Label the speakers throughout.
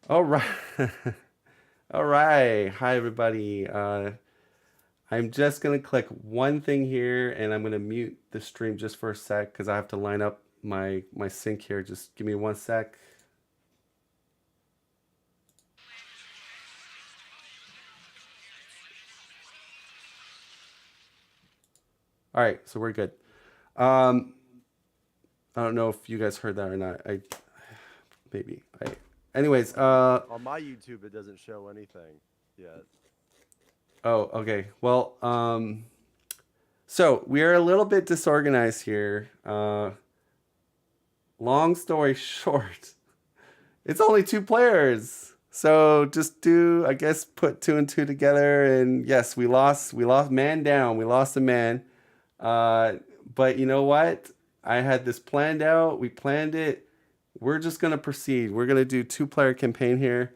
Speaker 1: All right. All right. Hi, everybody. I'm just going to click one thing here and I'm going to mute the stream just for a sec because I have to line up my sync here. Just give me one sec. All right. So we're good. Um, I don't know if you guys heard that or not. Maybe. Anyways,
Speaker 2: On my YouTube, it doesn't show anything yet.
Speaker 1: oh, okay. Well, so we are a little bit disorganized here. Long story short, it's only two players. So just do, I guess, put two and two together. And yes, we lost man down. We lost a man. Uh, but you know what? I had this planned out. We planned it. We're just gonna proceed. We're gonna do two-player campaign here.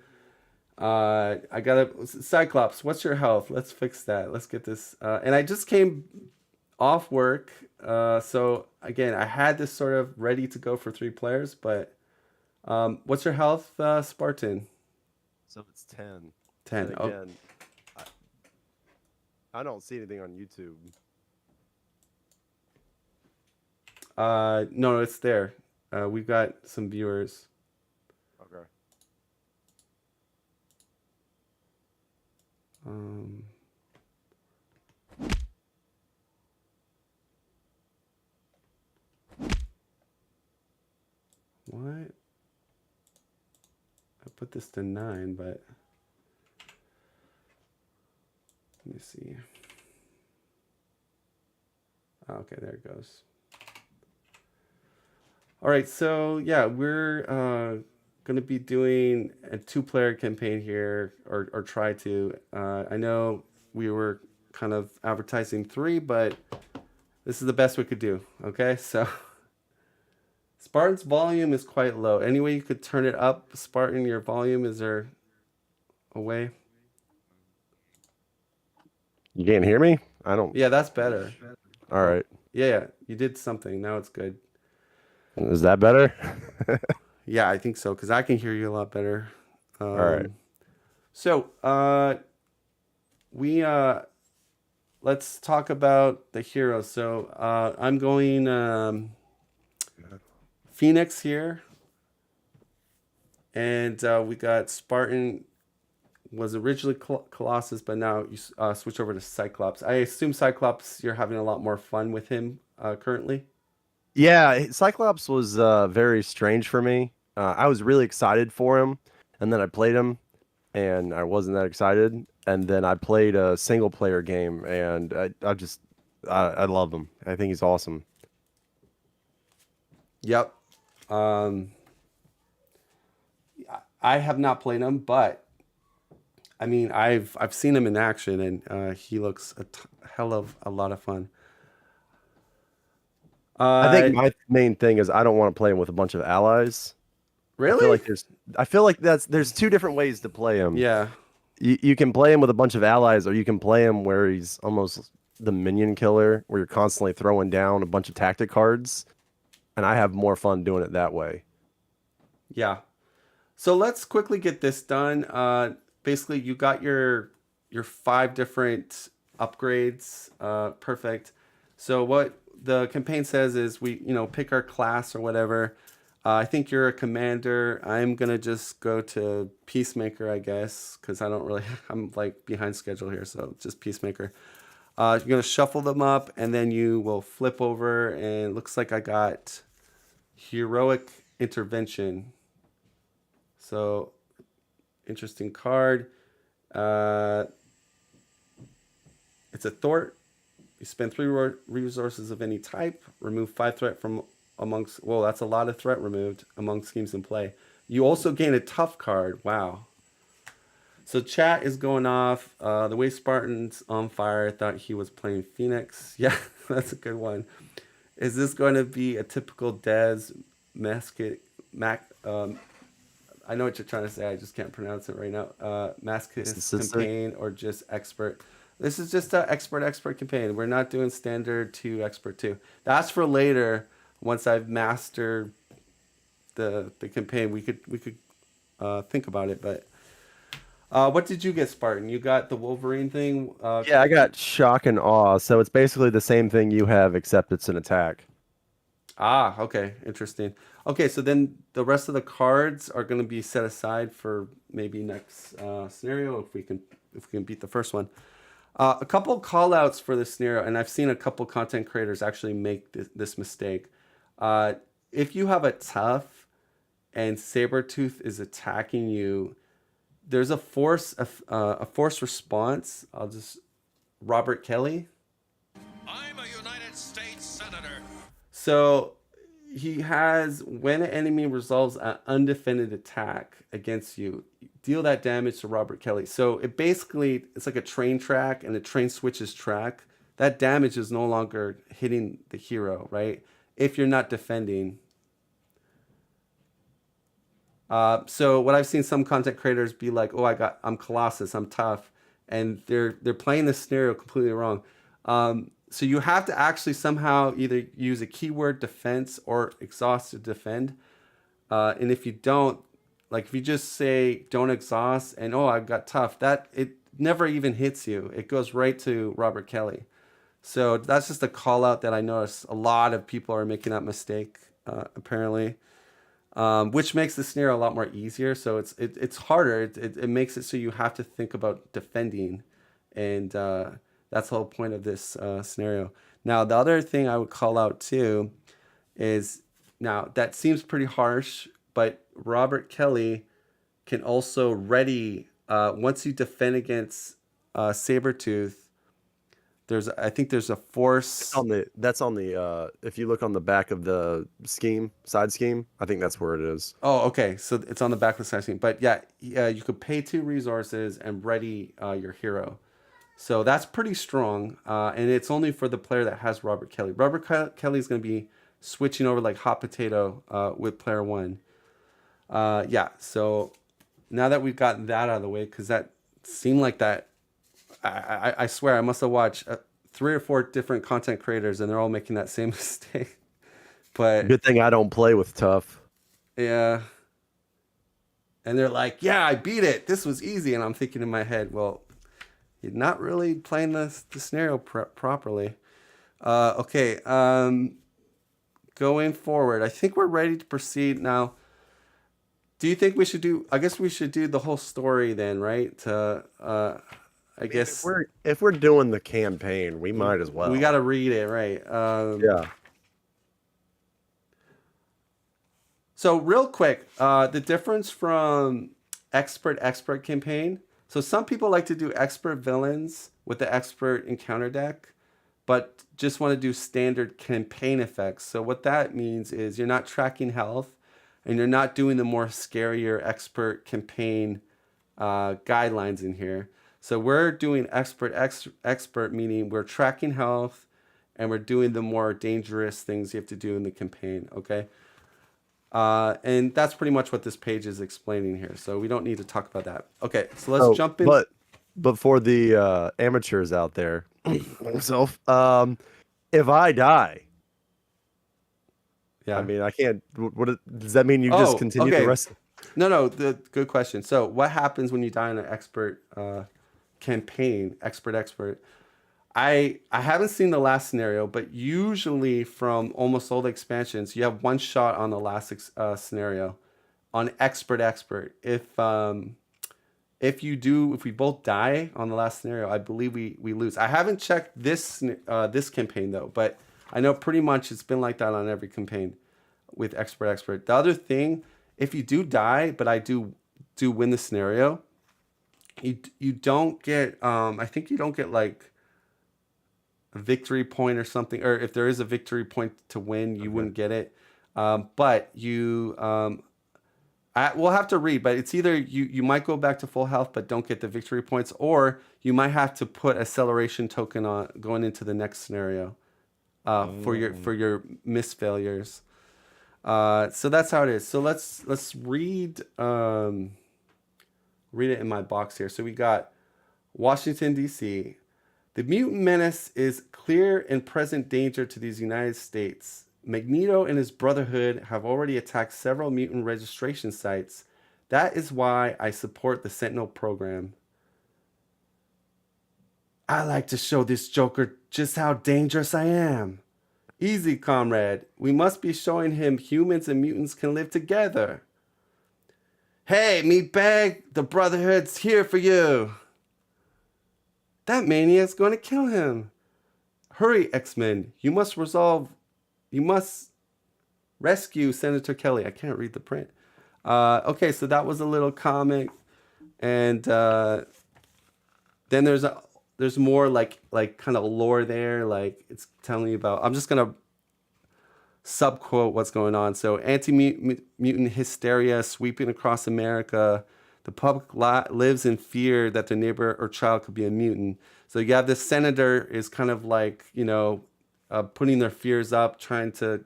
Speaker 1: I gotta Cyclops. What's your health? Let's fix that. Let's get this. And I just came off work. So again, I had this sort of ready to go for three players, but what's your health, Spartan?
Speaker 2: So it's 10. And
Speaker 1: 10. Oh,
Speaker 2: again, I, I don't see anything on YouTube.
Speaker 1: no, it's there. We've got some viewers.
Speaker 2: Okay.
Speaker 1: Um, what? I put this to 9, but let me see. Oh, okay, there it goes. All right, so yeah, we're going to be doing a two-player campaign here, or try to. I know we were kind of advertising three, but this is the best we could do. Okay, so Spartan's volume is quite low. Any way you could turn it up, Spartan? Your volume, is there a way?
Speaker 2: You can't hear me? I don't.
Speaker 1: Yeah, that's better.
Speaker 2: All
Speaker 1: Oh,
Speaker 2: right.
Speaker 1: yeah, you did something. Now it's good.
Speaker 2: Is that better?
Speaker 1: Yeah, I think so because I can hear you a lot better.
Speaker 2: All right.
Speaker 1: Um, so we let's talk about the heroes. So I'm going Phoenix here, and we got Spartan was originally Colossus, but now you switch over to Cyclops. I assume Cyclops, you're having a lot more fun with him currently.
Speaker 2: Yeah, Cyclops was very strange for me. I was really excited for him, and then I played him, and I wasn't that excited. And then I played a single player game, and I love him. I think he's awesome.
Speaker 1: Yep. Um, I have not played him, but I mean, I've seen him in action, and he looks hell of a lot of fun.
Speaker 2: I think
Speaker 1: Uh,
Speaker 2: my main thing is I don't want to play him with a bunch of allies. I feel
Speaker 1: really?
Speaker 2: like there's two different ways to play him.
Speaker 1: Yeah,
Speaker 2: You can play him with a bunch of allies, or you can play him where he's almost the minion killer, where you're constantly throwing down a bunch of tactic cards. And I have more fun doing it that way.
Speaker 1: yeah. So let's quickly get this done. Basically, you got your five different upgrades. Perfect. So what the campaign says is we pick our class or whatever. I think you're a commander. I'm gonna just go to peacemaker, I guess, because I don't really. I'm like behind schedule here, so just peacemaker. You're gonna shuffle them up, and then you will flip over, and it looks like I got heroic intervention. So interesting card. Uh, it's a Thort. You spend three resources of any type. Remove five threat from amongst. Whoa, that's a lot of threat removed among schemes in play. You also gain a tough card. Wow. So chat is going off. The way Spartan's on fire. I thought he was playing Phoenix. Yeah, that's a good one. Is this going to be a typical Dez Mac? I know what you're trying to say. I just can't pronounce it right now.
Speaker 2: It's the
Speaker 1: Masochist
Speaker 2: sister.
Speaker 1: campaign or just expert. This is just a expert campaign. We're not doing standard to expert two. That's for later. Once I've mastered the campaign, we could think about it. But what did you get, Spartan? You got the Wolverine thing.
Speaker 2: Yeah, I got shock and awe, so it's basically the same thing you have, except it's an attack.
Speaker 1: Okay, interesting. Okay, so then the rest of the cards are going to be set aside for maybe next scenario if we can beat the first one. A couple call outs for this scenario, and I've seen a couple content creators actually make this mistake. Uh, if you have a tough and Sabretooth is attacking you, there's a force response. I'll just Robert Kelly.
Speaker 3: I'm a United States Senator.
Speaker 1: So he has when an enemy resolves an undefended attack against you, deal that damage to Robert Kelly. So it's like a train track and the train switches track. That damage is no longer hitting the hero, right? If you're not defending. So what I've seen some content creators be like, "Oh, I'm Colossus, I'm tough," and they're playing this scenario completely wrong. So you have to actually somehow either use a keyword defense or exhaust to defend. And if you don't, like if you just say don't exhaust and oh I've got tough, that it never even hits you. It goes right to Robert Kelly. So that's just a call out that I noticed a lot of people are making that mistake apparently, which makes the scenario a lot more easier. So it's harder. It makes it so you have to think about defending, and that's the whole point of this scenario. Now the other thing I would call out too is now that seems pretty harsh, but Robert Kelly can also ready once you defend against Sabretooth. I think there's a force.
Speaker 2: That's on the if you look on the back of the side scheme, I think that's where it is.
Speaker 1: Oh, okay. So it's on the back of the side screen. But yeah, you could pay 2 resources and ready your hero. So that's pretty strong, and it's only for the player that has Robert Kelly. Kelly is going to be switching over like hot potato with player one. Yeah, so now that we've gotten that out of the way, because that seemed like that, I swear I must have watched 3 or 4 different content creators, and they're all making that same mistake. But
Speaker 2: Good thing I don't play with tough.
Speaker 1: yeah, and they're like, "Yeah, I beat it. This was easy," and I'm thinking in my head, well. You're not really playing the scenario properly. Okay, going forward, I think we're ready to proceed now. Do you think we should do? I guess we should do the whole story then, right? I
Speaker 2: If
Speaker 1: guess
Speaker 2: we're doing the campaign, we might as well.
Speaker 1: we got to read it, right?
Speaker 2: Yeah.
Speaker 1: So real quick, the difference from expert campaign. So some people like to do expert villains with the expert encounter deck, but just want to do standard campaign effects. So what that means is you're not tracking health, and you're not doing the more scarier expert campaign guidelines in here. So we're doing expert, meaning we're tracking health, and we're doing the more dangerous things you have to do in the campaign. Okay. And that's pretty much what this page is explaining here. So we don't need to talk about that. Okay, so let's jump in.
Speaker 2: But for the amateurs out there, myself, if I die,
Speaker 1: Yeah.
Speaker 2: I mean, I can't. Does that mean you just continue the rest?
Speaker 1: No. Good question. So what happens when you die in an expert campaign? Expert. I haven't seen the last scenario, but usually from almost all the expansions, you have one shot on the last scenario on expert. If we both die on the last scenario, I believe we lose. I haven't checked this campaign though, but I know pretty much it's been like that on every campaign with expert. The other thing, if you do die, but I do win the scenario, you don't get I think you don't get like a victory point or something, or if there is a victory point to win, you wouldn't get it. But we'll have to read, but it's either you might go back to full health but don't get the victory points, or you might have to put acceleration token on going into the next scenario for your missed failures. So that's how it is. So let's read it in my box here. So we got Washington, D.C. The mutant menace is clear and present danger to these United States. Magneto and his Brotherhood have already attacked several mutant registration sites. That is why I support the Sentinel program. I like to show this Joker just how dangerous I am. Easy, comrade. We must be showing him humans and mutants can live together. Hey, meatbag, the Brotherhood's here for you. That maniac's going to kill him. Hurry, X-Men. You must rescue Senator Kelly. I can't read the print. Okay, so that was a little comic. And then there's more like kind of lore there. Like it's telling you about, I'm just going to subquote what's going on. So anti-mutant hysteria sweeping across America. The public lives in fear that their neighbor or child could be a mutant. So you have this senator is kind of like, putting their fears up, trying to,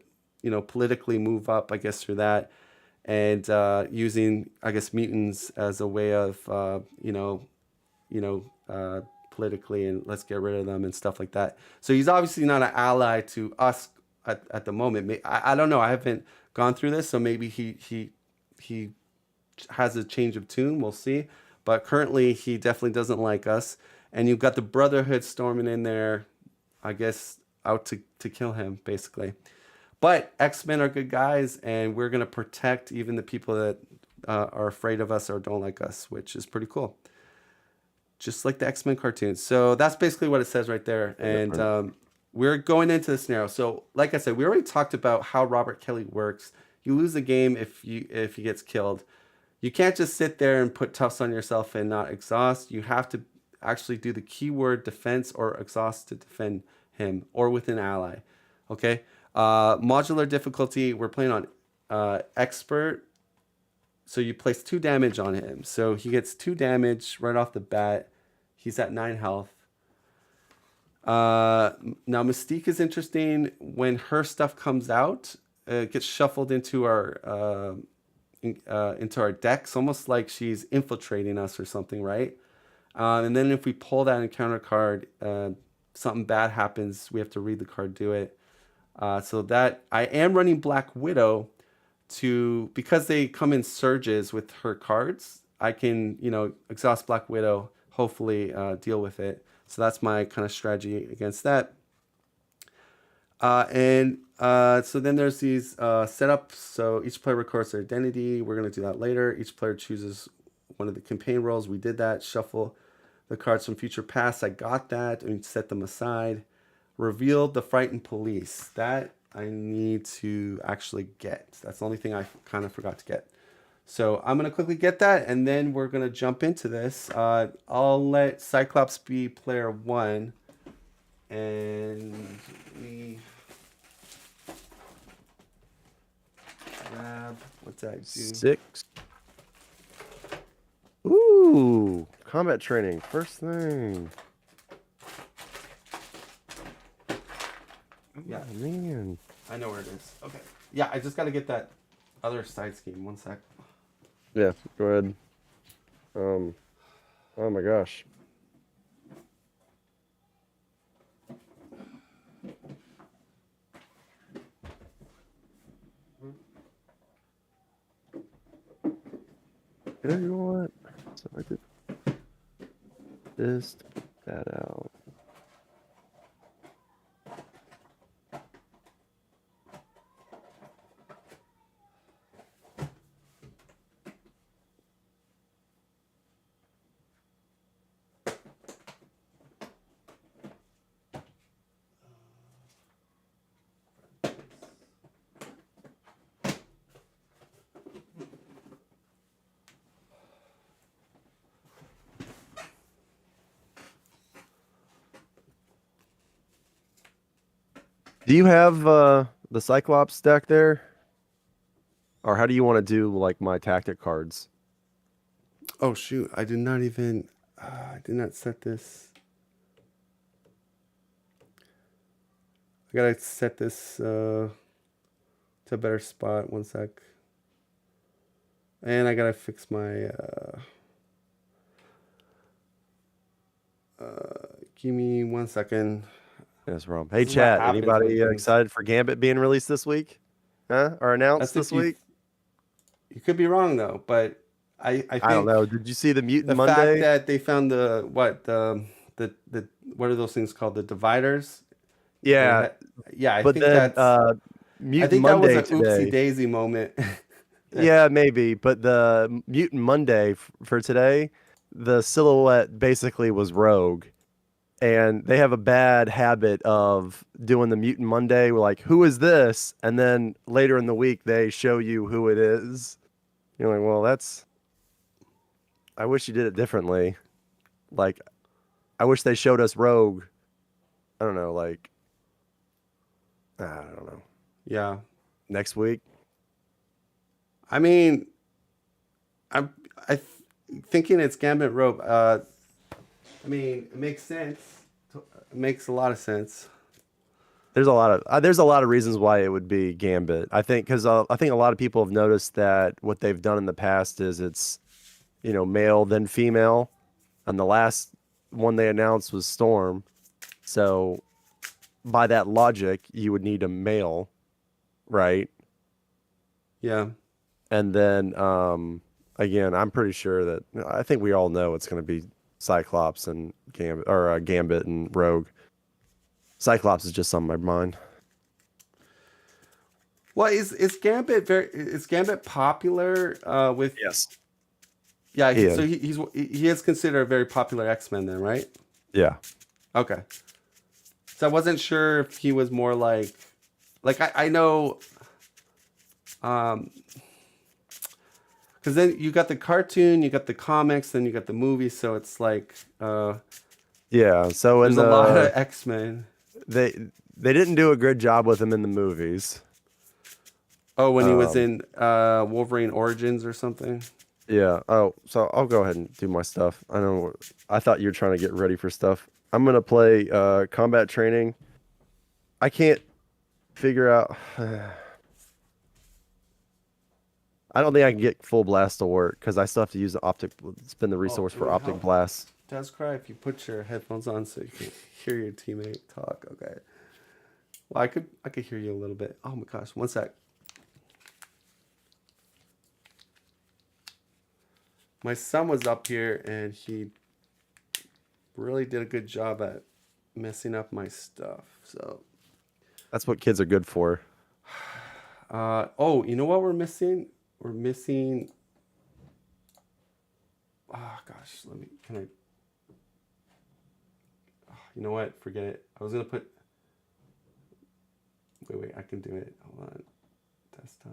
Speaker 1: politically move up, I guess, through that. And using, I guess, mutants as a way of, politically, and let's get rid of them and stuff like that. So he's obviously not an ally to us at the moment. I don't know. I haven't gone through this, so maybe he has a change of tune. We'll see. But currently, he definitely doesn't like us. And you've got the Brotherhood storming in there, I guess, out to kill him, basically. But X-Men are good guys, and we're going to protect even the people that are afraid of us or don't like us, which is pretty cool. Just like the X-Men cartoons. So that's basically what it says right there. And we're going into the scenario. So like I said, we already talked about how Robert Kelly works. You lose the game if he gets killed. You can't just sit there and put tufts on yourself and not exhaust. You have to actually do the keyword defense or exhaust to defend him or with an ally. Okay? Modular difficulty, we're playing on expert. So you place 2 damage on him. So he gets 2 damage right off the bat. He's at 9 health. Now Mystique is interesting. When her stuff comes out, it gets shuffled into our decks, almost like she's infiltrating us or something, right? And then if we pull that encounter card, something bad happens. We have to read the card, do it. So that I am running Black Widow because they come in surges with her cards. I can, exhaust Black Widow, hopefully deal with it. So that's my kind of strategy against that. So then there's these setups. So each player records their identity. We're going to do that later. Each player chooses one of the campaign roles. We did that. Shuffle the cards from future past. I got that. And set them aside. Revealed the frightened police. That I need to actually get. That's the only thing I kind of forgot to get. So I'm going to quickly get that, and then we're going to jump into this. I'll let Cyclops be player 1, and we grab, what's that do?
Speaker 2: 6. Ooh, combat training, first thing.
Speaker 1: Yeah,
Speaker 2: oh, man.
Speaker 1: I know where it is. Okay. Yeah, I just got to get that other side scheme. One sec.
Speaker 2: Yeah, go ahead. Oh my gosh. You know what? So I did this, that out. Do you have the Cyclops deck there? Or how do you want to do like my tactic cards?
Speaker 1: Oh shoot! I did not even. I did not set this. I gotta set this to a better spot. One sec. And I gotta fix my. Give me 1 second.
Speaker 2: Yes, Rob. Hey,
Speaker 1: This is what
Speaker 2: chat.
Speaker 1: happens
Speaker 2: Anybody
Speaker 1: when things-
Speaker 2: excited for Gambit being released this week? Huh? Or announced
Speaker 1: That's
Speaker 2: this
Speaker 1: if
Speaker 2: week?
Speaker 1: You could be wrong though, but I
Speaker 2: I don't
Speaker 1: think
Speaker 2: know. Did you see the Mutant
Speaker 1: the fact
Speaker 2: Monday?
Speaker 1: that they found the what are those things called, the dividers? They
Speaker 2: Yeah,
Speaker 1: had, yeah,
Speaker 2: but then
Speaker 1: I
Speaker 2: Mutant
Speaker 1: think that was
Speaker 2: Monday
Speaker 1: a oopsie
Speaker 2: today.
Speaker 1: daisy moment.
Speaker 2: Yeah, maybe, but the Mutant Monday for today, the silhouette basically was Rogue, and they have a bad habit of doing the Mutant Monday. We're like, who is this? And then later in the week, they show you who it is. You're like, well, that's. I wish you did it differently. Like, I wish they showed us Rogue. I don't know, like, I don't know,
Speaker 1: Yeah,
Speaker 2: next week.
Speaker 1: I mean, I'm I thinking it's Gambit Rope. I mean, it makes sense. It makes a lot of sense.
Speaker 2: There's a lot of reasons why it would be Gambit. I think because I think a lot of people have noticed that what they've done in the past is it's male then female, and the last one they announced was Storm. So by that logic, you would need a male, right?
Speaker 1: Yeah.
Speaker 2: And then again, I'm pretty sure that I think we all know it's going to be Cyclops and Gambit and Rogue. Cyclops is just on my mind.
Speaker 1: Well, is Gambit popular with
Speaker 2: Yes.
Speaker 1: yeah,
Speaker 2: He
Speaker 1: so
Speaker 2: is.
Speaker 1: he is considered a very popular X-Men then, right?
Speaker 2: Yeah.
Speaker 1: Okay. So I wasn't sure if he was more like I know because then you got the cartoon, you got the comics, then you got the movie, so it's like
Speaker 2: Yeah. So in
Speaker 1: there's a lot of X-Men.
Speaker 2: they they didn't do a good job with him in the movies.
Speaker 1: Oh, when he was
Speaker 2: Um,
Speaker 1: in Wolverine Origins or something.
Speaker 2: yeah. Oh, so I'll go ahead and do my stuff. I know. I thought you were trying to get ready for stuff. I'm gonna play combat training. I can't figure out. I don't think I can get full blast to work because I still have to use the optic, spend the
Speaker 1: Oh,
Speaker 2: resource
Speaker 1: it
Speaker 2: for
Speaker 1: would
Speaker 2: optic
Speaker 1: help.
Speaker 2: blast.
Speaker 1: Does cry if you put your headphones on so you can hear your teammate talk. Okay. Well, I could hear you a little bit. Oh my gosh, one sec. My son was up here and he really did a good job at messing up my stuff. So,
Speaker 2: That's what kids are good for.
Speaker 1: oh, you know what we're missing? We're missing. Oh gosh, can I? Oh, you know what? Forget it. I was gonna put. Wait, I can do it. Hold on. Desktop.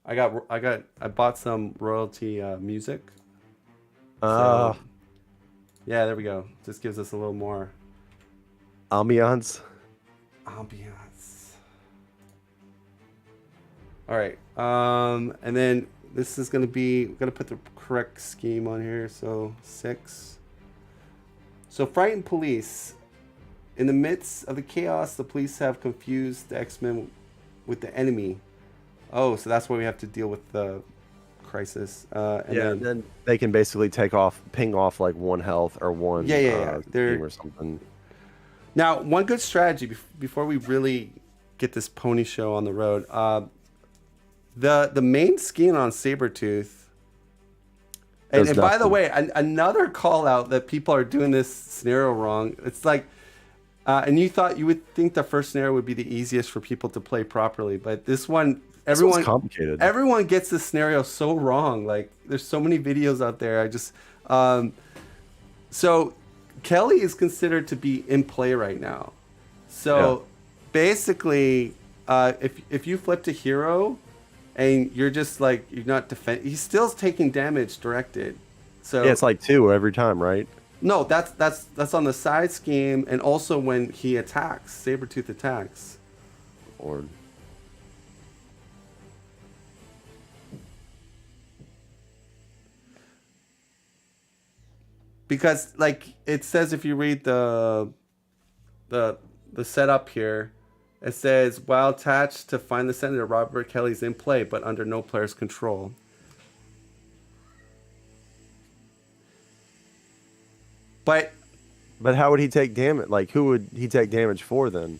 Speaker 1: I bought some royalty music.
Speaker 2: Uh,
Speaker 1: So yeah, there we go. Just gives us a little more
Speaker 2: ambiance.
Speaker 1: ambiance. All right. And then this is gonna be. We're gonna put the correct scheme on here. So 6. So frightened police. In the midst of the chaos, the police have confused the X-Men with the enemy. Oh, so that's why we have to deal with the crisis. And
Speaker 2: Yeah, and then they can basically ping off like one health or one
Speaker 1: yeah.
Speaker 2: team or something.
Speaker 1: Now, one good strategy before we really get this pony show on the road. The main skin on Sabretooth. And by the
Speaker 2: nothing.
Speaker 1: way, another call out that people are doing this scenario wrong. It's like, and you would think the first scenario would be the easiest for people to play properly, but this one,
Speaker 2: This one's complicated.
Speaker 1: everyone gets this scenario so wrong. Like, there's so many videos out there. So Kelly is considered to be in play right now. So basically, if you flip to hero, and you're just like you're not he's still taking damage directed. So
Speaker 2: Yeah, it's like 2 every time, right?
Speaker 1: no, that's on the side scheme, and also when he attacks, Sabretooth attacks.
Speaker 2: Or
Speaker 1: Because like it says, if you read the setup here, it says while attached to find the senator, Robert Kelly's in play, but under no player's control. But
Speaker 2: But how would he take damage? Like, who would he take damage for then?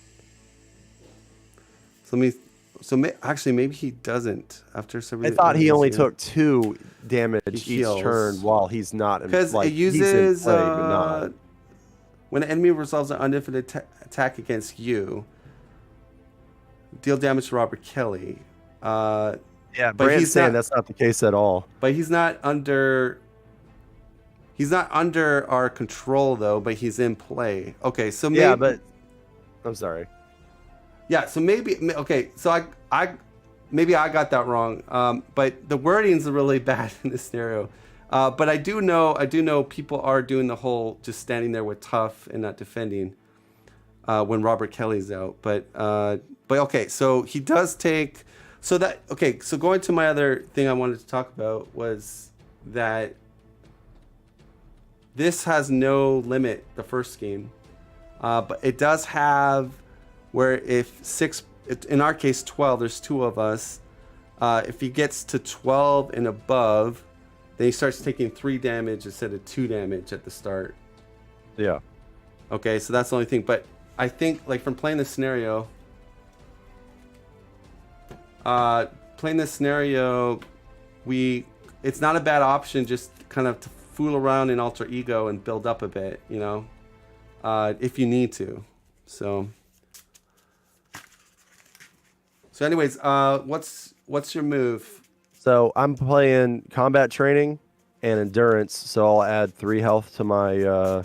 Speaker 1: So let me. Actually, maybe he doesn't. After
Speaker 2: I thought he only took 2
Speaker 1: He
Speaker 2: damage each
Speaker 1: heals.
Speaker 2: turn while he's not in,
Speaker 1: because
Speaker 2: like
Speaker 1: it
Speaker 2: he's in
Speaker 1: uses
Speaker 2: play, but not.
Speaker 1: when an enemy resolves an undefeated attack against you, deal damage to Robert Kelly.
Speaker 2: Yeah,
Speaker 1: but
Speaker 2: Brand's
Speaker 1: he's
Speaker 2: saying
Speaker 1: not.
Speaker 2: that's not the case at all.
Speaker 1: But he's not under. He's not under our control though. But he's in play. Okay, so maybe.
Speaker 2: Yeah, but I'm sorry.
Speaker 1: Yeah, so maybe okay. So maybe I got that wrong. But the wording's really bad in this scenario. But I do know people are doing the whole just standing there with tough and not defending when Robert Kelly's out. But okay, so he does take. So going to my other thing I wanted to talk about was that this has no limit. The first game, but it does have where if 6, in our case 12, there's 2 of us. If he gets to 12 and above, then he starts taking 3 damage instead of 2 damage at the start.
Speaker 2: Yeah.
Speaker 1: Okay, so that's the only thing. But I think, like, from playing this scenario, it's not a bad option just kind of to fool around in Alter Ego and build up a bit, if you need to. So anyways, what's your move?
Speaker 2: So I'm playing combat training and endurance, so I'll add 3 health to my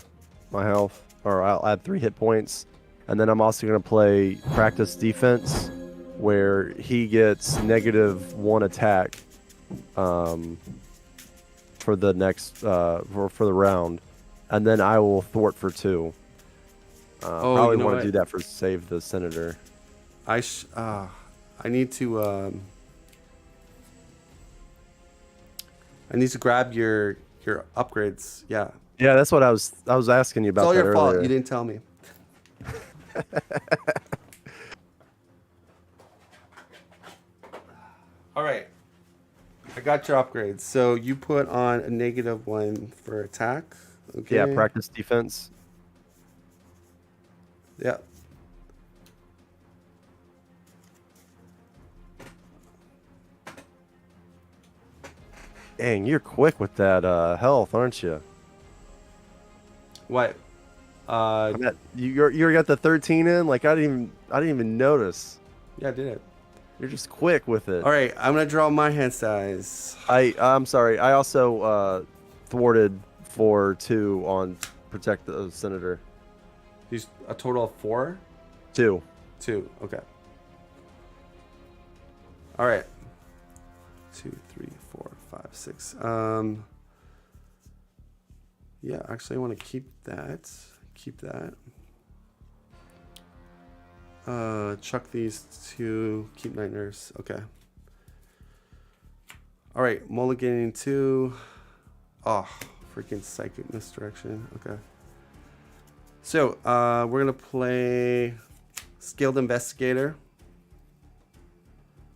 Speaker 2: my health, or I'll add 3 hit points, and then I'm also gonna play practice defense, where he gets -1 attack, for the next for the round, and then I will thwart for 2. Probably want to do that for save the senator.
Speaker 1: I need to grab your upgrades. Yeah.
Speaker 2: Yeah, that's what I was asking you about.
Speaker 1: It's all
Speaker 2: that
Speaker 1: your fault.
Speaker 2: earlier.
Speaker 1: You didn't tell me. All right. I got your upgrades. So you put on a -1 for attack. Okay.
Speaker 2: Yeah, practice defense.
Speaker 1: Yeah.
Speaker 2: Dang, you're quick with that health, aren't you?
Speaker 1: What?
Speaker 2: You got the 13 in. Like I didn't even notice.
Speaker 1: Yeah, I did it.
Speaker 2: You're just quick with it.
Speaker 1: All right, I'm gonna draw my hand size.
Speaker 2: I'm sorry. I also thwarted for 2 on protect the senator.
Speaker 1: He's a total of 4.
Speaker 2: 2.
Speaker 1: 2. Okay. All right. 2, 3, 4, 5, 6. Yeah, actually, I want to keep that. Keep that. Chuck these 2. Keep night nurse. Okay. All right, mulliganing 2. Oh, freaking psychic misdirection. Okay. So we're gonna play skilled investigator.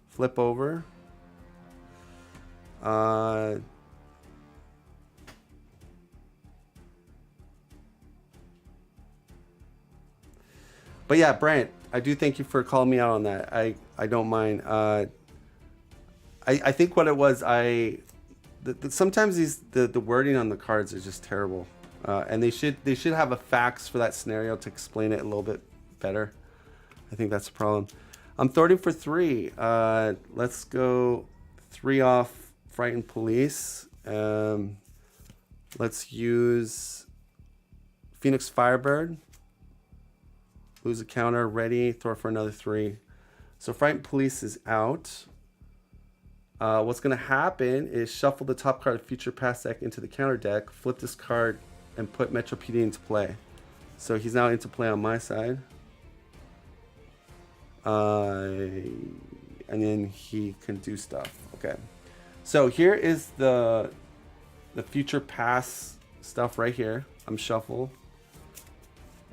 Speaker 1: Flip over. But yeah, Brant, I do thank you for calling me out on that. I don't mind. I think what it was, sometimes the wording on the cards is just terrible, and they should have a fax for that scenario to explain it a little bit better. I think that's a problem. I'm thwarting for 3. Let's go 3 off frightened police. Let's use Phoenix Firebird. Lose a counter, ready, throw for another 3. So frightened police is out. What's going to happen is shuffle the top card of future past deck into the counter deck, flip this card, and put Metro PD into play. So he's now into play on my side. And then he can do stuff. Okay. So here is the future past stuff right here. I'm shuffle.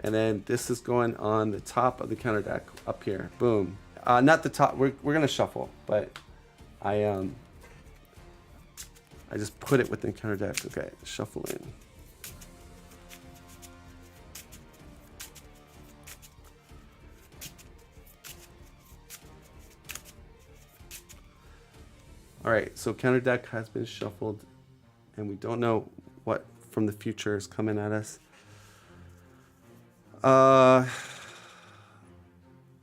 Speaker 1: And then this is going on the top of the counter deck up here. Boom. Not the top. We're gonna shuffle, but I just put it within counter deck. Okay, shuffle in. right, so counter deck has been shuffled, and we don't know what from the future is coming at us. I'm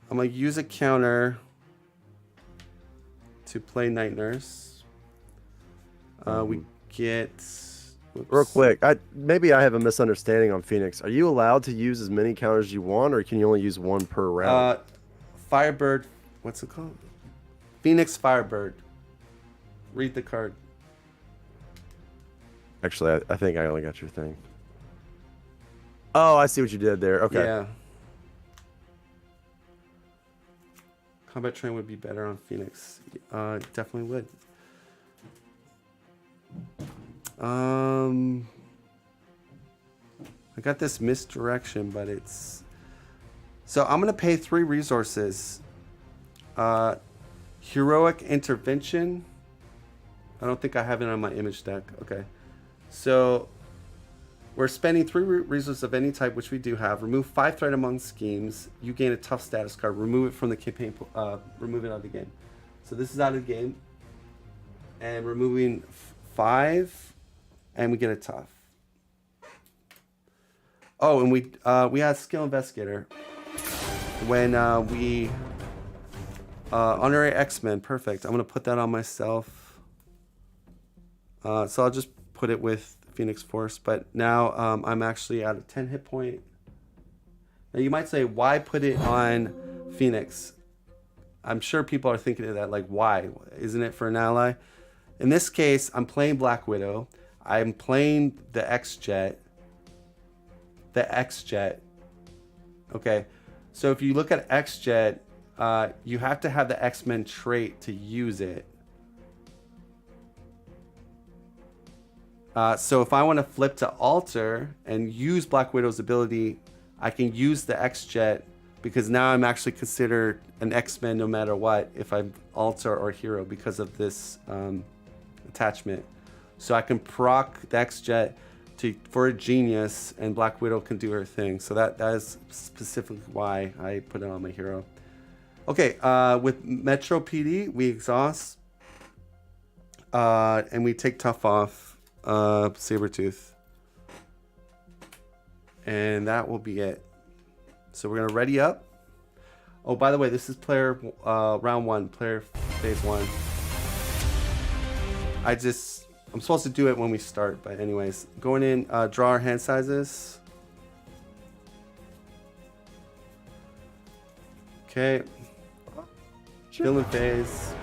Speaker 1: gonna use a counter to play Night Nurse. We get whoops.
Speaker 2: Real quick, maybe I have a misunderstanding on Phoenix. Are you allowed to use as many counters as you want, or can you only use one per round?
Speaker 1: Firebird, what's it called? Phoenix Firebird. Read the card.
Speaker 2: Actually, I think I only got your thing. Oh, I see what you did there. Okay.
Speaker 1: Yeah. Combat Train would be better on Phoenix. Definitely would. I got this misdirection, but it's... So I'm going to pay 3 resources. Heroic Intervention. I don't think I have it on my image deck. Okay. So we're spending 3 resources of any type, which we do have. Remove 5 threat among schemes. You gain a tough status card. Remove it from the campaign. Remove it out of the game. So this is out of the game. And removing 5, and we get a tough. Oh, and we had Skill Investigator. When we Honorary X-Men, perfect. I'm gonna put that on myself. So I'll just put it with Phoenix Force. But now I'm actually at a 10 hit point. Now you might say, why put it on Phoenix? I'm sure people are thinking of that, like, why? Isn't it for an ally? In this case, I'm playing Black Widow. I'm playing the X-Jet. The X-Jet. Okay. So if you look at X-Jet, you have to have the X-Men trait to use it. So if I want to flip to Alter and use Black Widow's ability, I can use the X-Jet because now I'm actually considered an X-Men no matter what if I'm Alter or Hero because of this attachment. So I can proc the X-Jet for a Genius, and Black Widow can do her thing. So that is specifically why I put it on my hero. Okay, with Metro PD, we exhaust, and we take Tough off Sabretooth. And that will be it. So we're going to ready up. Oh, by the way, this is player round 1, player phase 1. I'm supposed to do it when we start, but anyways, going in, draw our hand sizes. Okay. Villain phase.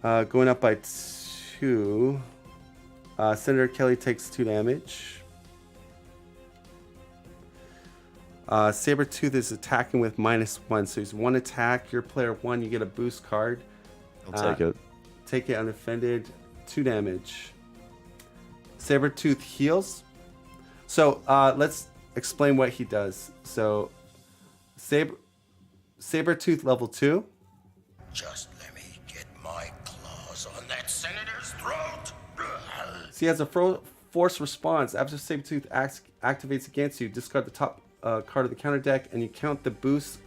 Speaker 1: Going up by 2. Senator Kelly takes 2 damage. Sabretooth is attacking with -1, so he's 1 attack. Your player 1, you get a boost card.
Speaker 2: I'll take it.
Speaker 1: Take it unoffended, 2 damage. Sabretooth heals. So let's explain what he does. So Sabretooth level 2.
Speaker 3: Just let me get my claws on that senator's throat.
Speaker 1: So he has a force response. After Sabretooth activates against you, discard the top card of the counter deck, and you count the boost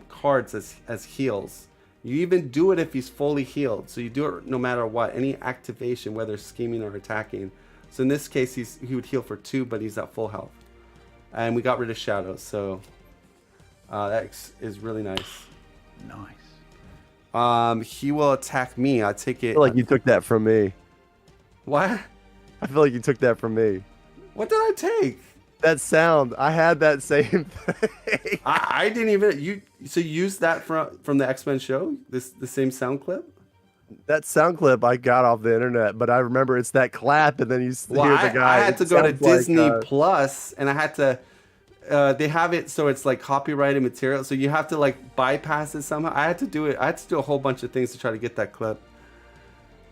Speaker 1: cards as heals. You even do it if he's fully healed. So you do it no matter what. Any activation, whether scheming or attacking. So in this case, he would heal for 2, but he's at full health. And we got rid of Shadows. So that is really nice.
Speaker 4: Nice.
Speaker 1: He will attack me. I take it.
Speaker 2: I feel like you took that from me.
Speaker 1: What?
Speaker 2: I feel like you took that from me.
Speaker 1: What did I take?
Speaker 2: That sound. I had that same thing.
Speaker 1: I didn't even. So you used that from the X-Men show? The same sound clip?
Speaker 2: That sound clip I got off the internet, but I remember it's that clap, and then you hear the guy.
Speaker 1: I had to go to
Speaker 2: It sounds like,
Speaker 1: Disney Plus, and I had to. They have it so it's like copyrighted material, so you have to like bypass it somehow. I had to do it. I had to do a whole bunch of things to try to get that clip.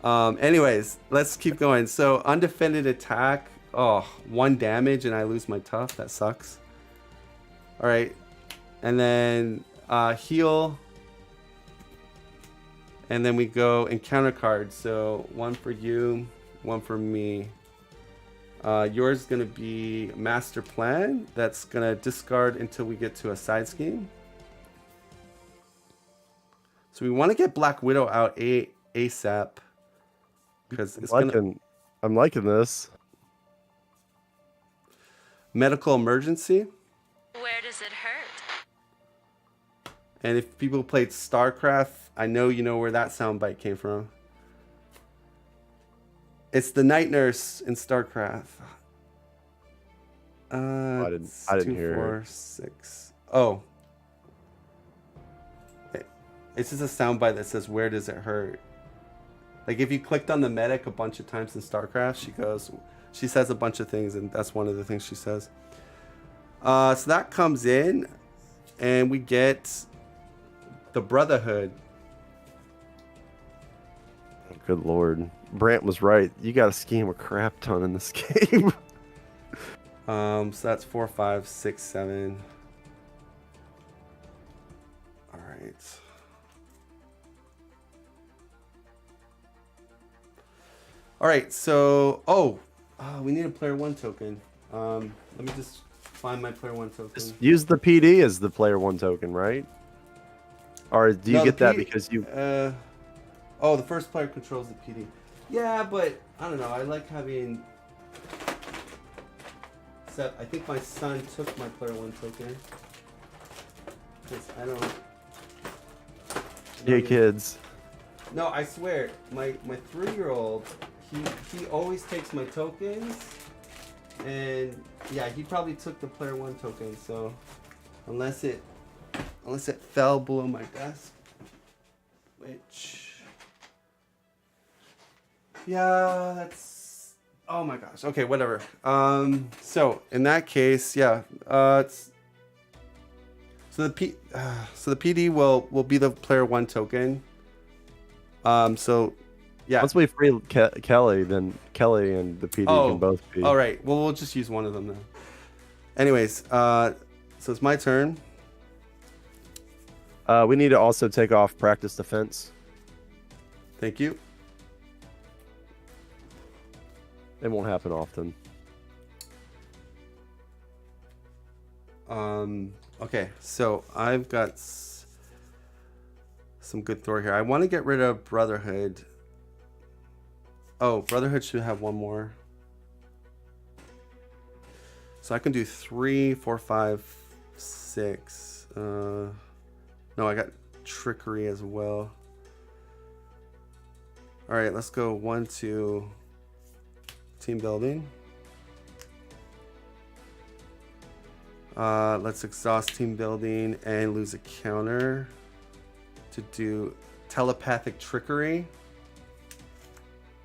Speaker 1: Anyways, let's keep going. So undefended attack. Oh, 1 damage, and I lose my tough. That sucks. All right, and then heal. And then we go encounter cards. So 1 for you, 1 for me. Yours is going to be Master Plan. That's going to discard until we get to a side scheme. So we want to get Black Widow out ASAP because it's gonna
Speaker 2: I'm liking this.
Speaker 1: medical emergency.
Speaker 4: Where does it hurt?
Speaker 1: And if people played StarCraft, I know you know where that soundbite came from. It's the night nurse in StarCraft.
Speaker 2: I didn't hear
Speaker 1: 2, 4, 6. Oh. It's just a soundbite that says, "Where does it hurt?" Like if you clicked on the medic a bunch of times in StarCraft, she says a bunch of things, and that's one of the things she says. So that comes in, and we get the Brotherhood.
Speaker 2: Good lord, Brant was right. You got to scheme a crap ton in this game.
Speaker 1: So that's 4, 5, 6, 7. All right. All right. So, we need a player 1 token. Let me just find my player 1 token.
Speaker 2: Just use the PD as the player 1 token, right? Or do you get that because you?
Speaker 1: The first player controls the PD. Yeah, but I don't know. I like having. Except I think my son took my player 1 token. Because I don't.
Speaker 2: Yeah, kids.
Speaker 1: No, I swear, my 3-year-old, he always takes my tokens, and yeah, he probably took the player 1 token. So unless it fell below my desk, which yeah, that's oh my gosh. Okay, whatever. So in that case, yeah, so the PD will be the player 1 token. So yeah.
Speaker 2: Once we free Kelly, then Kelly and the PD can both be.
Speaker 1: All right. Well, we'll just use one of them then. Anyways, so it's my turn.
Speaker 2: We need to also take off practice defense.
Speaker 1: Thank you.
Speaker 2: It won't happen often.
Speaker 1: Okay, so I've got some good Thor here. I want to get rid of Brotherhood. Oh, Brotherhood should have one more. So I can do 3, 4, 5, 6. No, I got Trickery as well. All right, let's go 1, 2, team building. Let's exhaust team building and lose a counter to do telepathic trickery,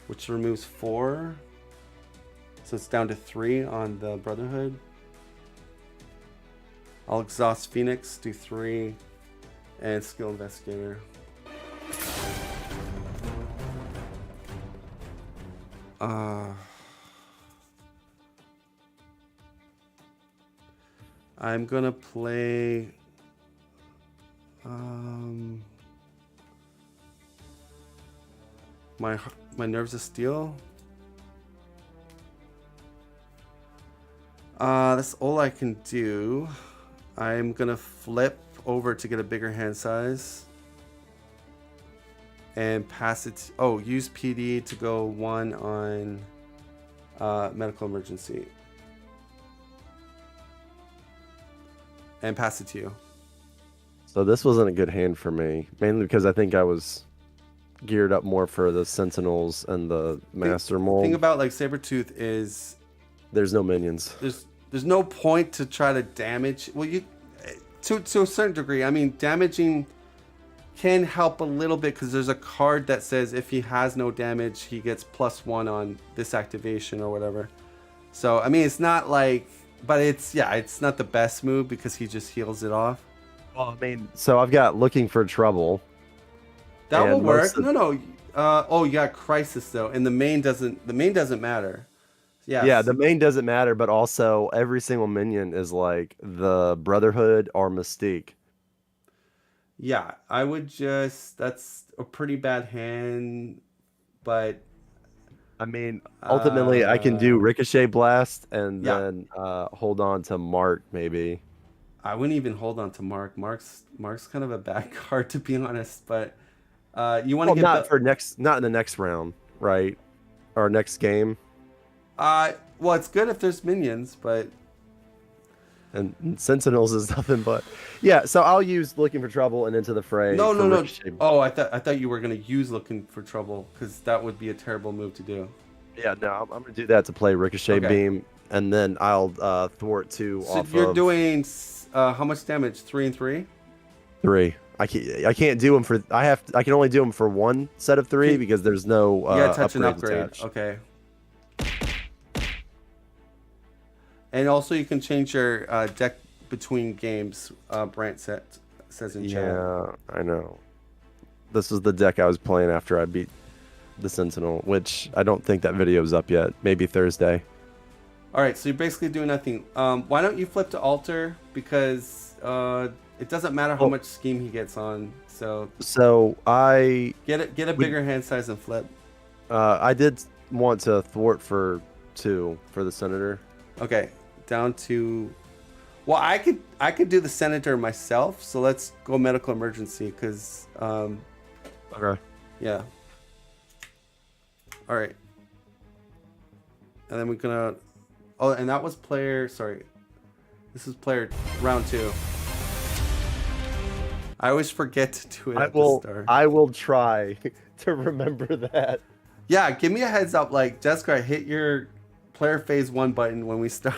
Speaker 1: which removes 4. So it's down to 3 on the Brotherhood. I'll exhaust Phoenix, do 3, and skill investigator. I'm gonna play my Nerves of Steel. That's all I can do. I'm gonna flip over to get a bigger hand size and pass it. Use PD to go 1 on medical emergency and pass it to you.
Speaker 2: So this wasn't a good hand for me, mainly because I think I was geared up more for the Sentinels and the Master Mold.
Speaker 1: The thing about like Sabretooth is
Speaker 2: there's no minions.
Speaker 1: There's no point to try to damage. Well, you to a certain degree. I mean, damaging can help a little bit because there's a card that says if he has no damage, he gets +1 on this activation or whatever. So I mean, it's not like, but it's not the best move because he just heals it off.
Speaker 2: Well, I mean, so I've got Looking for Trouble.
Speaker 1: That will work. No. You got Crisis though, and the main doesn't matter. Yes.
Speaker 2: Yeah, the main doesn't matter, but also every single minion is like the Brotherhood or Mystique.
Speaker 1: Yeah, I would that's a pretty bad hand, but
Speaker 2: I mean, ultimately I can do Ricochet Blast and then hold on to Mark maybe.
Speaker 1: I wouldn't even hold on to Mark. Mark's kind of a bad card to be honest, but you want to
Speaker 2: Well,
Speaker 1: get
Speaker 2: not in the next round, right? Or next game.
Speaker 1: well, it's good if there's minions, but
Speaker 2: And Sentinels is nothing but. Yeah, so I'll use Looking for Trouble and Into the Fray
Speaker 1: no,
Speaker 2: for
Speaker 1: no, no.
Speaker 2: Ricochet.
Speaker 1: Oh, I thought you were gonna use Looking for Trouble because that would be a terrible move to do.
Speaker 2: Yeah, no, I'm going to do that to play Ricochet
Speaker 1: Okay.
Speaker 2: Beam, and then I'll thwart 2
Speaker 1: So
Speaker 2: off
Speaker 1: you're
Speaker 2: of
Speaker 1: doing how much damage? 3 and 3?
Speaker 2: 3. I can't do them for. I can only do them for one set of 3 because there's no
Speaker 1: You gotta touch an
Speaker 2: upgrades
Speaker 1: upgrade.
Speaker 2: attached.
Speaker 1: Okay. And also, you can change your deck between games. Brant says in chat.
Speaker 2: Yeah, I know. This is the deck I was playing after I beat the Sentinel, which I don't think that video's up yet. Maybe Thursday.
Speaker 1: All right, so you're basically doing nothing. Why don't you flip to alter because it doesn't matter how
Speaker 2: Well-
Speaker 1: much scheme he gets on. So
Speaker 2: So I
Speaker 1: get a bigger hand size and flip.
Speaker 2: I did want to thwart for 2 for the Senator.
Speaker 1: Okay, down to. Well, I could do the senator myself. So let's go medical emergency because
Speaker 2: Okay.
Speaker 1: yeah. All right. And then we're gonna. Oh, and that was player. Sorry, this is player round 2. I always forget to do it at the start.
Speaker 2: I will try to remember that.
Speaker 1: Yeah, give me a heads up. Like Jessica, hit your player phase 1 button when we start.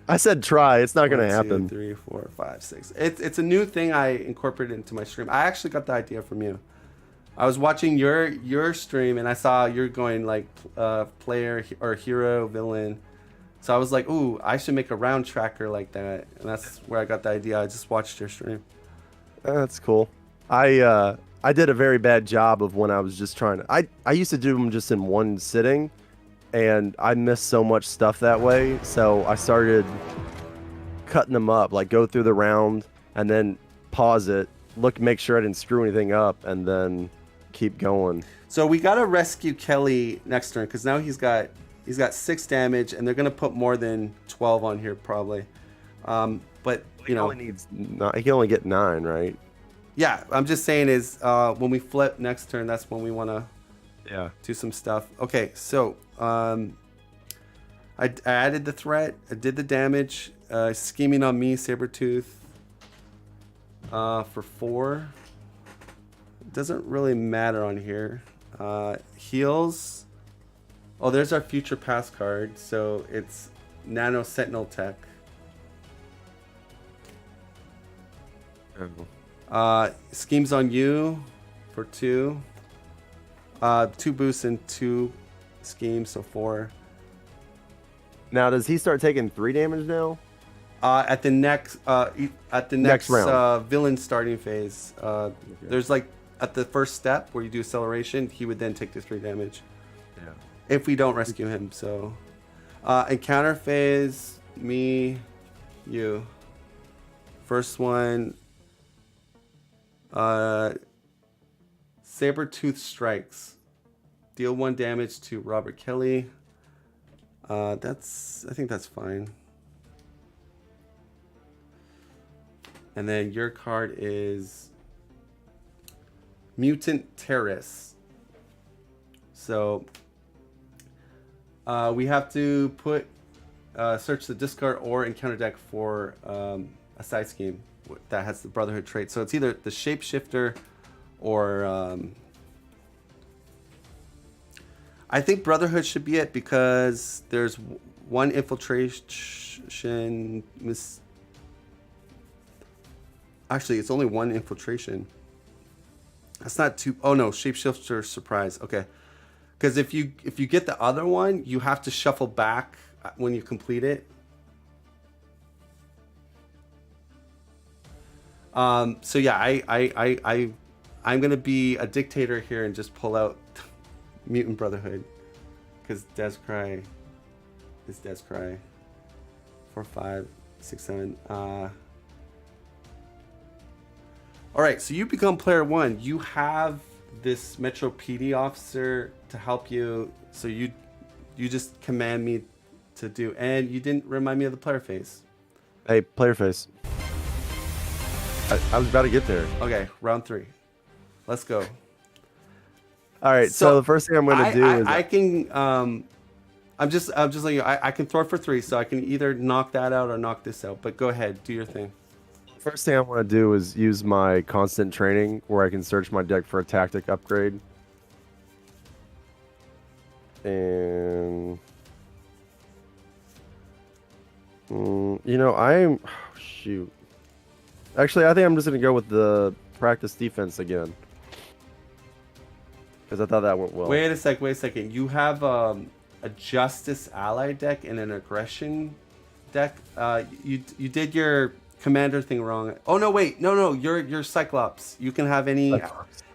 Speaker 2: I said try. It's not going to
Speaker 1: 1,
Speaker 2: happen.
Speaker 1: 2, 3, 4, 5, 6. It's a new thing I incorporated into my stream. I actually got the idea from you. I was watching your stream and I saw you're going like player or hero villain. So I was like, ooh, I should make a round tracker like that. And that's where I got the idea. I just watched your stream.
Speaker 2: That's cool. I did a very bad job of when I was just trying to. I used to do them just in one sitting, and I missed so much stuff that way. So I started cutting them up, like go through the round and then pause it, make sure I didn't screw anything up, and then keep going.
Speaker 1: So we gotta rescue Kelly next turn because now he's got 6 damage, and they're gonna put more than 12 on here probably. But you know,
Speaker 2: He can only get 9, right?
Speaker 1: yeah, I'm just saying is when we flip next turn, that's when we wanna do some stuff. Okay, so I added the threat, I did the damage, scheming on me, Sabretooth for 4. It doesn't really matter on here. Heals. Oh, there's our future past card. So it's Nano Sentinel Tech. Schemes on you for 2. 2 boosts and 2 schemes, so 4.
Speaker 2: Now, does he start taking 3 damage now?
Speaker 1: At the next
Speaker 2: round.
Speaker 1: Villain starting phase, there's like at the first step where you do acceleration, he would then take the 3 damage.
Speaker 2: Yeah.
Speaker 1: If we don't rescue him, so encounter phase, me, you. First one, Sabretooth strikes. Deal 1 damage to Robert Kelly. I think that's fine. And then your card is Mutant Terrace. So we have to put search the discard or encounter deck for a side scheme that has the Brotherhood trait. So it's either the Shapeshifter or I think Brotherhood should be it because there's 1 infiltration. Actually, it's only 1 infiltration. That's not too. Oh no, Shapeshifter surprise. Okay, because if you get the other one, you have to shuffle back when you complete it. So yeah, I'm gonna be a dictator here and just pull out Mutant Brotherhood because Descry is Descry. 4, 5, 6, 7. All right, so you become player 1. You have this Metro PD officer to help you. So you just command me to do, and you didn't remind me of the player phase.
Speaker 2: Hey, player face. I was about to get there.
Speaker 1: Okay, round 3. Let's go.
Speaker 2: All right, so the first thing I'm going to do is
Speaker 1: I can I'm just letting you. I can throw for 3, so I can either knock that out or knock this out. But go ahead, do your thing.
Speaker 2: first thing I want to do is use my constant training where I can search my deck for a tactic upgrade. And you know, shoot. Actually, I think I'm just gonna go with the practice defense again because I thought that went well.
Speaker 1: Wait a second. You have a Justice Ally deck and an Aggression deck. You did your Commander thing wrong. Oh no, wait, no, you're Cyclops. You can have any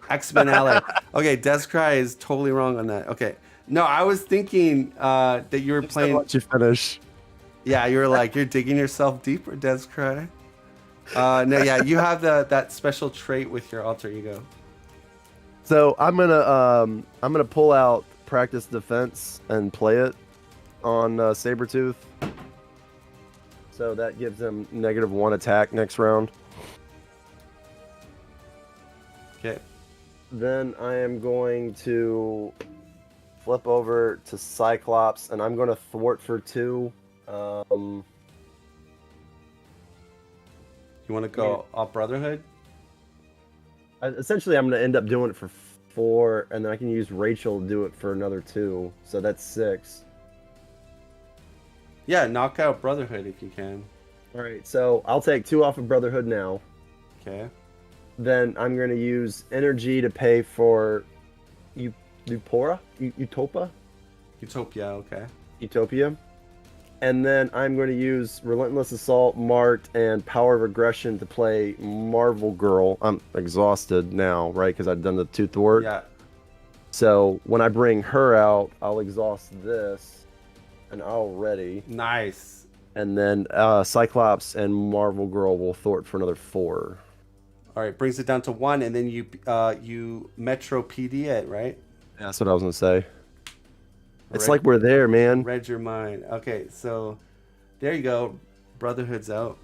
Speaker 1: X-Men ally. Okay, Descry is totally wrong on that. Okay, no, I was thinking that you were playing.
Speaker 2: Let you finish.
Speaker 1: Yeah, you were like you're digging yourself deeper, Descry. No, yeah, you have that special trait with your alter ego.
Speaker 2: So I'm gonna pull out practice defense and play it on Sabretooth. So that gives him -1 attack next round.
Speaker 1: Okay.
Speaker 2: Then I am going to flip over to Cyclops, and I'm going to thwart for 2.
Speaker 1: You want to go off Brotherhood?
Speaker 2: Essentially, I'm going to end up doing it for 4, and then I can use Rachel to do it for another 2. So that's 6.
Speaker 1: Yeah, knock out Brotherhood if you can.
Speaker 2: All right, so I'll take 2 off of Brotherhood now.
Speaker 1: Okay.
Speaker 2: Then I'm going to use energy to pay for Utopia?
Speaker 1: Okay.
Speaker 2: Utopia. And then I'm going to use Relentless Assault, Marked, and Power of Aggression to play Marvel Girl. I'm exhausted now, right? Because I've done the 2 thwart.
Speaker 1: Yeah.
Speaker 2: So when I bring her out, I'll exhaust this. And Already.
Speaker 1: Nice.
Speaker 2: And then Cyclops and Marvel Girl will thwart for another 4.
Speaker 1: All right, brings it down to 1, and then you Metro PD it, right?
Speaker 2: Yeah, that's what I was gonna say. It's
Speaker 1: Read-
Speaker 2: like we're there, man.
Speaker 1: Read your mind. Okay, so there you go. Brotherhood's out.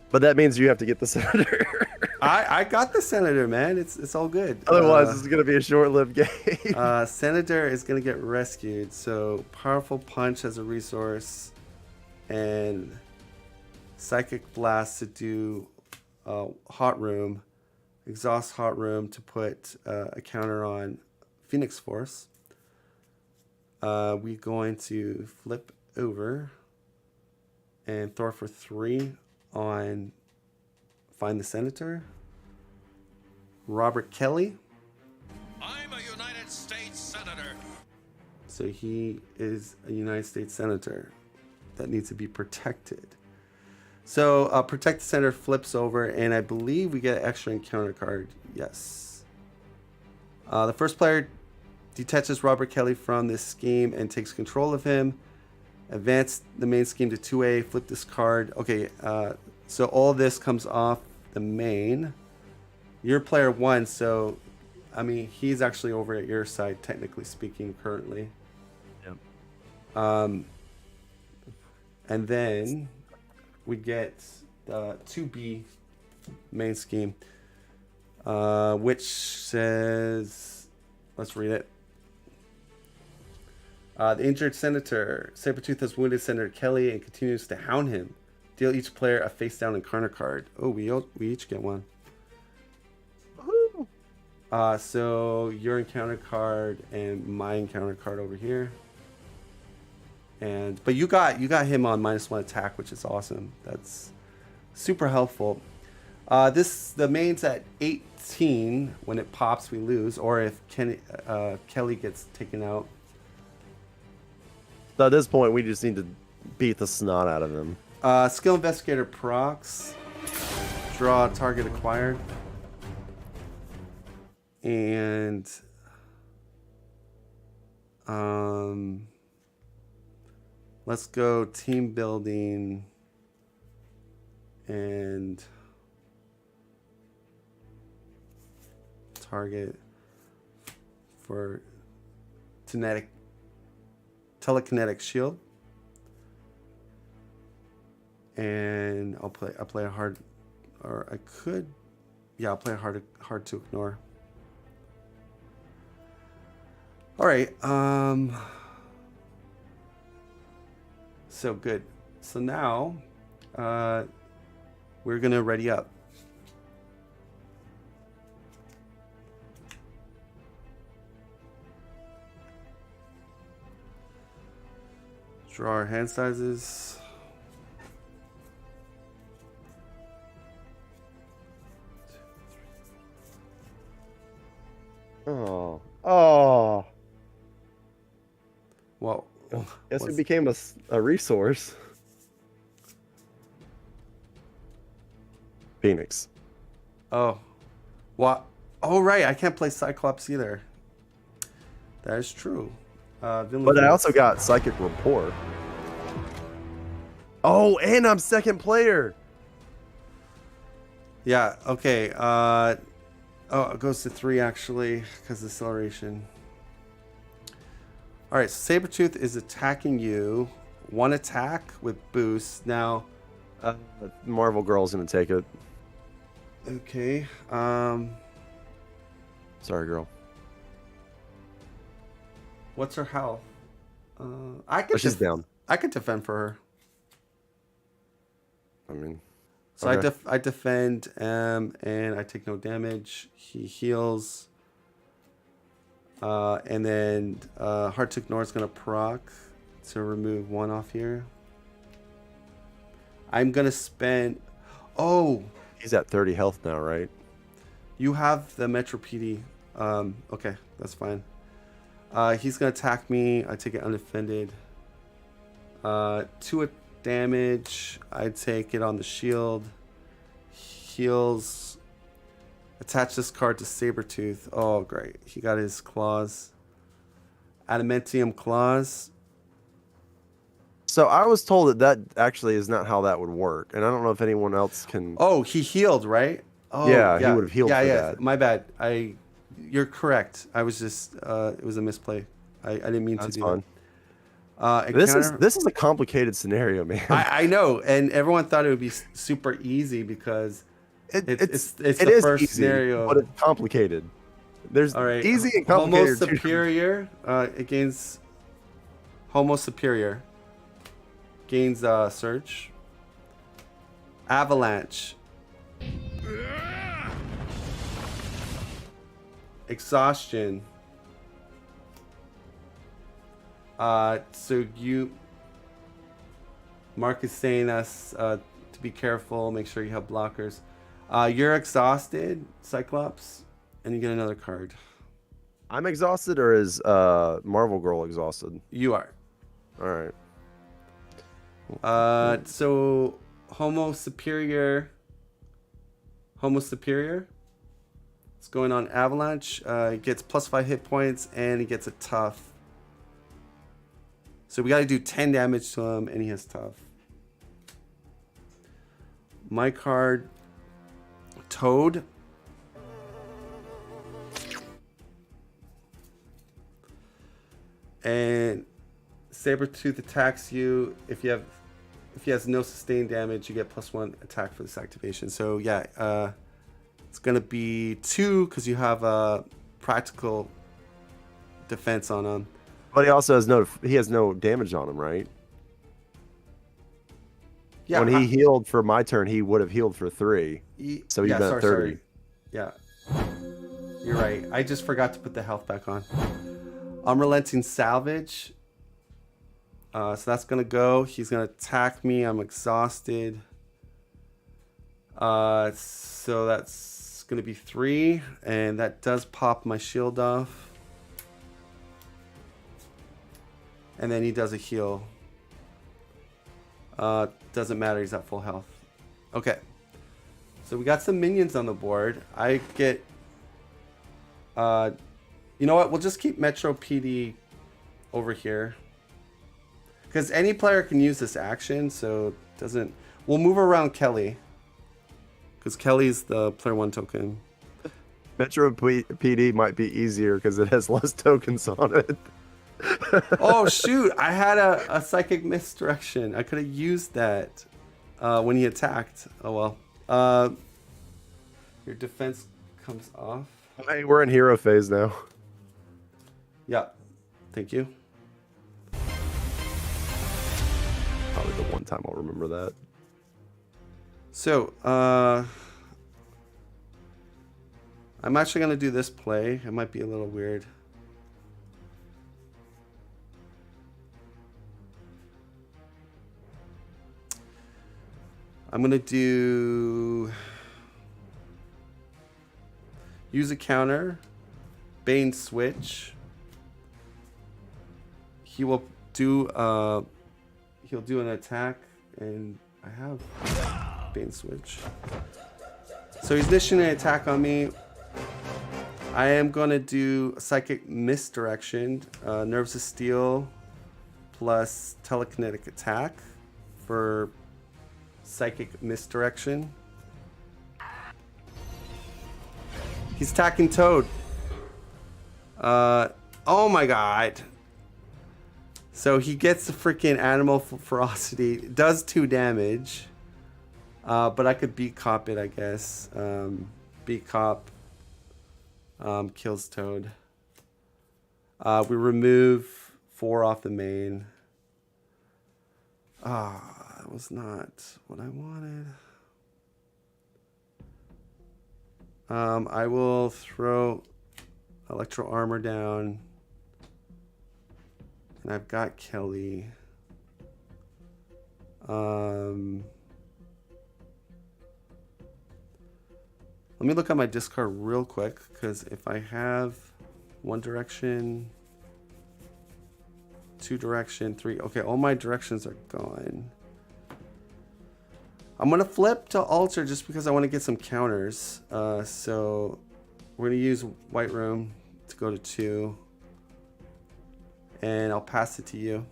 Speaker 2: But that means you have to get the Senator.
Speaker 1: I got the Senator, man. It's all good.
Speaker 2: Otherwise, this is gonna be a short-lived game.
Speaker 1: Senator is gonna get rescued. So powerful punch as a resource, and Psychic Blast to do Hot Room, exhaust Hot Room to put a counter on Phoenix Force. We're going to flip over and throw for 3 on Find the Senator. Robert Kelly.
Speaker 3: I'm a United States Senator.
Speaker 1: So he is a United States Senator that needs to be protected. So Protect the Senator flips over, and I believe we get an extra encounter card. Yes. The first player detaches Robert Kelly from this scheme and takes control of him. Advance the main scheme to 2A, flip this card. Okay, so all this comes off the main. You're player 1, so I mean he's actually over at your side, technically speaking, currently.
Speaker 2: Yep.
Speaker 1: And then we get the 2B main scheme, which says, let's read it. The injured Senator. Sabretooth has wounded Senator Kelly and continues to hound him. Deal each player a face-down encounter card. Oh, we each get 1. So your encounter card and my encounter card over here. But you got him on -1 attack, which is awesome. That's super helpful. The main's at 18. When it pops, we lose. Or if Kelly gets taken out.
Speaker 2: So at this point, we just need to beat the snot out of him.
Speaker 1: Skill Investigator procs. Draw target acquired. And let's go team building and target for telekinetic shield. and I'll play a hard, or I could, yeah, I'll play a hard to ignore. All right. So good. So now, we're gonna ready up. Draw our hand sizes.
Speaker 2: Oh.
Speaker 1: Well,
Speaker 2: Guess
Speaker 1: what's-
Speaker 2: it became a resource. Phoenix.
Speaker 1: Oh, what? Oh, right. I can't play Cyclops either. That is true.
Speaker 2: But I also got Psychic Rapport. Oh, and I'm second player.
Speaker 1: Yeah. Okay. Oh, it goes to 3 actually because acceleration. All right. So Sabretooth is attacking you. 1 attack with boost. Now.
Speaker 2: Marvel Girl's gonna take it.
Speaker 1: Okay.
Speaker 2: Sorry, girl.
Speaker 1: What's her health? I could.
Speaker 2: She's down.
Speaker 1: I could defend for her.
Speaker 2: I mean,
Speaker 1: So
Speaker 2: okay.
Speaker 1: I defend, and I take no damage. He heals. And then Hard to Ignore is going to proc to remove 1 off here. I'm going to spend... Oh,
Speaker 2: He's at 30 health now, right?
Speaker 1: you have the Metro PD. Okay, that's fine. He's going to attack me. I take it undefended. 2 damage. I take it on the shield. Heals. Attach this card to Sabretooth. Oh, great. He got his claws. Adamantium claws.
Speaker 2: So I was told that actually is not how that would work, and I don't know if anyone else can.
Speaker 1: Oh, he healed, right? Oh,
Speaker 2: Yeah, he would have healed for that.
Speaker 1: My bad. You're correct. I was just, it was a misplay. I didn't mean
Speaker 2: That's
Speaker 1: to do
Speaker 2: fine.
Speaker 1: that.
Speaker 2: This is a complicated scenario, man.
Speaker 1: I know, and everyone thought it would be super easy because it's
Speaker 2: it
Speaker 1: the
Speaker 2: is
Speaker 1: first
Speaker 2: easy,
Speaker 1: scenario.
Speaker 2: but it's complicated. There's
Speaker 1: All right.
Speaker 2: easy and
Speaker 1: Homo
Speaker 2: complicated. too.
Speaker 1: Superior against Homo Superior gains Surge. Avalanche. Exhaustion. So Mark is saying us to be careful, make sure you have blockers. You're exhausted, Cyclops, and you get another card.
Speaker 2: I'm exhausted, or is Marvel Girl exhausted?
Speaker 1: You are.
Speaker 2: All right.
Speaker 1: So Homo Superior. It's going on Avalanche. He gets +5 hit points, and he gets a tough. So we got to do 10 damage to him, and he has tough. My card, Toad. And Sabretooth attacks you. If he has no sustained damage, you get +1 attack for this activation. So yeah, it's gonna be 2 because you have a practical defense on him.
Speaker 2: But he also has no damage on him, right?
Speaker 1: Yeah.
Speaker 2: When he healed for my turn, he would have healed for 3. So he's been at 30.
Speaker 1: Sorry. Yeah. You're right. I just forgot to put the health back on. Unrelenting Salvage. So that's going to go. He's going to attack me. I'm exhausted. So that's going to be 3. And that does pop my shield off. And then he does a heal. Doesn't matter. He's at full health. Okay. So we got some minions on the board. I get... you know what? We'll just keep Metro PD over here. Because any player can use this action, so it doesn't... We'll move around Kelly. Because Kelly's the player 1 token.
Speaker 2: Metro PD might be easier because it has less tokens on it.
Speaker 1: Oh, shoot. I had a psychic misdirection. I could have used that. when he attacked. Oh well. Your defense comes off.
Speaker 2: Hey, we're in hero phase now.
Speaker 1: Yeah. Thank you.
Speaker 2: Probably the one time I'll remember that.
Speaker 1: So, I'm actually gonna do this play. It might be a little weird. I'm gonna use a counter, Bane switch. He will do he'll do an attack, and I have Bane switch. So he's initiating an attack on me. I am gonna do psychic misdirection, nerves of steel plus telekinetic attack for psychic misdirection. He's attacking Toad. Oh my god. So he gets the freaking animal ferocity. It does 2 damage. But I could beat cop it, I guess. Beat cop kills Toad. We remove 4 off the main. That was not what I wanted. I will throw electro armor down. And I've got Kelly. Let me look at my discard real quick, because if I have 1 direction, 2 direction, 3. Okay, all my directions are gone. I'm going to flip to alter just because I want to get some counters. So we're going to use White Room to go to 2. And I'll pass it to you.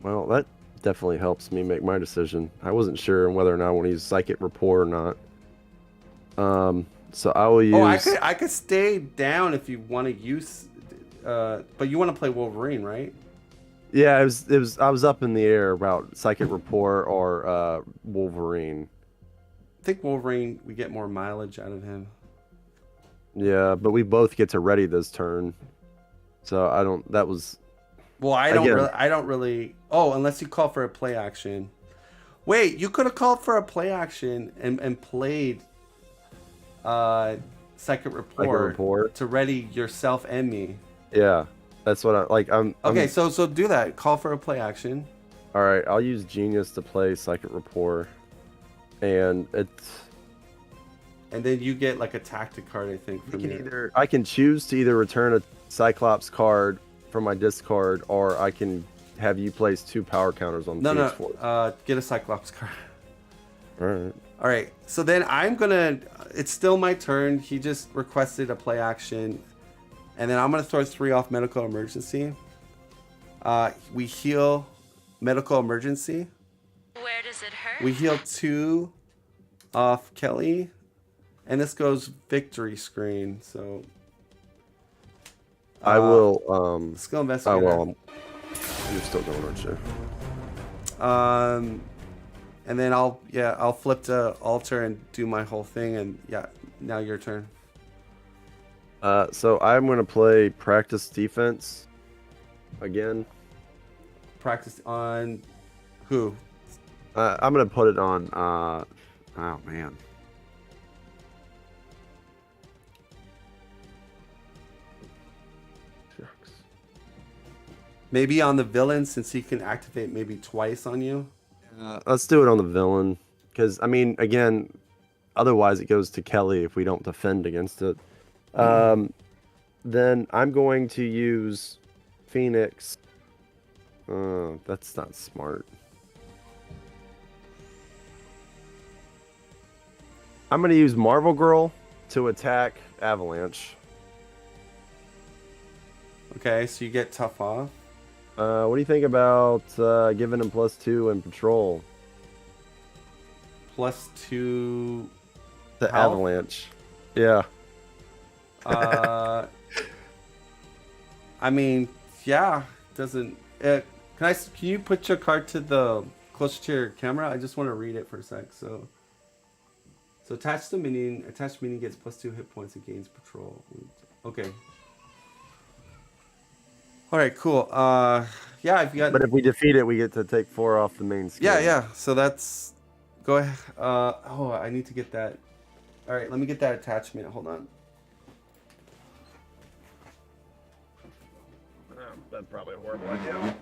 Speaker 2: Well, that definitely helps me make my decision. I wasn't sure whether or not I want to use Psychic Rapport or not. So I will use...
Speaker 1: Oh, I could stay down if you want to use... but you want to play Wolverine, right?
Speaker 2: Yeah, I was up in the air about Psychic Rapport or Wolverine.
Speaker 1: I think Wolverine, we get more mileage out of him.
Speaker 2: Yeah, but we both get to ready this turn. So I don't... That was...
Speaker 1: Well, I don't really... Oh, unless you call for a play action. Wait, you could have called for a play action and played Psychic Rapport to ready yourself and me.
Speaker 2: Yeah, that's what I like.
Speaker 1: Okay, so do that. Call for a play action.
Speaker 2: All right, I'll use Genius to play Psychic Rapport, and it's.
Speaker 1: And then you get like a tactic card, I think. From
Speaker 2: I can choose to either return a Cyclops card from my discard, or I can have you place 2 power counters on the
Speaker 1: No, get a Cyclops card.
Speaker 2: All right.
Speaker 1: All right, so then I'm gonna. It's still my turn. He just requested a play action, and then I'm gonna throw 3 off medical emergency. We heal medical emergency.
Speaker 4: Where does it hurt?
Speaker 1: We heal 2 off Kelly, and this goes victory screen. So
Speaker 2: I will.
Speaker 1: Skill investigator.
Speaker 2: Oh well, you're still going, aren't you?
Speaker 1: And then I'll flip to alter and do my whole thing, and yeah, now your turn.
Speaker 2: So I'm gonna play practice defense again.
Speaker 1: Practice on who?
Speaker 2: I'm gonna put it on. Oh man. Shucks.
Speaker 1: Maybe on the villain, since he can activate maybe twice on you.
Speaker 2: Let's do it on the villain, because I mean, again, otherwise it goes to Kelly if we don't defend against it. Then I'm going to use Phoenix. That's not smart. I'm going to use Marvel Girl to attack Avalanche.
Speaker 1: Okay, so you get tough off.
Speaker 2: What do you think about giving him +2 in patrol?
Speaker 1: +2
Speaker 2: to
Speaker 1: health?
Speaker 2: Avalanche. Yeah.
Speaker 1: I mean, yeah, doesn't. Can you put your card to the closer to your camera. I just want to read it for a sec. So attached minion gets +2 hit points and gains patrol. Okay. All right, cool. Yeah, I've got.
Speaker 2: But if we defeat it, we get to take 4 off the main scale.
Speaker 1: Yeah, yeah. So that's. Go ahead. Oh, I need to get that. All right, let me get that attachment. Hold on.
Speaker 2: That's probably a horrible idea.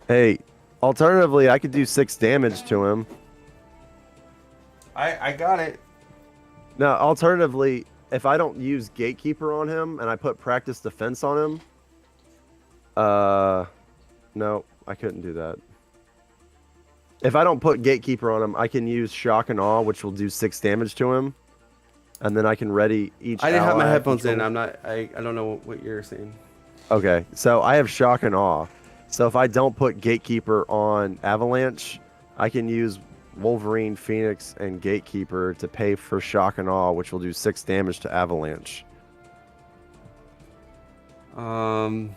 Speaker 2: Hey, alternatively, I could do 6 damage to him.
Speaker 1: I got it.
Speaker 2: Now, alternatively, if I don't use Gatekeeper on him and I put Practice Defense on him, no, I couldn't do that. If I don't put Gatekeeper on him, I can use Shock and Awe, which will do 6 damage to him, and then I can ready each.
Speaker 1: I didn't have my
Speaker 2: ally I
Speaker 1: headphones in.
Speaker 2: control.
Speaker 1: I'm not. I don't know what you're saying.
Speaker 2: Okay, so I have Shock and Awe. So if I don't put Gatekeeper on Avalanche, I can use Wolverine, Phoenix, and Gatekeeper to pay for Shock and Awe, which will do 6 damage to Avalanche.
Speaker 1: The
Speaker 2: And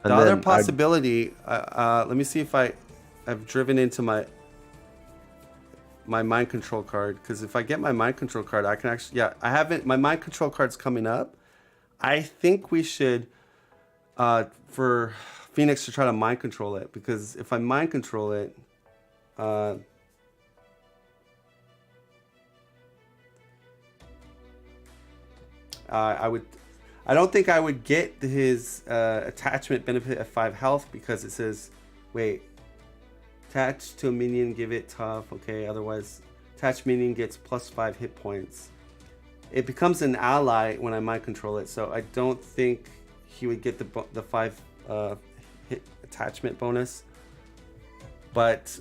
Speaker 1: other
Speaker 2: then
Speaker 1: possibility. Let me see if I've driven into my mind control card, because if I get my mind control card, I can actually. Yeah, I haven't. My mind control card's coming up. I think we should, for Phoenix to try to mind control it, because if I mind control it, I would. I don't think I would get his attachment benefit at 5 health, because it says, wait, attach to a minion, give it tough. Okay, otherwise, attached minion gets +5 hit points. It becomes an ally when I mind control it, so I don't think he would get the 5 hit attachment bonus. But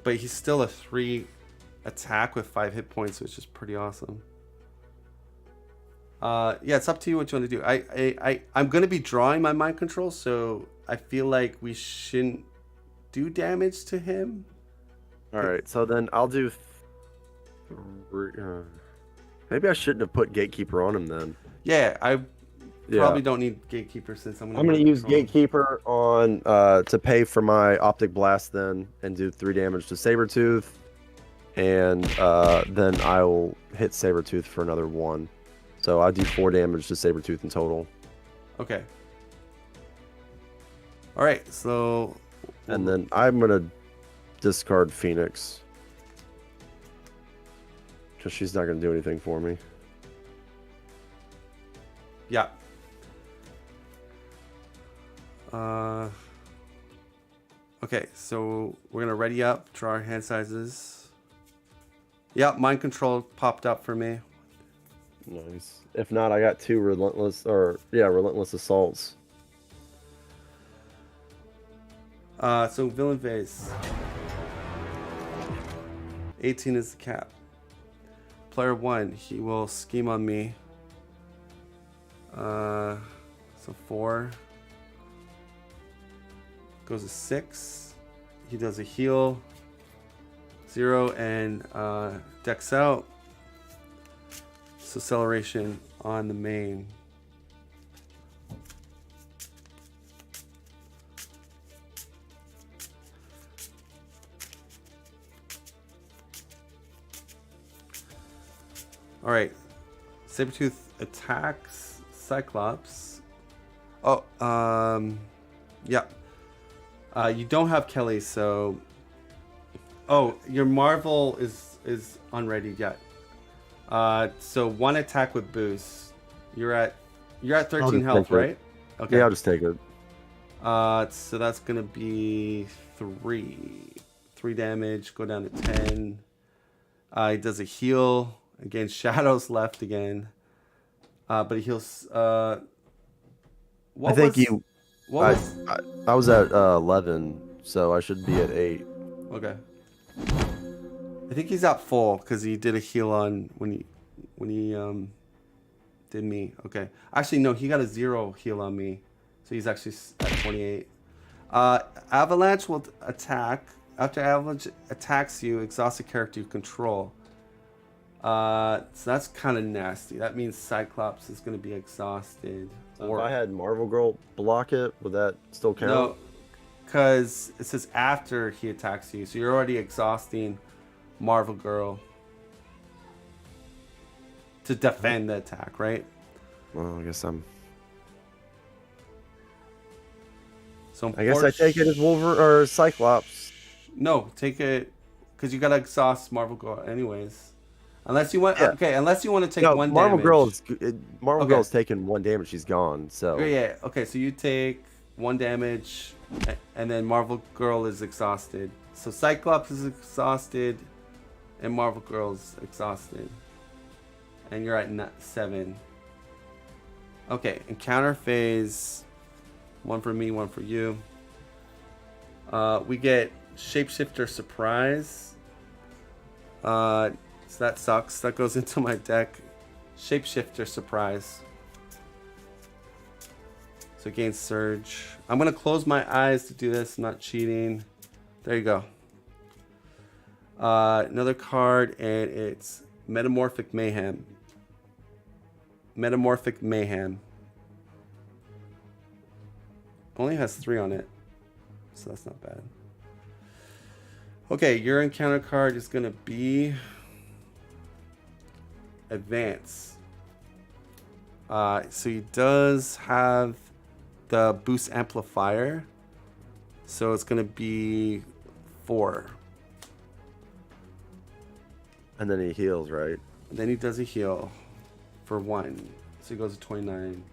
Speaker 1: he's still a 3 attack with 5 hit points, which is pretty awesome. Yeah, it's up to you what you want to do. I'm gonna be drawing my mind control, so I feel like we shouldn't do damage to him.
Speaker 2: All right, so then I'll do. Maybe I shouldn't have put Gatekeeper on him then.
Speaker 1: Yeah, I probably don't need Gatekeeper, since I'm
Speaker 2: gonna use Gatekeeper on to pay for my Optic Blast then, and do 3 damage to Sabretooth, and then I'll hit Sabretooth for another 1. So I do 4 damage to Sabretooth in total.
Speaker 1: Okay. All right, so.
Speaker 2: And then I'm gonna discard Phoenix, because she's not gonna do anything for me.
Speaker 1: Yeah. Okay, so we're gonna ready up, draw our hand sizes. Yep, mind control popped up for me.
Speaker 2: Nice. If not, I got 2 relentless assaults.
Speaker 1: So villain phase. 18 is the cap. Player 1, he will scheme on me. So 4 goes to 6. He does a heal. 0 and decks out. So acceleration on the main. All right, Sabretooth attacks Cyclops. Oh, yeah. You don't have Kelly, so. Oh, your Marvel is unready yet. So 1 attack with boost. You're at 13 health, right? Okay.
Speaker 2: Yeah, I'll just take it.
Speaker 1: So that's gonna be 3 damage. Go down to 10. He does a heal. Again, Shadow's left again. But he heals. I
Speaker 2: was at 11, so I should be at 8.
Speaker 1: Okay. I think he's at full because he did a heal on when he Did me. Okay. Actually, no, he got a 0 heal on me. So he's actually at 28. Avalanche will attack. After Avalanche attacks you, exhaust a character you control. So that's kind of nasty. That means Cyclops is going to be exhausted.
Speaker 2: So if I had Marvel Girl block it, would that still count?
Speaker 1: No, because it says after he attacks you. So you're already exhausting Marvel Girl to defend the attack, right?
Speaker 2: Well, I guess I'm.
Speaker 1: So
Speaker 2: I guess I take it as Wolverine or Cyclops.
Speaker 1: No, take it because you gotta exhaust Marvel Girl anyways. Unless you want,
Speaker 2: Yeah.
Speaker 1: okay. Unless you want to take
Speaker 2: No,
Speaker 1: one
Speaker 2: Marvel
Speaker 1: damage.
Speaker 2: Marvel
Speaker 1: Okay.
Speaker 2: Girl's taking 1 damage. She's gone. So
Speaker 1: Yeah. Okay, so you take 1 damage, and then Marvel Girl is exhausted. So Cyclops is exhausted, and Marvel Girl's exhausted, and you're at 7. Okay, encounter phase. 1 for me, 1 for you. We get Shapeshifter Surprise. So that sucks. That goes into my deck. Shapeshifter Surprise. So gain Surge. I'm going to close my eyes to do this. I'm not cheating. There you go. Another card, and it's Metamorphic Mayhem. Metamorphic Mayhem. Only has 3 on it. So that's not bad. Okay, your encounter card is going to be Advance. So he does have the boost amplifier. So it's going to be 4.
Speaker 2: and then he heals, right?
Speaker 1: And then he does a heal for 1. So he goes to 29.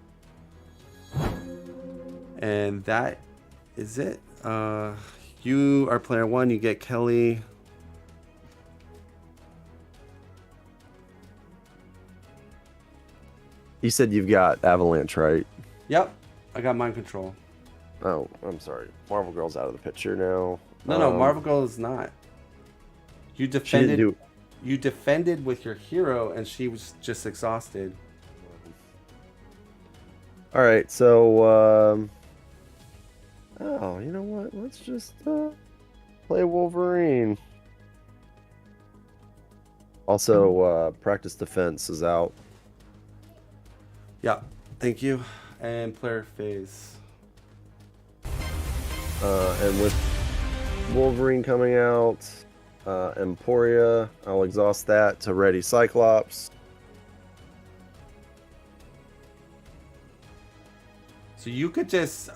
Speaker 1: And that is it. You are player 1. You get Kelly.
Speaker 2: You said you've got Avalanche, right?
Speaker 1: Yep. I got mind control.
Speaker 2: Oh, I'm sorry. Marvel Girl's out of the picture now.
Speaker 1: No, Marvel Girl is not. You
Speaker 2: She didn't
Speaker 1: defended.
Speaker 2: do.
Speaker 1: You defended with your hero, and she was just exhausted.
Speaker 2: All right, so oh, you know what? Let's just play Wolverine. Also, practice defense is out.
Speaker 1: Yeah. Thank you. And player phase.
Speaker 2: And with Wolverine coming out, Emporia, I'll exhaust that to ready Cyclops.
Speaker 1: So you could just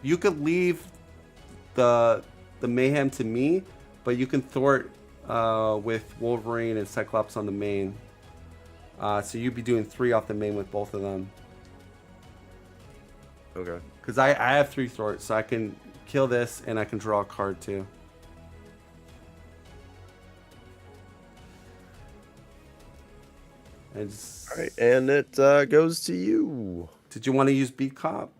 Speaker 1: you could leave the mayhem to me, but you can thwart with Wolverine and Cyclops on the main. So you'd be doing 3 off the main with both of them.
Speaker 2: Okay.
Speaker 1: Because I have 3 thwarts, so I can kill this and I can draw a card too. And just,
Speaker 2: All right, and it goes to you.
Speaker 1: did you want to use Beat Cop?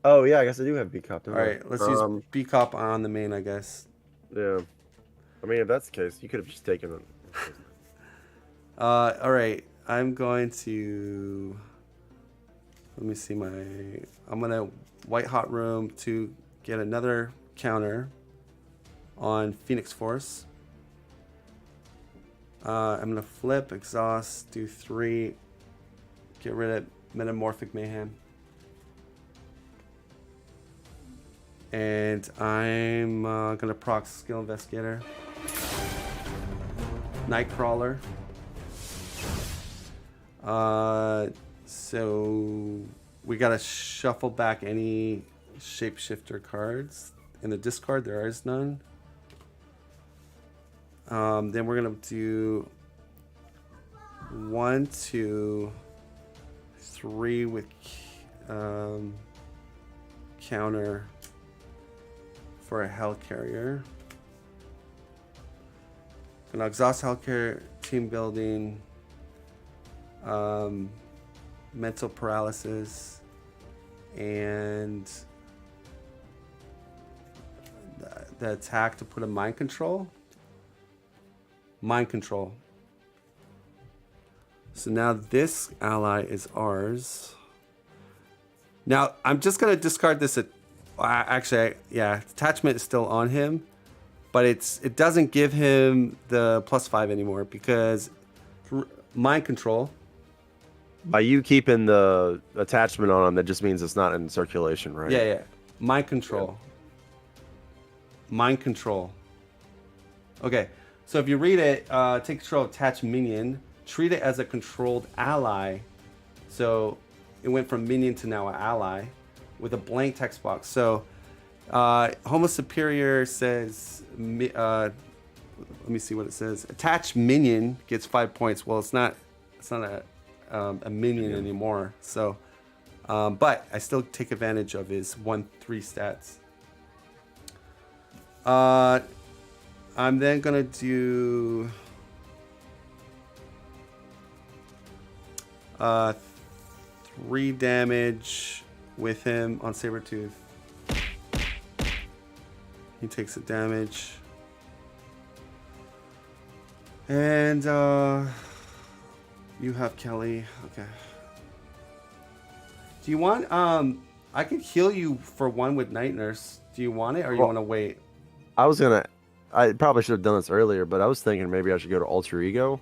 Speaker 2: Oh yeah, I guess I do have B Cop.
Speaker 1: All right, let's use Beat Cop on the main, I guess.
Speaker 2: Yeah. I mean, if that's the case, you could have just taken it.
Speaker 1: All right, I'm going to. Let me see my. I'm gonna White Hot Room to get another counter on Phoenix Force. I'm gonna flip, exhaust, do 3, get rid of Metamorphic Mayhem. And I'm gonna proc Skill Investigator. Nightcrawler. So we gotta shuffle back any shapeshifter cards. In the discard, there is none. Then we're gonna do 1, 2, 3 with counter for a Hell Carrier. Gonna exhaust Hell Carrier, team building, mental paralysis, and the attack to put a mind control. Mind control. So now this ally is ours. Now I'm just gonna discard this. Actually, yeah, attachment is still on him, but it doesn't give him the +5 anymore because mind control.
Speaker 2: By you keeping the attachment on him, that just means it's not in circulation, right?
Speaker 1: Yeah, yeah. Mind control. Mind control. Okay, so if you read it, take control of attached minion. Treat it as a controlled ally. So it went from minion to now an ally with a blank text box. So Homo Superior says, let me see what it says. Attached minion gets 5 points. Well, it's not a minion anymore. So, but I still take advantage of his 1-3 stats. I'm then gonna do 3 damage with him on Sabretooth. He takes the damage. And you have Kelly. Okay. Do you want I could heal you for 1 with Night Nurse. Do you want it or you want to wait?
Speaker 2: I probably should have done this earlier, but I was thinking maybe I should go to Alter Ego.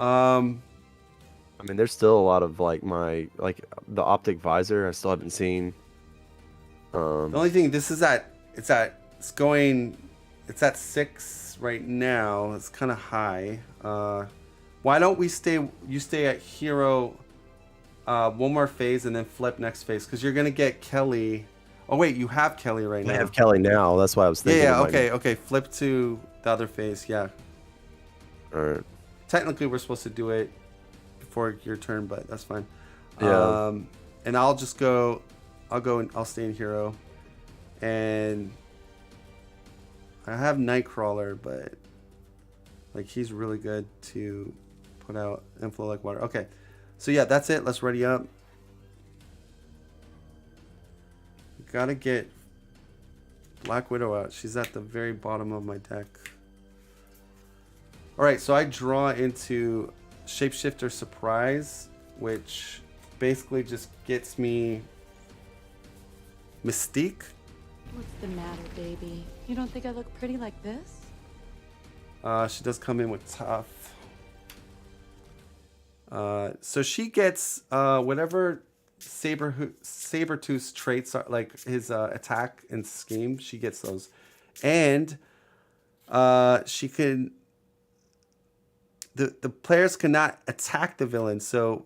Speaker 2: I mean, there's still a lot of like the optic visor I still haven't seen.
Speaker 1: The only thing, this is it's at 6 right now. It's kind of high. Why don't you stay at hero 1 more phase and then flip next phase because you're gonna get Kelly. Oh wait, you have Kelly right now.
Speaker 2: I have Kelly now. That's why I was thinking.
Speaker 1: Yeah, okay. Flip to the other phase. Yeah.
Speaker 2: All right.
Speaker 1: Technically, we're supposed to do it before your turn, but that's fine.
Speaker 2: Yeah.
Speaker 1: And I'll just go. I'll stay in hero, and I have Nightcrawler, but like he's really good to put out inflow like water. Okay, so yeah, that's it. Let's ready up. Gotta get Black Widow out. She's at the very bottom of my deck. Alright, so I draw into Shapeshifter Surprise, which basically just gets me Mystique.
Speaker 5: What's the matter, baby? You don't think I look pretty like this?
Speaker 1: She does come in with Tough. So she gets whatever Sabretooth's traits are, like his attack and scheme, she gets those. And she can... The players cannot attack the villain, so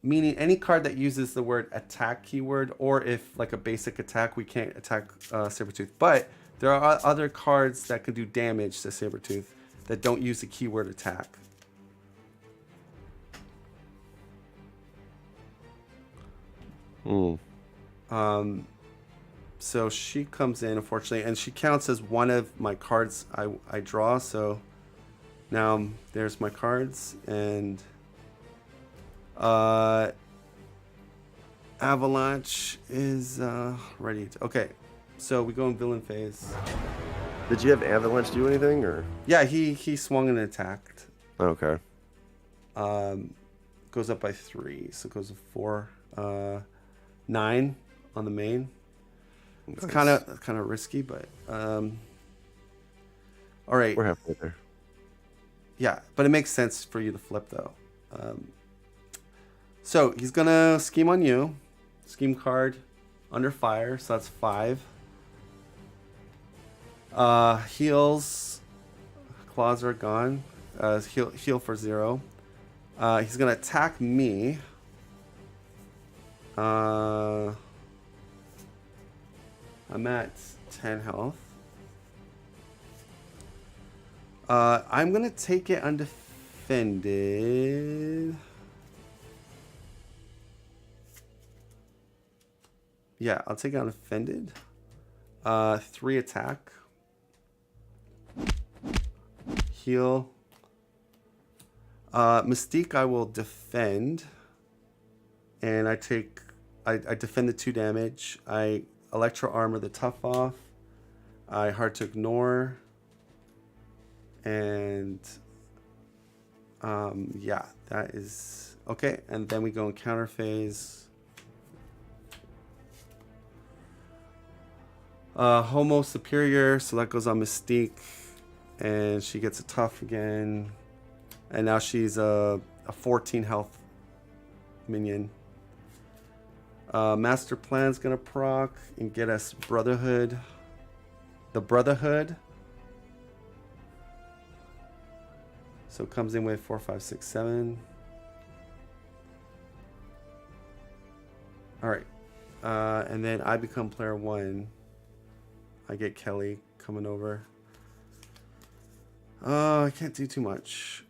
Speaker 1: meaning any card that uses the word attack keyword, or if like a basic attack, we can't attack Sabretooth. But there are other cards that can do damage to Sabretooth that don't use the keyword attack. So she comes in, unfortunately, and she counts as one of my cards I draw. So now there's my cards, and Avalanche is ready to, okay, so we go in villain phase.
Speaker 2: Did you have Avalanche do anything, or?
Speaker 1: Yeah, he swung and attacked.
Speaker 2: Okay.
Speaker 1: Goes up by 3, so it goes to 4. 9 on the main. Nice. It's kind of risky, but all right.
Speaker 2: We're halfway there.
Speaker 1: Yeah, but it makes sense for you to flip though. So he's gonna scheme on you. Scheme card under fire, so that's 5. Heals. Claws are gone. Heal for 0. He's gonna attack me. I'm at 10 health. I'm gonna take it undefended. Yeah, I'll take it undefended. 3 attack. Heal. Mystique I will defend. And I defend the 2 damage. I Electro Armor the Tough off. I Hard to Ignore. And Yeah, that is okay. And then we go in counter phase. Homo superior, so that goes on Mystique, and she gets a tough again, and now she's a 14 health minion. Master Plan's gonna proc and get us Brotherhood. The Brotherhood. So it comes in with 4, 5, 6, 7. All right, and then I become player 1. I get Kelly coming over. I can't do too much.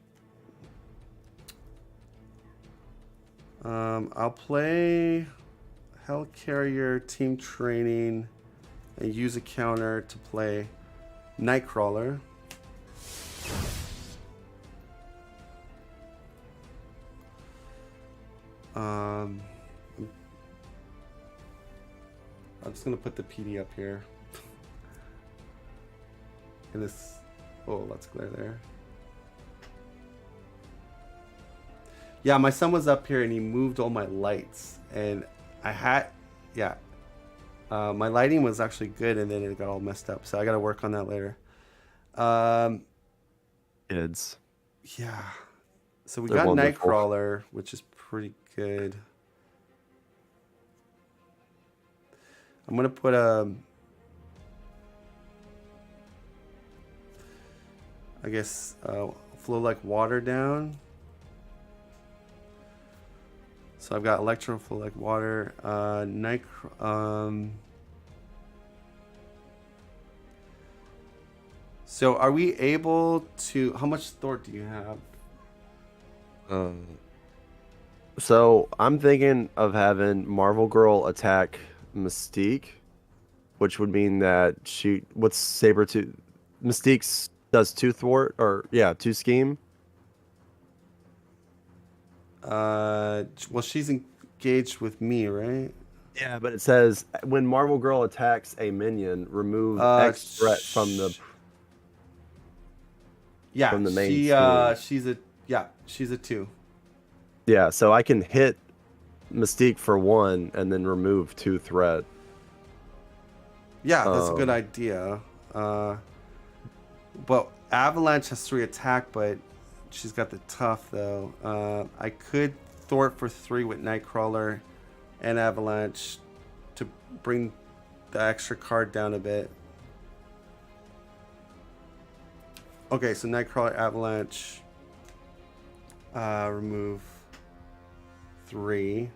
Speaker 1: I'll play Hellcarrier Team Training and use a counter to play Nightcrawler. I'm just gonna put the PD up here. In this, oh, let's glare there. Yeah, my son was up here and he moved all my lights, and I had, yeah, my lighting was actually good, and then it got all messed up. So I got to work on that later.
Speaker 2: Kids.
Speaker 1: Yeah. So we
Speaker 2: They're
Speaker 1: got
Speaker 2: wonderful.
Speaker 1: Nightcrawler, which is pretty good. I'm gonna put I guess flow like water down. So I've got Electro, flow like water, so are we able to? How much Thor do you have?
Speaker 2: So I'm thinking of having Marvel Girl attack Mystique, which would mean that what's Sabretooth? Mystique does 2 thwart, or yeah, 2 scheme.
Speaker 1: Well, she's engaged with me, right?
Speaker 2: Yeah, but it says when Marvel Girl attacks a minion, remove X threat from the
Speaker 1: Yeah,
Speaker 2: from the main scheme.
Speaker 1: she's a 2.
Speaker 2: Yeah, so I can hit Mystique for 1 and then remove 2 threat.
Speaker 1: Yeah, that's a good idea. But Avalanche has 3 attack, but she's got the tough though. I could thwart for 3 with Nightcrawler and Avalanche to bring the extra card down a bit. Okay, so Nightcrawler, Avalanche, remove 3,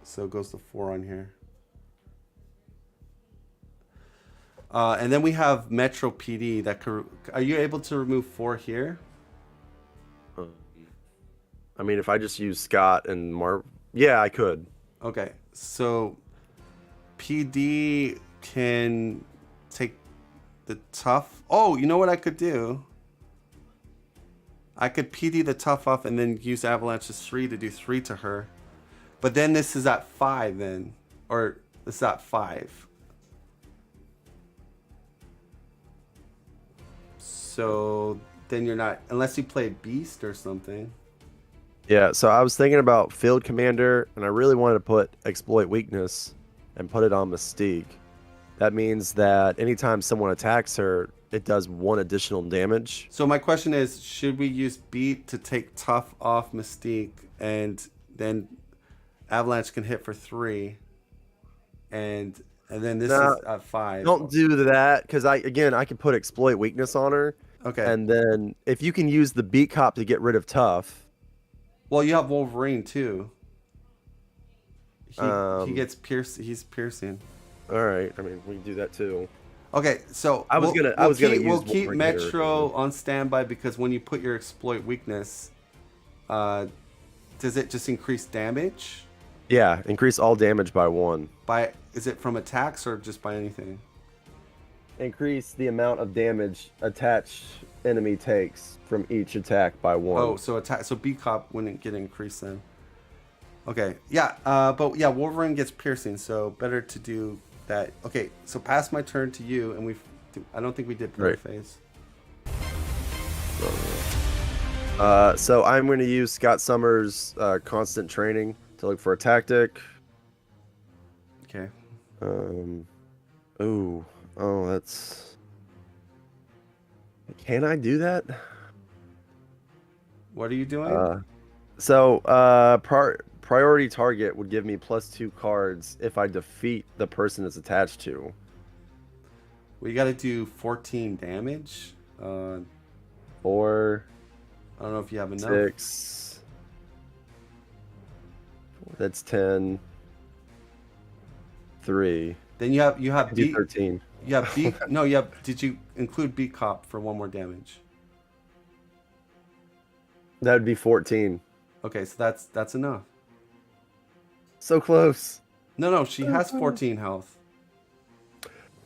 Speaker 1: so it goes to 4 on here. And then we have Metro PD that could. Are you able to remove 4 here?
Speaker 2: I mean, if I just use Scott and yeah, I could.
Speaker 1: Okay, so PD can take the tough. Oh, you know what I could do? I could PD the tough off and then use Avalanche's 3 to do 3 to her. But then this is at 5 then. Or this is at 5. So then you're not, unless you play Beast or something.
Speaker 2: Yeah, so I was thinking about Field Commander, and I really wanted to put Exploit Weakness and put it on Mystique. That means that anytime someone attacks her, it does 1 additional damage.
Speaker 1: So my question is, should we use Beat to take Tough off Mystique, and then Avalanche can hit for 3, and then this is at 5.
Speaker 2: Don't do that, because I can put Exploit Weakness on her.
Speaker 1: Okay.
Speaker 2: And then if you can use the Beat Cop to get rid of Tough.
Speaker 1: Well, you have Wolverine too. He gets pierced. He's piercing.
Speaker 2: All right. I mean, we can do that too.
Speaker 1: Okay, so we'll keep Metro on standby, because when you put your Exploit Weakness, does it just increase damage?
Speaker 2: Yeah, increase all damage by 1.
Speaker 1: Is it from attacks or just by anything?
Speaker 2: Increase the amount of damage attached enemy takes from each attack by 1.
Speaker 1: Oh, so B-Cop wouldn't get increased then. Okay, yeah, but yeah, Wolverine gets piercing, so better to do that. Okay, so pass my turn to you, and I don't think we did player phase.
Speaker 2: So I'm going to use Scott Summers' constant training to look for a tactic.
Speaker 1: Okay.
Speaker 2: Ooh, oh, that's. Can I do that?
Speaker 1: What are you doing?
Speaker 2: Priority target would give me +2 cards if I defeat the person it's attached to.
Speaker 1: We got to do 14 damage. I
Speaker 2: 4,
Speaker 1: don't know if you have enough.
Speaker 2: 6. That's 10. 3.
Speaker 1: Then you have
Speaker 2: Do
Speaker 1: B.
Speaker 2: 13.
Speaker 1: You have B. No, you have. Did you include B cop for 1 more damage?
Speaker 2: That would be 14.
Speaker 1: Okay, so that's enough.
Speaker 2: So close.
Speaker 1: No, she has 14 health.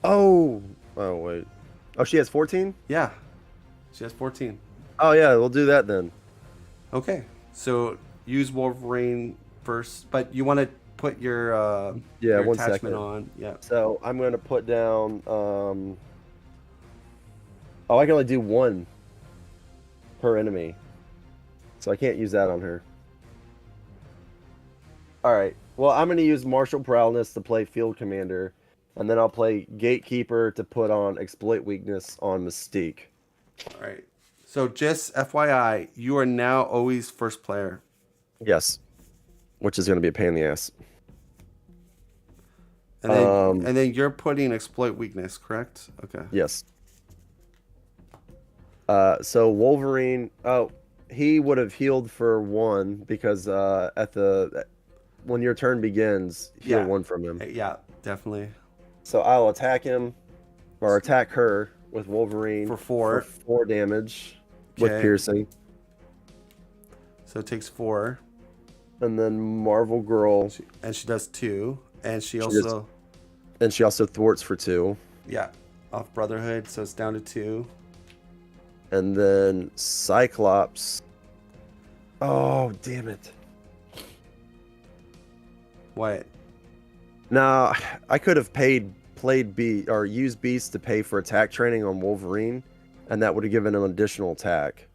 Speaker 2: Oh. Oh, wait. Oh, she has 14?
Speaker 1: Yeah, she has 14.
Speaker 2: Oh, yeah, we'll do that then.
Speaker 1: Okay, so use Wolverine first, but you want to put your your
Speaker 2: 1
Speaker 1: attachment
Speaker 2: second.
Speaker 1: on. Yeah.
Speaker 2: So I'm going to put down. Oh, I can only do 1 per enemy. So I can't use that on her. All right. Well, I'm going to use Martial Prowess to play Field Commander. And then I'll play Gatekeeper to put on Exploit Weakness on Mystique.
Speaker 1: All right. So just FYI, you are now always first player.
Speaker 2: Yes. Which is going to be a pain in the ass.
Speaker 1: And then you're putting Exploit Weakness, correct? Okay.
Speaker 2: Yes. So Wolverine. Oh, he would have healed for 1 because when your turn begins, heal 1 from him.
Speaker 1: Yeah, definitely.
Speaker 2: So I'll attack him, or attack her with Wolverine
Speaker 1: For 4.
Speaker 2: for 4 damage with
Speaker 1: Okay.
Speaker 2: piercing,
Speaker 1: So it takes 4.
Speaker 2: and then Marvel Girl,
Speaker 1: And she does 2. And she
Speaker 2: does-
Speaker 1: also,
Speaker 2: and she also thwarts for 2,
Speaker 1: yeah, off Brotherhood, so it's down to 2.
Speaker 2: and then Cyclops. Oh, damn it!
Speaker 1: What?
Speaker 2: Nah, I could have used Beast to pay for attack training on Wolverine, and that would have given him an additional attack,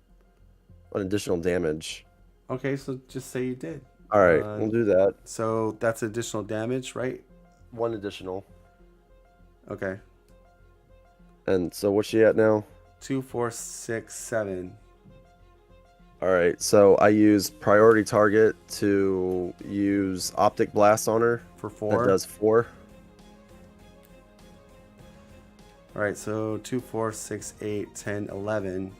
Speaker 2: an additional damage.
Speaker 1: Okay, so just say you did.
Speaker 2: All right, we'll do that.
Speaker 1: So that's additional damage, right?
Speaker 2: 1 additional.
Speaker 1: Okay.
Speaker 2: And so what's she at now?
Speaker 1: 2, 4, 6, 7.
Speaker 2: All right, so I use priority target to use optic blast on her.
Speaker 1: For 4.
Speaker 2: That does 4.
Speaker 1: All right, so 2, 4, 6, 8, 10, 11.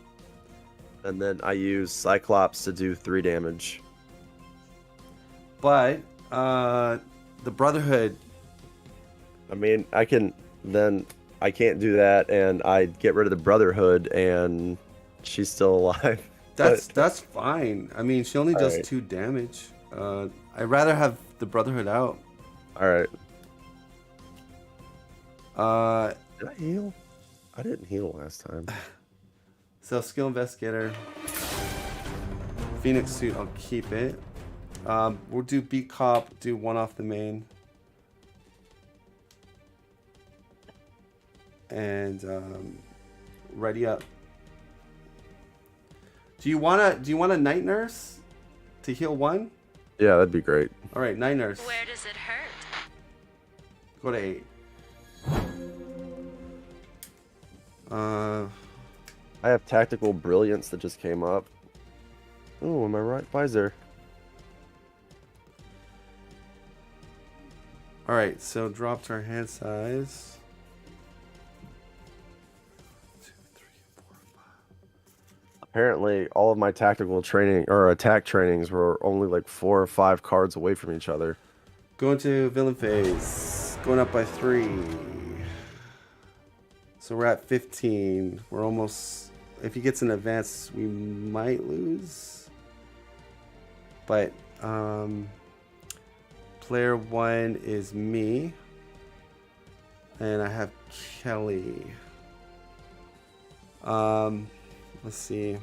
Speaker 2: And then I use Cyclops to do 3 damage.
Speaker 1: But the Brotherhood,
Speaker 2: I mean, I can't do that, and I get rid of the Brotherhood, and she's still alive.
Speaker 1: that's fine. I mean, she only does
Speaker 2: Alright.
Speaker 1: 2 damage. I'd rather have the Brotherhood out.
Speaker 2: All right.
Speaker 1: Uh,
Speaker 2: Did I heal? I didn't heal last time.
Speaker 1: so Skill Investigator, Phoenix Suit, I'll keep it. We'll do Beat Cop, do 1 off the main. And ready up. Do you want a Night Nurse to heal 1?
Speaker 2: Yeah, that'd be great.
Speaker 1: All right, Night Nurse.
Speaker 4: Where does it hurt?
Speaker 1: Go to 8.
Speaker 2: I have Tactical Brilliance that just came up. Oh, am I right? Visor.
Speaker 1: All right, so dropped our hand size. 2, 3, 4, 5.
Speaker 2: Apparently, all of my tactical training or attack trainings were only like 4 or 5 cards away from each other.
Speaker 1: Going to villain phase. Going up by 3. So we're at 15. We're almost. If he gets an advance, we might lose. But player 1 is me, and I have Kelly. Let's see.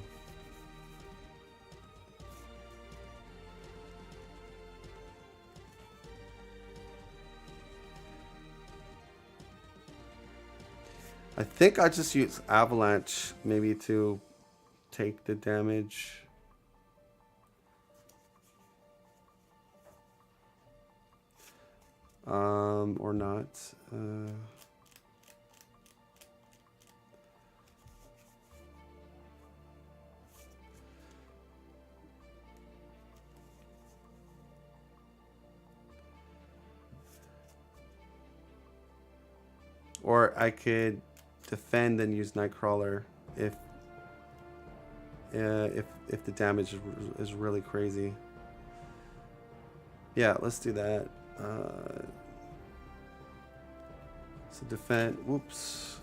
Speaker 1: I think I just use Avalanche maybe to take the damage. Or not. Or I could defend and use Nightcrawler if the damage is really crazy. Yeah, let's do that. So defend. Whoops.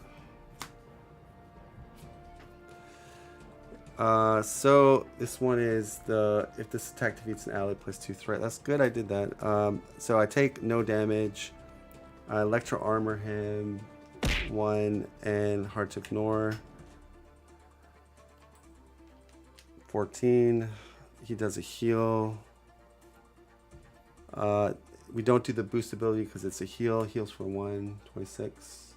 Speaker 1: So this one is if this attack defeats an ally, +2 threat. That's good. I did that. So I take no damage. I Electro Armor him 1 and hard to ignore. 14. He does a heal. We don't do the boost ability because it's a heal. Heals for 1. 26.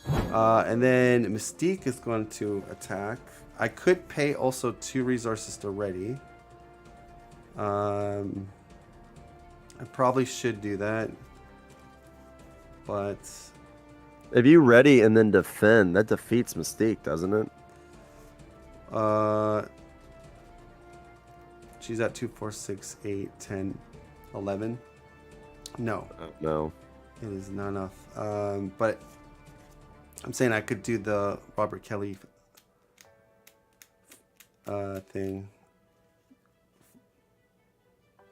Speaker 1: And then Mystique is going to attack. I could pay also 2 resources to ready. I probably should do that. But
Speaker 2: If you ready and then defend, that defeats Mystique, doesn't it?
Speaker 1: she's at 2, 4, 6, 8, 10, 11. No,
Speaker 2: No.
Speaker 1: it is not enough. But I'm saying I could do the Robert Kelly thing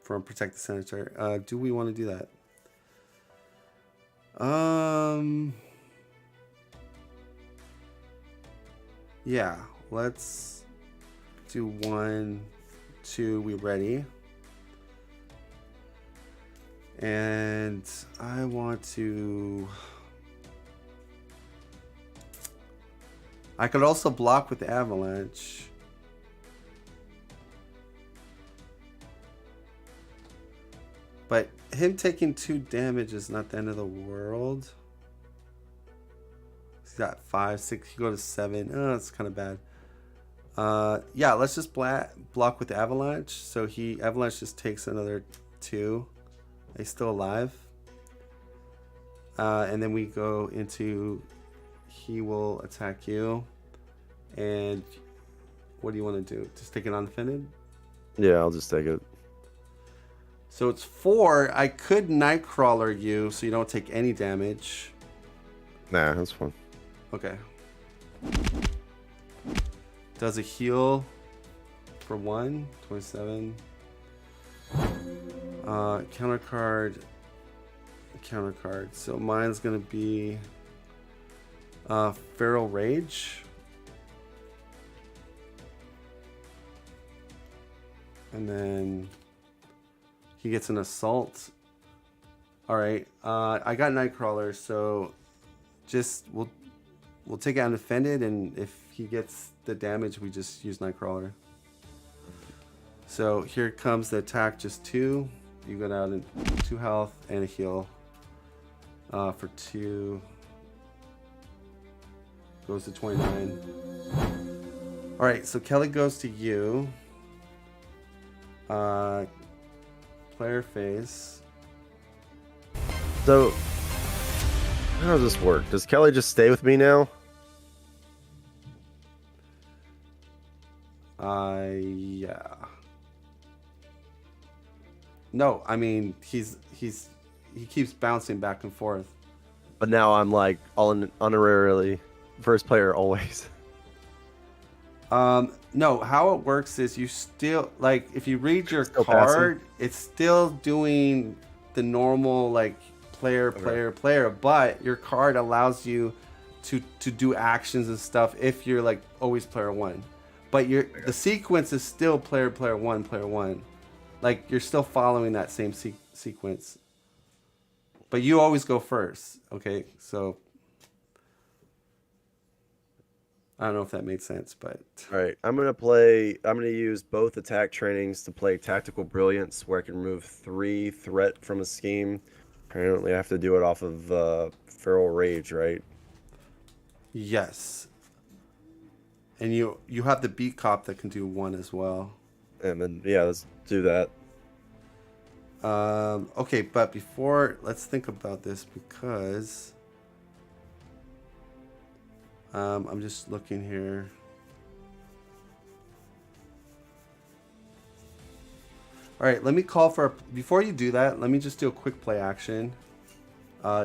Speaker 1: from Protect the Senator. Do we want to do that? Yeah, let's do 1, 2. We ready? And I want to. I could also block with the Avalanche. But him taking 2 damage is not the end of the world. He's got 5, 6. He go to 7. Oh, that's kind of bad. Yeah, let's just block with the Avalanche. So Avalanche just takes another 2. He's still alive. And then we go into. He will attack you. And what do you want to do? Just take it undefended?
Speaker 2: Yeah, I'll just take it.
Speaker 1: So it's 4. I could Nightcrawler you so you don't take any damage.
Speaker 2: Nah, that's fine.
Speaker 1: Okay. Does a heal for 1. 27. Counter card. So mine's going to be Feral Rage. And then he gets an assault. All right. I got Nightcrawler, so just we'll take it undefended, and if he gets the damage, we just use Nightcrawler. So here comes the attack, just 2. You go down in 2 health and a heal for 2. Goes to 29. All right, so Kelly goes to you. Player phase.
Speaker 2: So, how does this work? Does Kelly just stay with me now?
Speaker 1: Yeah. No, I mean he keeps bouncing back and forth.
Speaker 2: But now I'm like honorarily first player always.
Speaker 1: No, how it works is you still, like, if you read your
Speaker 2: Still
Speaker 1: card, it's still doing the normal, like, player, but your card allows you to do actions and stuff if you're, like, always player 1. But the sequence is still player 1. Like, you're still following that same sequence. But you always go first, okay? So I don't know if that made sense, but
Speaker 2: All right, I'm gonna use both attack trainings to play Tactical Brilliance, where I can remove 3 threat from a scheme. Apparently, I have to do it off of Feral Rage, right?
Speaker 1: yes. And you have the beat cop that can do 1 as well.
Speaker 2: And then yeah, let's do that.
Speaker 1: Okay, but before, let's think about this because I'm just looking here. All right, let me call for, before you do that, let me just do a quick play action.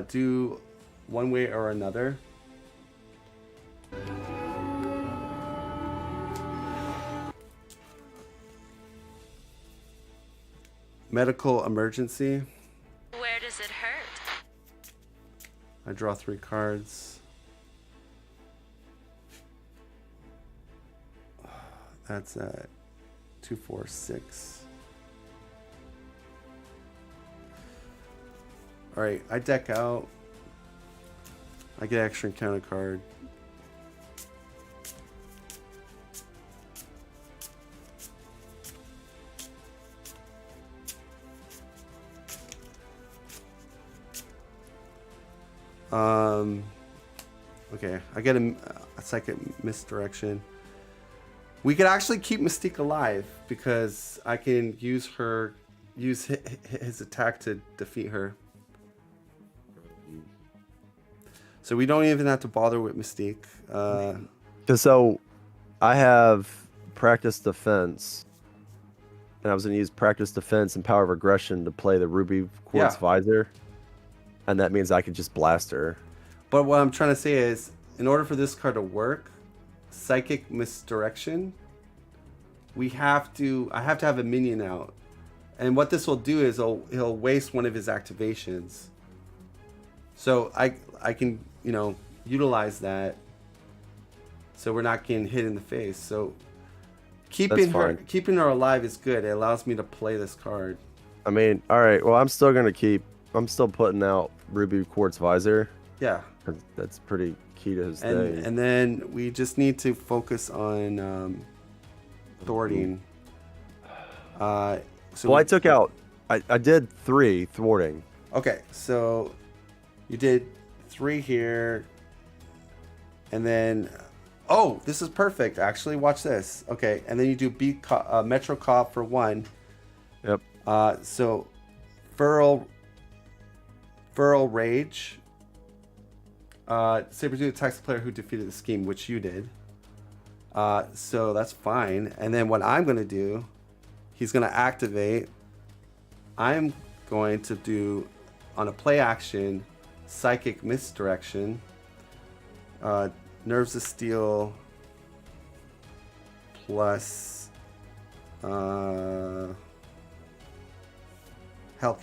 Speaker 1: Do one way or another. Medical emergency.
Speaker 4: Where does it hurt?
Speaker 1: I draw 3 cards. That's at 2, 4, 6. All right, I deck out. I get extra encounter card. Okay, I get a second misdirection. We could actually keep Mystique alive because I can use his attack to defeat her. So we don't even have to bother with Mystique.
Speaker 2: So I have practice defense, and I was going to use practice defense and power of aggression to play the ruby quartz
Speaker 1: Yeah.
Speaker 2: visor, and that means I could just blast her.
Speaker 1: But what I'm trying to say is, in order for this card to work, psychic misdirection, I have to have a minion out. And what this will do is he'll waste one of his activations. So I can, utilize that so we're not getting hit in the face. So keeping her alive is good. It allows me to play this card.
Speaker 2: I mean, all right, well, I'm still putting out ruby quartz visor.
Speaker 1: Yeah.
Speaker 2: 'Cause that's pretty key to his
Speaker 1: And
Speaker 2: thing.
Speaker 1: and then we just need to focus on thwarting.
Speaker 2: I took out. I did 3 thwarting.
Speaker 1: Okay, so you did 3 here, and then this is perfect. Actually, watch this. Okay, and then you do Metro Cop for 1.
Speaker 2: Yep.
Speaker 1: So Feral Rage. Saber-tooth attacks the player who defeated the scheme, which you did. So that's fine. And then what I'm going to do, he's going to activate. I'm going to do, on a play action, Psychic Misdirection. Nerves of Steel plus Hell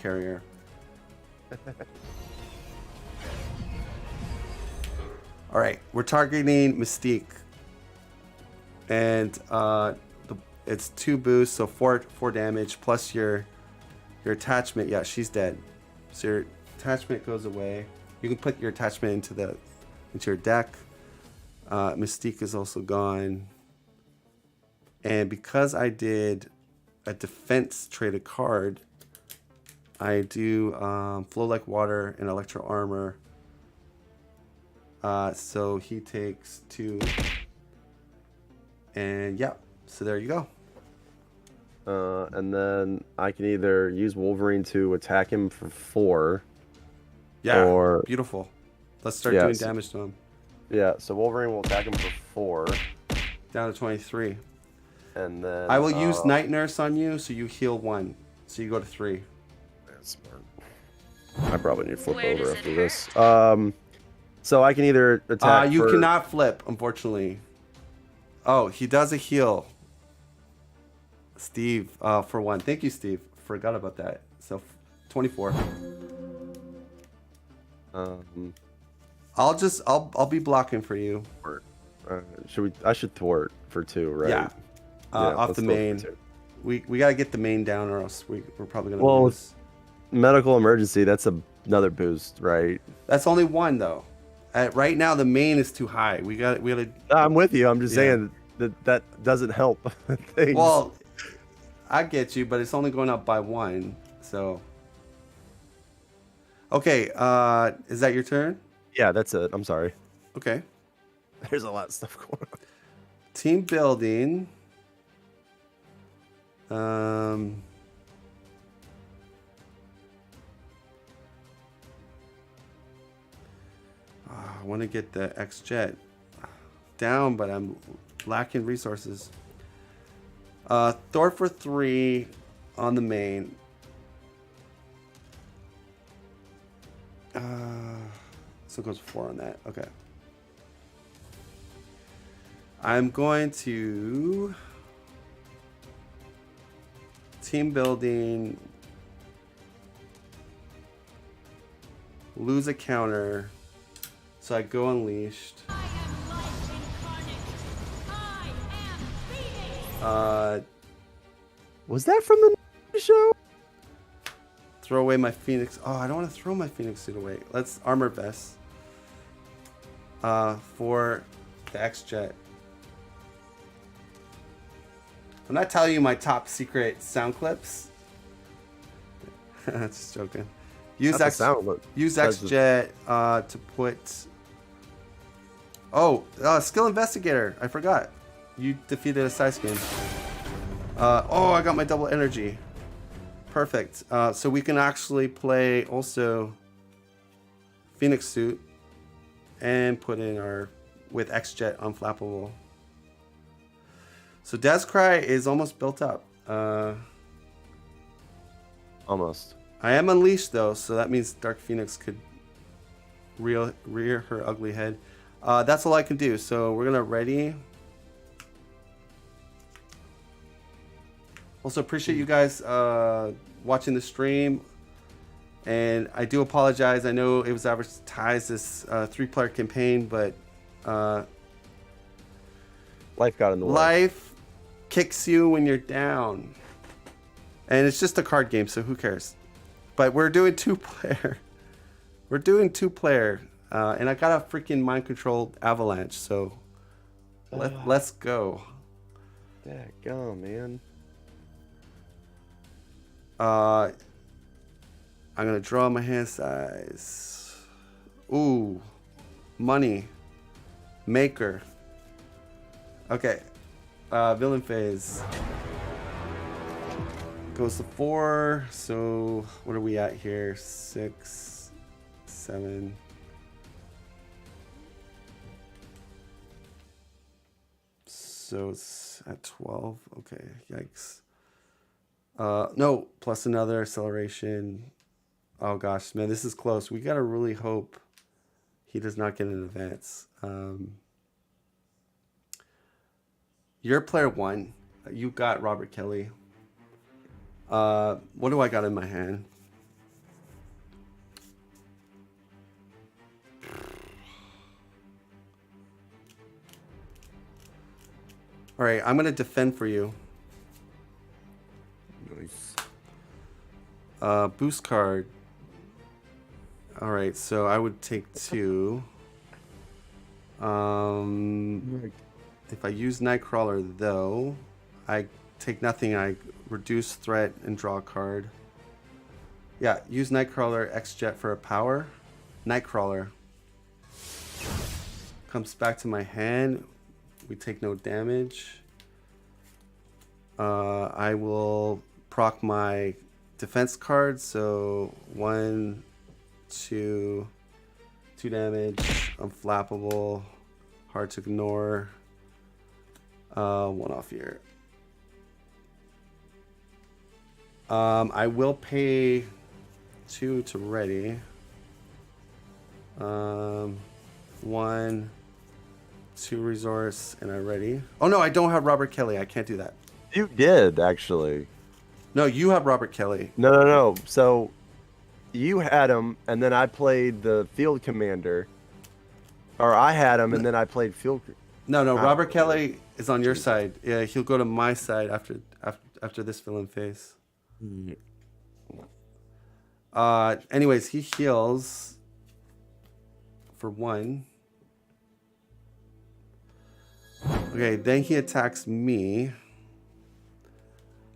Speaker 1: Carrier. All right, we're targeting Mystique, and it's 2 boosts, so 4 damage plus your attachment. Yeah, she's dead. So your attachment goes away. You can put your attachment into your deck. Mystique is also gone, and because I did a defense traded card, I do Flow Like Water and Electro Armor. So he takes 2, and yeah, so there you go.
Speaker 2: And then I can either use Wolverine to attack him for 4.
Speaker 1: Yeah,
Speaker 2: or
Speaker 1: beautiful. Let's start doing damage to him.
Speaker 2: Yeah, so Wolverine will attack him for 4.
Speaker 1: Down to 23.
Speaker 2: And then
Speaker 1: I will use Night Nurse on you, so you heal 1. So you go to 3.
Speaker 2: That's smart. I probably need to flip
Speaker 4: Where
Speaker 2: over
Speaker 4: does it
Speaker 2: after this. So I can either attack.
Speaker 1: You cannot flip, unfortunately. Oh, he does a heal. Steve, for 1. Thank you, Steve. Forgot about that. So 24. I'll be blocking for you.
Speaker 2: I should thwart for 2, right?
Speaker 1: Yeah. Off
Speaker 2: let's
Speaker 1: the
Speaker 2: go for
Speaker 1: main.
Speaker 2: 2.
Speaker 1: We gotta get the main down, or else we're probably gonna
Speaker 2: Well,
Speaker 1: lose.
Speaker 2: Medical emergency. That's another boost, right?
Speaker 1: That's only 1 though. Right now the main is too high. We gotta.
Speaker 2: I'm with you. I'm just
Speaker 1: Yeah.
Speaker 2: saying that doesn't help things.
Speaker 1: Well, I get you, but it's only going up by 1. So. Okay. Is that your turn?
Speaker 2: Yeah, that's it. I'm sorry.
Speaker 1: Okay.
Speaker 2: There's a lot of stuff going on.
Speaker 1: Team building. I want to get the X-Jet down, but I'm lacking resources. Thor for 3 on the main. So it goes 4 on that. Okay. I'm going to team building, lose a counter, so I go unleashed.
Speaker 2: Was that from the show?
Speaker 1: Throw away my Phoenix. Oh, I don't want to throw my Phoenix suit away. Let's armor vest. For the X-Jet. I'm not telling you my top secret sound clips. Just joking. Use X-Jet to put. Oh, skill investigator. I forgot. You defeated a side skin. Oh, I got my double energy. Perfect. So we can actually play also Phoenix suit and put in our with X-Jet unflappable. So Descry is almost built up.
Speaker 2: Almost.
Speaker 1: I am unleashed though, so that means Dark Phoenix could rear her ugly head. That's all I can do. So we're gonna ready. Also appreciate you guys watching the stream, and I do apologize. I know it was advertised as a 3-player campaign, but
Speaker 2: life got in the way.
Speaker 1: Life kicks you when you're down, and it's just a card game, so who cares? But we're doing 2-player. We're doing 2-player, and I got a freaking mind controlled avalanche, so let's go.
Speaker 2: Daggone, man.
Speaker 1: I'm gonna draw my hand size. Ooh, money, maker. Okay, villain phase goes to 4. So what are we at here? 6, 7. So it's at 12. Okay, yikes. No, plus another acceleration. Oh gosh, man, this is close. We gotta really hope he does not get an advance. You're player 1. You got Robert Kelly. What do I got in my hand? All right, I'm gonna defend for you.
Speaker 2: Nice.
Speaker 1: Boost card. All right, so I would take 2. If I use Nightcrawler, though, I take nothing. I reduce threat and draw a card. Yeah, use Nightcrawler X-Jet for a power. Nightcrawler comes back to my hand. We take no damage. I will proc my defense card. So 1, 2 damage. Unflappable. Hard to ignore. 1 off here. I will pay 2 to ready. 1, 2 resource, and I ready. Oh no, I don't have Robert Kelly. I can't do that.
Speaker 2: You did, actually.
Speaker 1: No, you have Robert Kelly.
Speaker 2: No. So you had him, and then I played the field commander. Or I had him, and then I played field.
Speaker 1: No, Robert Kelly is on your side. Yeah, he'll go to my side after this villain phase. Anyways, he heals for 1. Okay, then he attacks me.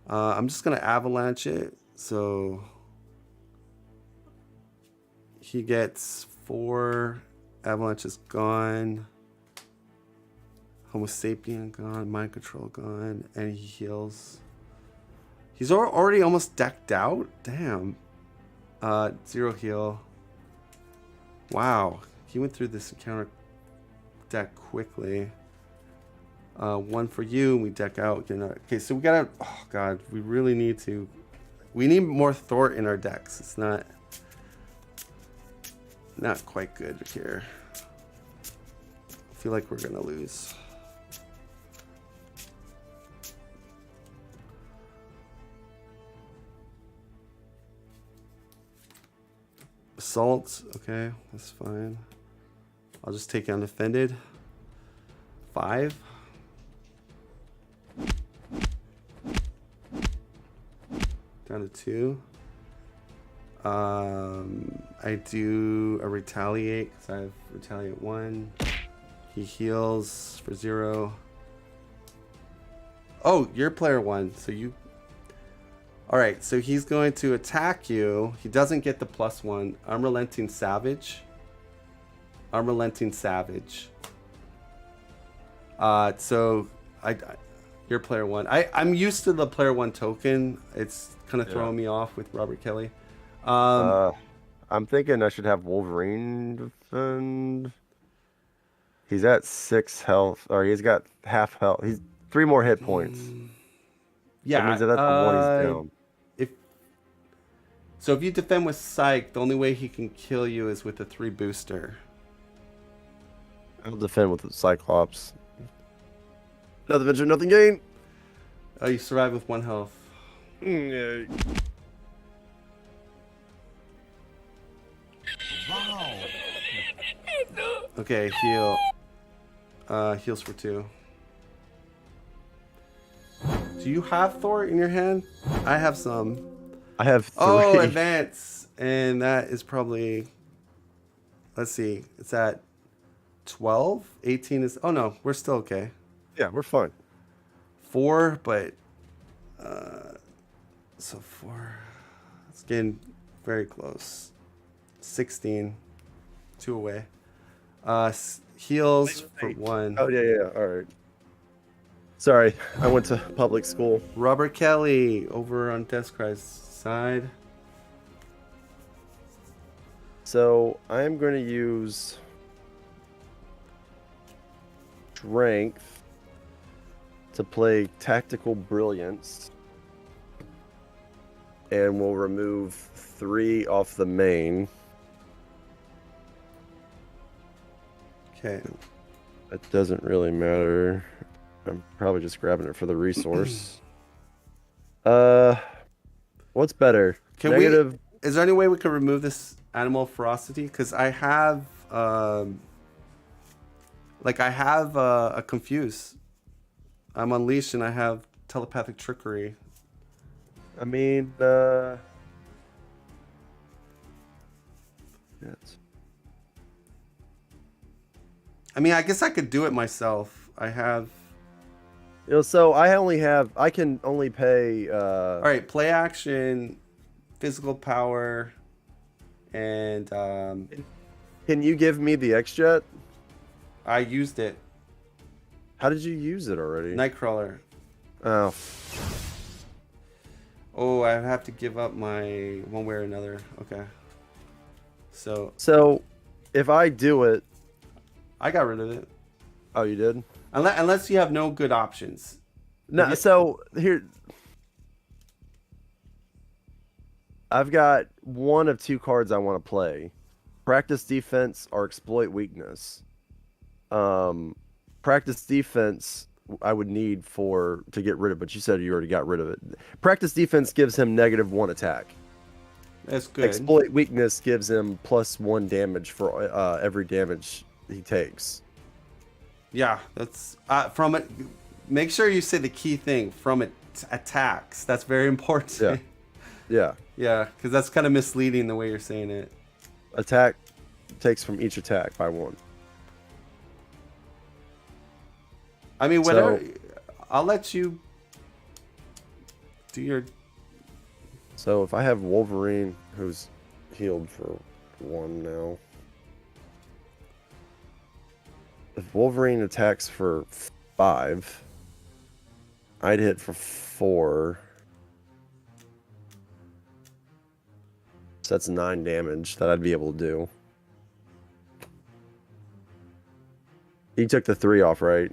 Speaker 1: I'm just gonna avalanche it, so he gets 4. Avalanche is gone. Homo sapien gone. Mind control gone, and he heals. He's already almost decked out. Damn. 0 heal. Wow. he went through this encounter deck quickly. One for you, and we deck out. Okay, so we gotta. Oh god, we really need to. We need more Thort in our decks. It's not quite good here. I feel like we're gonna lose. Assault, okay, that's fine. I'll just take undefended. 5. Down to 2. I do a retaliate because I have retaliate 1. He heals for 0. Oh, you're player 1, so you. All right, so he's going to attack you. He doesn't get the +1. Unrelenting Savage. Unrelenting Savage. So you're player 1. I'm used to the player 1 token. It's kind of throwing me off with Robert Kelly.
Speaker 2: I'm thinking I should have Wolverine defend. He's at 6 health, or he's got half health. He's 3 more hit points.
Speaker 1: Yeah,
Speaker 2: that means that's the one he's down.
Speaker 1: If you defend with Psych, the only way he can kill you is with a 3 booster.
Speaker 2: I'll defend with the Cyclops. Nothing venture, nothing gain.
Speaker 1: Oh, you survive with 1 health.
Speaker 2: Yeah.
Speaker 1: Okay, heal. Heals for 2. Do you have Thor in your hand? I have some.
Speaker 2: I have 3.
Speaker 1: Oh, advance. And that is probably... Let's see. It's at 12? 18 is... Oh, no. We're still okay.
Speaker 2: Yeah, we're fine.
Speaker 1: 4, but... So 4... It's getting very close. 16. 2 away. Heals for 1.
Speaker 2: Oh, yeah. All right. Sorry, I went to public school.
Speaker 1: Robert Kelly over on Deathcry's side.
Speaker 2: So I am going to use Strength to play Tactical Brilliance, and we'll remove 3 off the main.
Speaker 1: Okay.
Speaker 2: That doesn't really matter. I'm probably just grabbing it for the resource. What's better? Negative.
Speaker 1: Is there any way we could remove this animal ferocity? Because I have, a confuse. I'm unleashed and I have telepathic trickery.
Speaker 2: I mean, yes.
Speaker 1: I mean, I guess I could do it myself. I have.
Speaker 2: So I can only pay.
Speaker 1: All right, play action, physical power, and
Speaker 2: Can you give me the X-Jet?
Speaker 1: I used it.
Speaker 2: How did you use it already?
Speaker 1: Nightcrawler.
Speaker 2: Oh.
Speaker 1: Oh, I have to give up my one way or another. Okay. So
Speaker 2: if I do it,
Speaker 1: I got rid of it.
Speaker 2: oh, you did?
Speaker 1: Unless you have no good options.
Speaker 2: No. So here, I've got one of 2 cards I want to play: practice defense or exploit weakness. Practice defense I would need to get rid of, but you said you already got rid of it. Practice defense gives him -1 attack.
Speaker 1: That's good.
Speaker 2: Exploit weakness gives him +1 damage for every damage he takes.
Speaker 1: Yeah, that's from it. Make sure you say the key thing from it. Attacks. That's very important.
Speaker 2: Yeah. Yeah.
Speaker 1: Yeah, because that's kind of misleading the way you're saying it.
Speaker 2: Attack takes from each attack by 1.
Speaker 1: I mean, whatever. I'll let you do your.
Speaker 2: So if I have Wolverine, who's healed for 1 now. If Wolverine attacks for 5, I'd hit for 4. So that's 9 damage that I'd be able to do. You took the 3 off, right?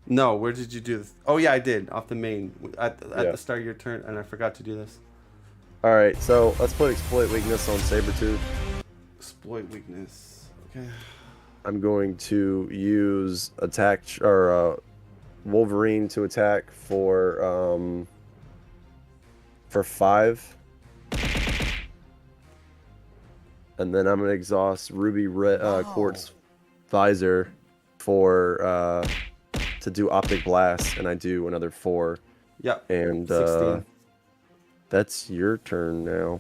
Speaker 1: No, where did you do this? Oh yeah, I did off the main at
Speaker 2: Yeah.
Speaker 1: the start of your turn, and I forgot to do this.
Speaker 2: All right, so let's put exploit weakness on Sabretooth.
Speaker 1: Exploit weakness. Okay.
Speaker 2: I'm going to use attack or Wolverine to attack for 5, and then I'm gonna exhaust Ruby Quartz Visor for to do Optic Blast, and I do another 4.
Speaker 1: Yep.
Speaker 2: And
Speaker 1: 16.
Speaker 2: that's your turn now.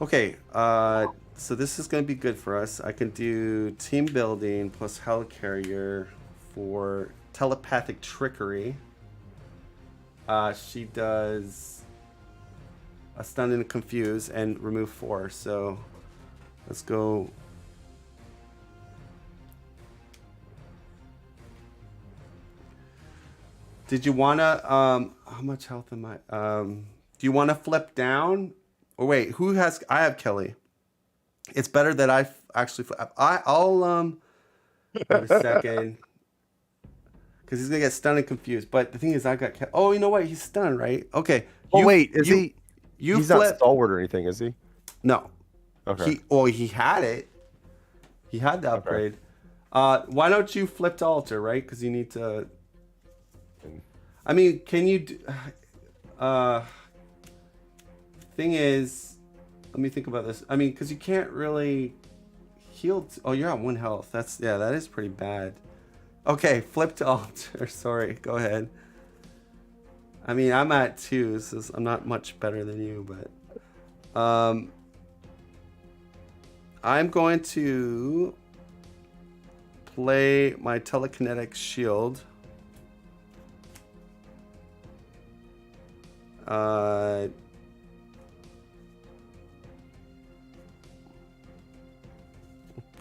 Speaker 1: Okay. So this is gonna be good for us. I can do team building plus helicarrier for telepathic trickery. She does a stun and confuse and remove 4. So let's go. Did you wanna how much health am I? Do you wanna flip down? Or wait, who has? I have Kelly. It's better that I actually flip. I'll wait a second. Because he's gonna get stunned and confused. But the thing is, I got. Oh, you know what? He's stunned, right? Okay.
Speaker 2: Oh wait, is he?
Speaker 1: You
Speaker 2: He's
Speaker 1: flip.
Speaker 2: not stalwart or anything, is he?
Speaker 1: No.
Speaker 2: Okay.
Speaker 1: He had it. He had the upgrade. Why don't you flip to alter, right? Because you need to. I mean, can you? Thing is, let me think about this. I mean, because you can't really heal. Oh, you're at 1 health. That is pretty bad. Okay, flip to alter. Sorry, go ahead. I mean, I'm at 2, so I'm not much better than you, but I'm going to play my telekinetic shield.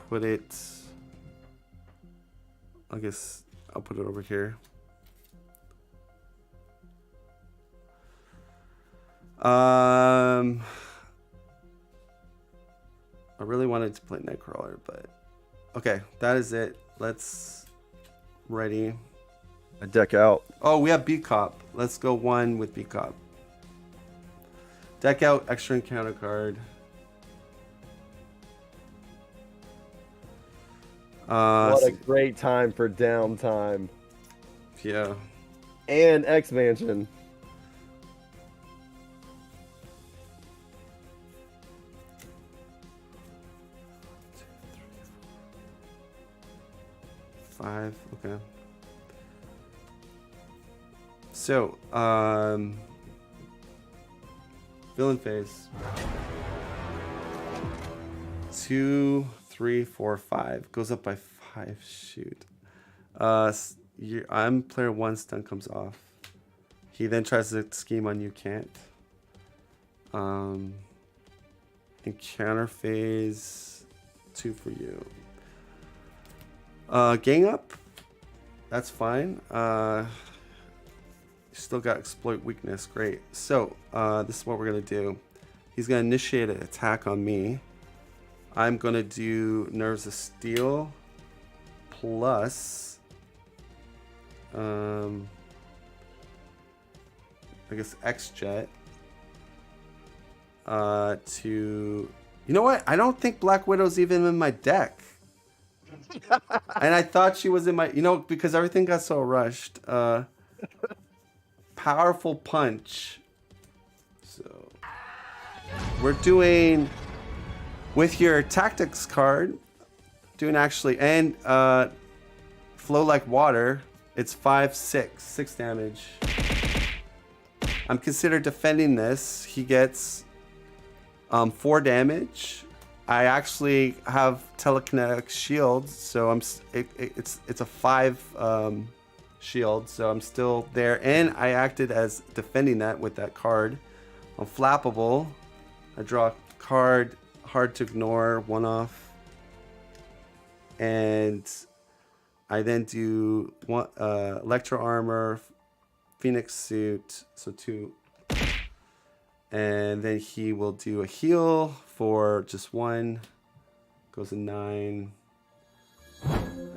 Speaker 1: Put it. I guess I'll put it over here. I really wanted to play Nightcrawler, but okay, that is it. Let's ready.
Speaker 2: I deck out.
Speaker 1: Oh, we have B Cop. Let's go 1 with B Cop. Deck out extra encounter card.
Speaker 2: What a great time for downtime.
Speaker 1: Yeah.
Speaker 2: And expansion.
Speaker 1: Five. Okay. So, villain phase. 2, 3, 4, 5 goes up by 5. Shoot. I'm player 1. Stun comes off. He then tries to scheme on you. Can't. Encounter phase 2 for you. Gang up. That's fine. Still got exploit weakness. Great. So this is what we're gonna do. He's gonna initiate an attack on me. I'm gonna do Nerves of Steel plus I guess X-Jet to, you know what? I don't think Black Widow's even in my deck. And I thought she was in my, because everything got so rushed. Powerful Punch. So we're doing with your tactics card, doing actually, and Flow Like Water. It's 6 damage. I'm considered defending this. He gets 4 damage. I actually have telekinetic shield, so it's a 5 shield, so I'm still there, and I acted as defending that with that card. I'm flappable. I draw a card, hard to ignore, 1 off, and I then do one Electro Armor, Phoenix Suit, so 2. And then he will do a heal for just 1. Goes a 9.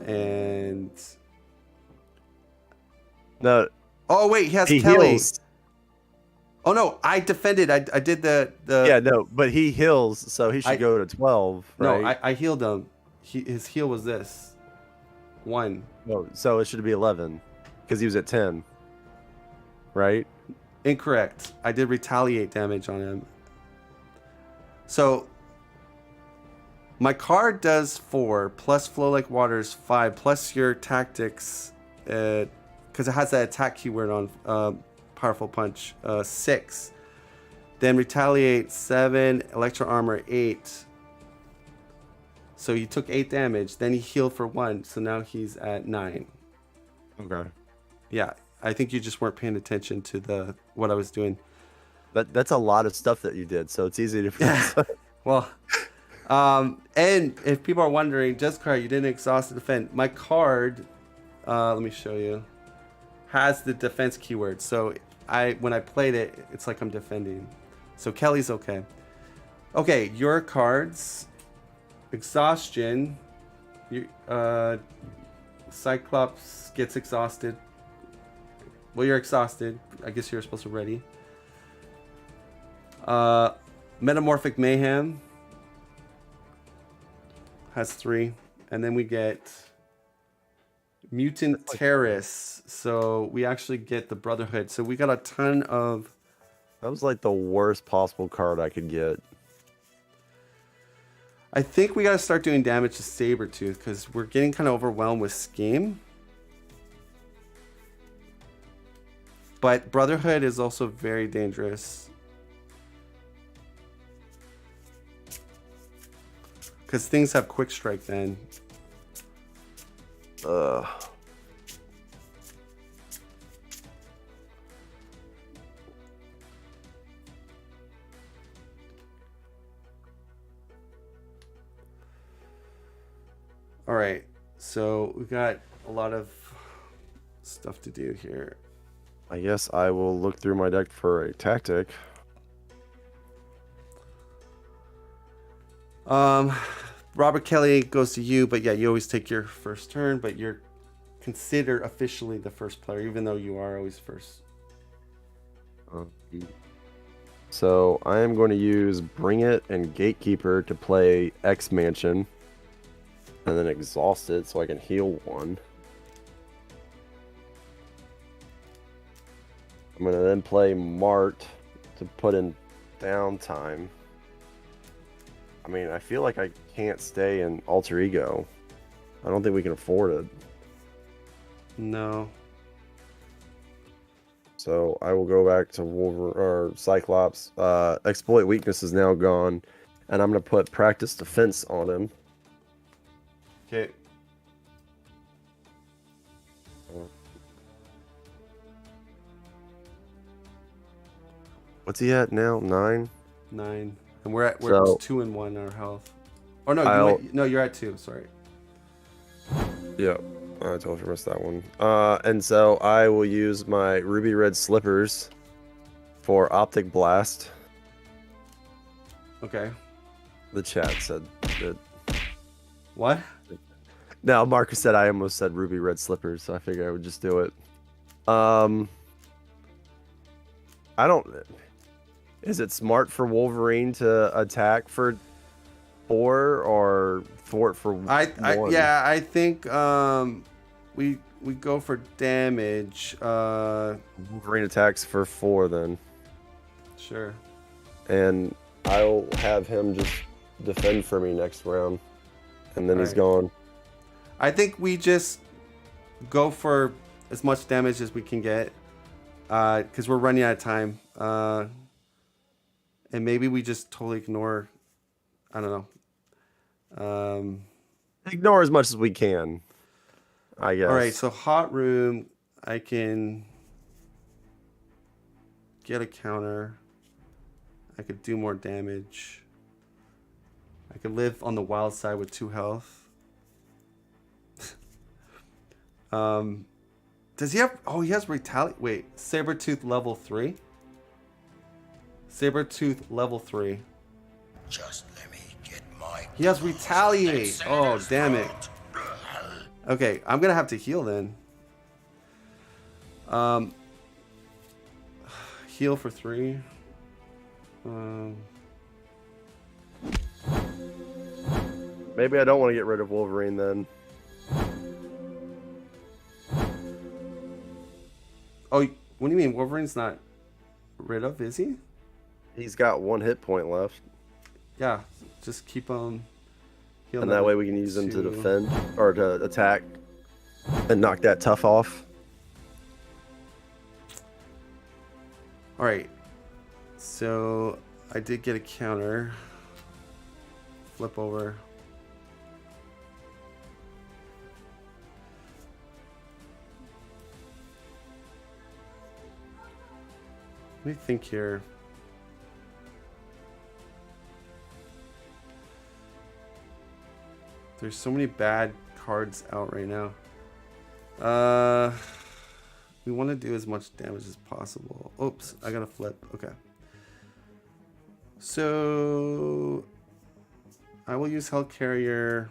Speaker 1: And
Speaker 2: No,
Speaker 1: oh wait, he has
Speaker 2: he
Speaker 1: Kelly.
Speaker 2: heals.
Speaker 1: Oh no, I defended. I did the
Speaker 2: Yeah, no, but he heals, so he should
Speaker 1: I-
Speaker 2: go to 12, right?
Speaker 1: no. I healed him. His heal was this 1.
Speaker 2: No, so it should be 11 because he was at 10, right?
Speaker 1: Incorrect. I did retaliate damage on him. So my card does 4 plus flow like waters 5 plus your tactics, because it has that attack keyword on powerful punch 6. Then retaliate 7, electro armor 8. So he took 8 damage. Then he healed for 1. So now he's at 9.
Speaker 2: Okay.
Speaker 1: Yeah, I think you just weren't paying attention to what I was doing.
Speaker 2: That's a lot of stuff that you did, so it's easy to.
Speaker 1: Well, and if people are wondering, just card, you didn't exhaust the defense. My card, let me show you, has the defense keyword. So when I played it, it's like I'm defending. So Kelly's okay. Okay, your cards, exhaustion. Cyclops gets exhausted. Well, you're exhausted. I guess you're supposed to ready. Metamorphic Mayhem has 3, and then we get Mutant Terrace. So we actually get the Brotherhood. So we got a ton of.
Speaker 2: That was like the worst possible card I could get.
Speaker 1: I think we got to start doing damage to Sabretooth because we're getting kind of overwhelmed with Scheme. But Brotherhood is also very dangerous. Because things have quick strike then. All right, so we got a lot of stuff to do here.
Speaker 2: I guess I will look through my deck for a tactic.
Speaker 1: Robert Kelly goes to you, but yeah, you always take your first turn, but you're considered officially the first player, even though you are always first.
Speaker 2: So I am going to use Bring It and Gatekeeper to play X Mansion, and then exhaust it so I can heal 1. I'm going to then play Mart to put in downtime. I mean, I feel like I can't stay in Alter Ego. I don't think we can afford it.
Speaker 1: No.
Speaker 2: So I will go back to Cyclops. Exploit Weakness is now gone, and I'm going to put Practice Defense on him.
Speaker 1: Okay.
Speaker 2: What's he at now? 9?
Speaker 1: 9. And we're
Speaker 2: So-
Speaker 1: 2 and 1 our health. Oh no, you're at 2. Sorry.
Speaker 2: Yeah, I totally missed that one. And so I will use my Ruby Red Slippers for Optic Blast.
Speaker 1: Okay.
Speaker 2: The chat said that.
Speaker 1: What?
Speaker 2: No, Marcus said I almost said Ruby Red Slippers, so I figured I would just do it. I don't. Is it smart for Wolverine to attack for 4 or thwart for 1?
Speaker 1: I think we go for damage.
Speaker 2: Wolverine attacks for 4 then,
Speaker 1: Sure.
Speaker 2: and I'll have him just defend for me next round, and then he's
Speaker 1: Alright.
Speaker 2: gone.
Speaker 1: I think we just go for as much damage as we can get, because we're running out of time. And maybe we just totally ignore. I don't know.
Speaker 2: Ignore as much as we can, I guess.
Speaker 1: All right, so hot room, I can get a counter. I could do more damage. I could live on the wild side with 2 health. Does he have? Oh, he has retaliate. Wait, Sabretooth level 3. Sabretooth level 3.
Speaker 3: Just let me get my
Speaker 1: He has
Speaker 3: claws on
Speaker 1: retaliate.
Speaker 3: that
Speaker 1: Oh,
Speaker 3: senator's
Speaker 1: damn it.
Speaker 3: throat.
Speaker 1: Okay, I'm gonna have to heal then. Heal for 3.
Speaker 2: Maybe I don't want to get rid of Wolverine then.
Speaker 1: Oh, what do you mean? Wolverine's not rid of, is he?
Speaker 2: He's got 1 hit point left.
Speaker 1: Yeah, just keep on. Heal
Speaker 2: And that way we can use him to defend or to attack and knock that tough off.
Speaker 1: All right. So I did get a counter. Flip over. Let me think here. There's so many bad cards out right now. We want to do as much damage as possible. Oops, I gotta flip. Okay. So I will use Hellcarrier,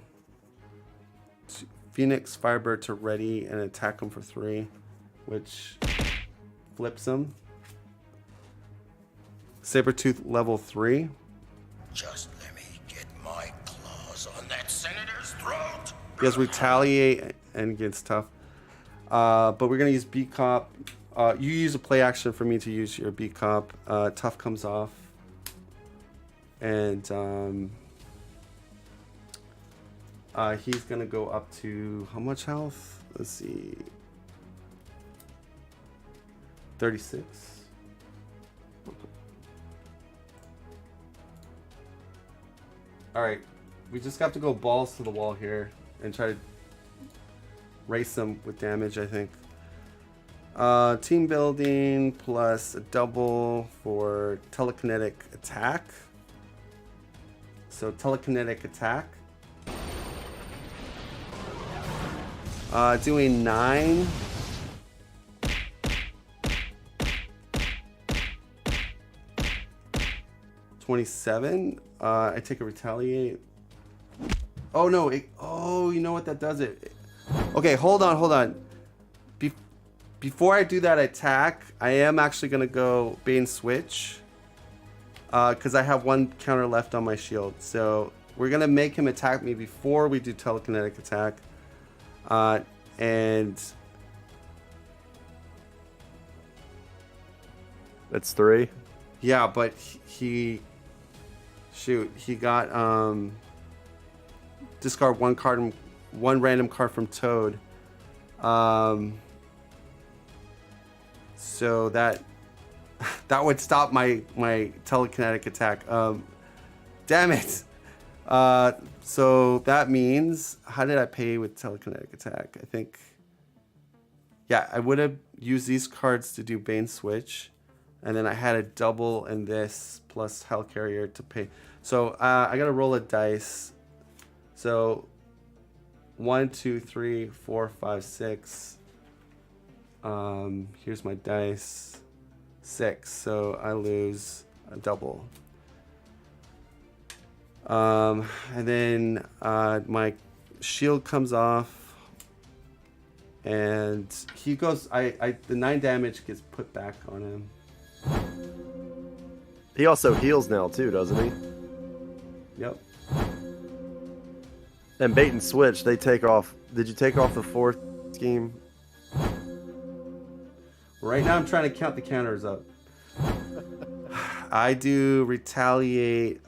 Speaker 1: Phoenix Firebird to ready and attack him for 3, which flips him. Sabretooth level 3.
Speaker 3: Just let me get my claws on that senator's throat.
Speaker 1: He has retaliate and gets tough. But we're gonna use B cop. You use a play action for me to use your B cop. Tough comes off, and he's gonna go up to how much health? Let's see, 36. All right, we just have to go balls to the wall here and try to race them with damage, I think. Team building plus a double for telekinetic attack. So telekinetic attack. Doing 9. $27. I take a retaliate. Oh no! Oh, you know what that does? Okay, hold on. Before I do that attack, I am actually gonna go Bane switch, because I have 1 counter left on my shield. So we're gonna make him attack me before we do telekinetic attack, and
Speaker 2: That's 3.
Speaker 1: yeah, but he got discard 1 card, 1 random card from Toad. So that would stop my telekinetic attack. Damn it. So that means, how did I pay with telekinetic attack? I think, yeah, I would have used these cards to do Bane switch, and then I had a double in this plus Hellcarrier to pay. So I gotta roll a dice. So 1, 2, 3, 4, 5, 6. Here's my dice. 6. So I lose a double. And then my shield comes off, and he goes. The 9 damage gets put back on him.
Speaker 2: He also heals now too, doesn't he?
Speaker 1: Yep.
Speaker 2: And bait and switch, they take off. Did you take off the 4th scheme?
Speaker 1: Right now I'm trying to count the counters up. I do retaliate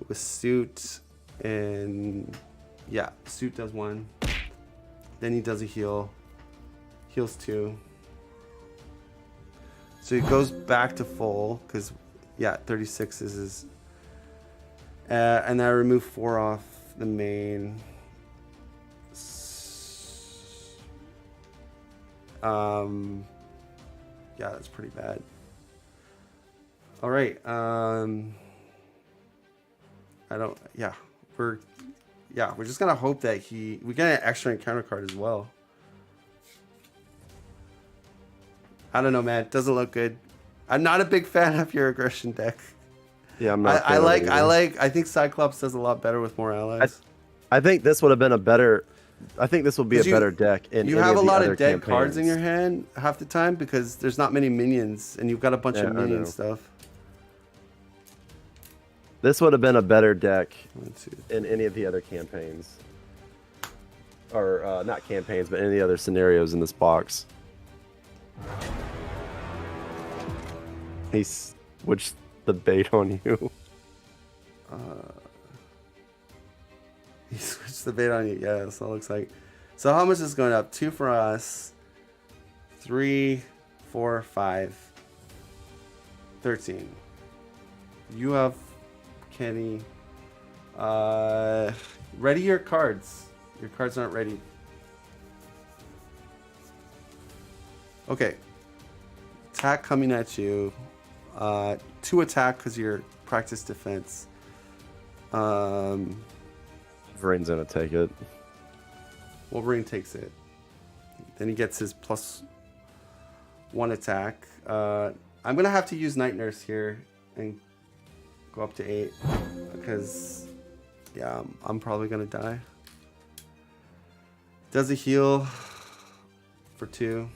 Speaker 1: with suit, and yeah, suit does 1. Then he does a heal. Heals 2. So it goes back to full, because yeah, 36 is his. And I remove 4 off the main. Yeah, that's pretty bad. All right. We're just gonna hope that we get an extra encounter card as well. I don't know, man. It doesn't look good. I'm not a big fan of your aggression deck.
Speaker 2: Yeah, I'm not.
Speaker 1: I think Cyclops does a lot better with more allies.
Speaker 2: I think this would have been a better I think this will be a
Speaker 1: 'Cause
Speaker 2: better deck in
Speaker 1: You
Speaker 2: any
Speaker 1: have a
Speaker 2: of the
Speaker 1: lot
Speaker 2: other
Speaker 1: of dead cards in your
Speaker 2: campaigns.
Speaker 1: hand half the time because there's not many minions, and you've got a bunch
Speaker 2: Yeah,
Speaker 1: of
Speaker 2: I
Speaker 1: minion
Speaker 2: know.
Speaker 1: stuff.
Speaker 2: This would have been a better deck
Speaker 1: 1, 2.
Speaker 2: in any of the other campaigns. Or not campaigns, but any other scenarios in this box. He switched the bait on you.
Speaker 1: He switched the bait on you. Yeah, that's what it looks like. So how much is going up? 2 for us. 3, 4, 5. 13. You have Kenny. Ready your cards. Your cards aren't ready. Okay. Attack coming at you. 2 attack because you're practice defense.
Speaker 2: Wolverine's gonna take it.
Speaker 1: Wolverine takes it. Then he gets his +1 attack. I'm gonna have to use Night Nurse here and go up to 8 because yeah, I'm probably gonna die. Does a heal for 2.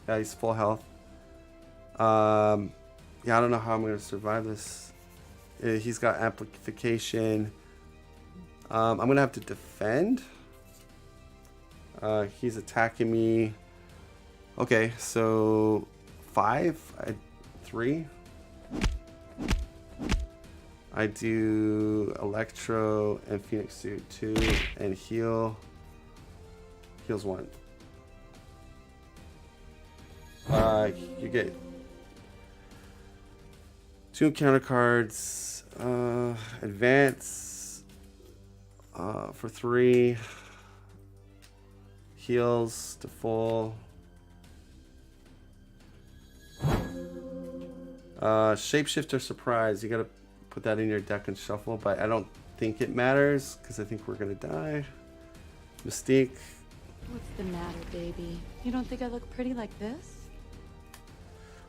Speaker 1: Yeah, he's full health. Yeah, I don't know how I'm gonna survive this. He's got amplification. I'm gonna have to defend. He's attacking me. Okay, so 5, 3. I do Electro and Phoenix Suit 2 and heal. Heals 1. You get 2 counter cards. Advance for 3. Heals to full. Shapeshifter Surprise. You gotta put that in your deck and shuffle, but I don't think it matters because I think we're gonna die. Mystique.
Speaker 5: What's the matter, baby? You don't think I look pretty like this?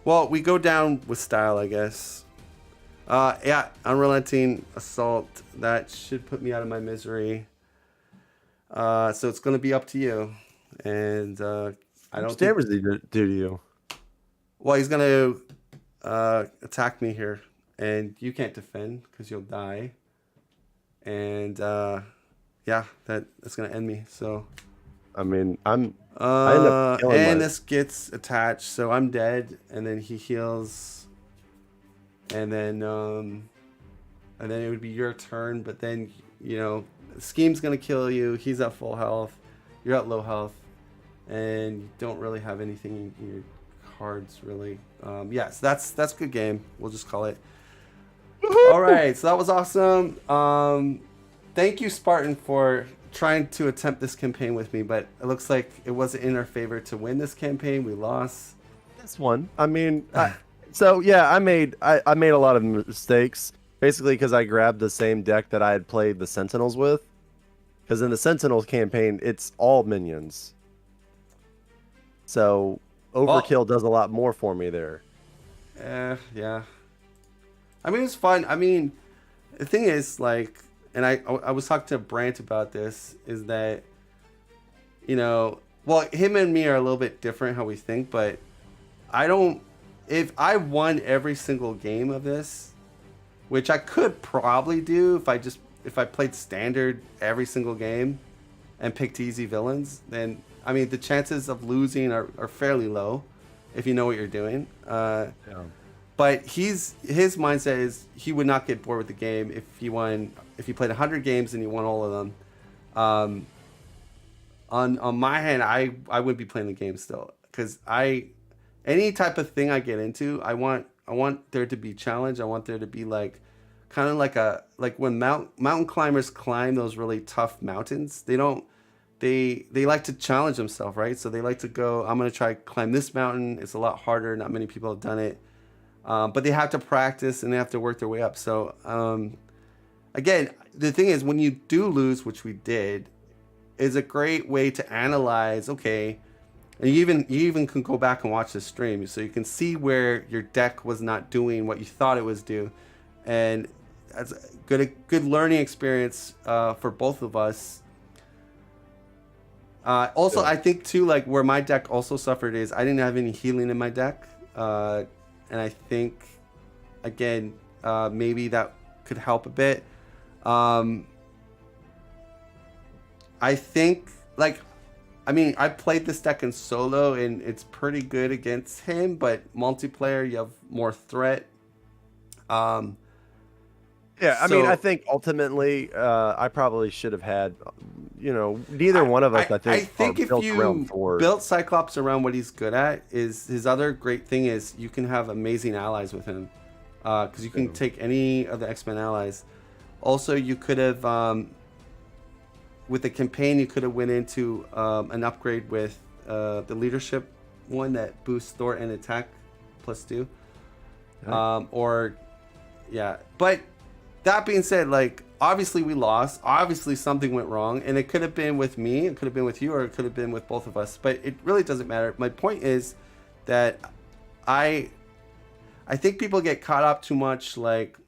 Speaker 1: Well, we go down with style, I guess. Yeah, Unrelenting Assault. That should put me out of my misery. So it's gonna be up to you. And I
Speaker 2: How
Speaker 1: don't
Speaker 2: much
Speaker 1: think...
Speaker 2: damage did he do to you?
Speaker 1: Well, he's gonna attack me here, and you can't defend because you'll die. And yeah, that's gonna end me. So
Speaker 2: I mean, I end up killing
Speaker 1: and
Speaker 2: my-
Speaker 1: this gets attached, so I'm dead. And then he heals, and then it would be your turn. But then Scheme's gonna kill you. He's at full health. You're at low health, and you don't really have anything in your cards really. Yes, that's good game. We'll just call it. All right, so that was awesome. Thank you, Spartan, for trying to attempt this campaign with me, but it looks like it wasn't in our favor to win this campaign. We lost.
Speaker 2: This one. I mean, so yeah, I made a lot of mistakes basically because I grabbed the same deck that I had played the Sentinels with. Because in the Sentinels campaign, it's all minions. So overkill does a lot more for me there.
Speaker 1: Yeah. I mean, it's fun. I mean, the thing is, like, and I was talking to Brant about this, is that, well, him and me are a little bit different how we think, but if I won every single game of this, which I could probably do if I played standard every single game and picked easy villains, then, I mean, the chances of losing are fairly low if you know what you're doing.
Speaker 2: Yeah.
Speaker 1: But his mindset is he would not get bored with the game if he played 100 games and he won all of them. On my hand, I wouldn't be playing the game still because any type of thing I get into, I want there to be challenge. I want there to be like kind of like when mountain climbers climb those really tough mountains. They like to challenge themselves, right? So they like to go, I'm gonna try climb this mountain. It's a lot harder. Not many people have done it. But they have to practice and they have to work their way up. So, again, the thing is, when you do lose, which we did, is a great way to analyze. Okay, and you even can go back and watch the stream, so you can see where your deck was not doing what you thought it was due, and that's a good learning experience for both of us. Also,
Speaker 2: Yeah.
Speaker 1: I think too, like where my deck also suffered is I didn't have any healing in my deck, and I think again maybe that could help a bit. Um, I think like I mean I played this deck in solo and it's pretty good against him, but multiplayer you have more threat. Um,
Speaker 2: Yeah, I mean, I
Speaker 1: so
Speaker 2: think ultimately, I probably should have had, neither one of us, I
Speaker 1: I
Speaker 2: think, are
Speaker 1: think if
Speaker 2: built around
Speaker 1: you
Speaker 2: Thor.
Speaker 1: built Cyclops around what he's good at, is his other great thing is you can have amazing allies with him, because you can
Speaker 2: Yeah.
Speaker 1: take any of the X-Men allies. Also, you could have with the campaign you could have went into an upgrade with the leadership one that boosts Thor and attack +2,
Speaker 2: Yeah.
Speaker 1: or yeah. But that being said, like obviously we lost. Obviously something went wrong, and it could have been with me, it could have been with you, or it could have been with both of us. But it really doesn't matter. My point is that I I think people get caught up too much, like,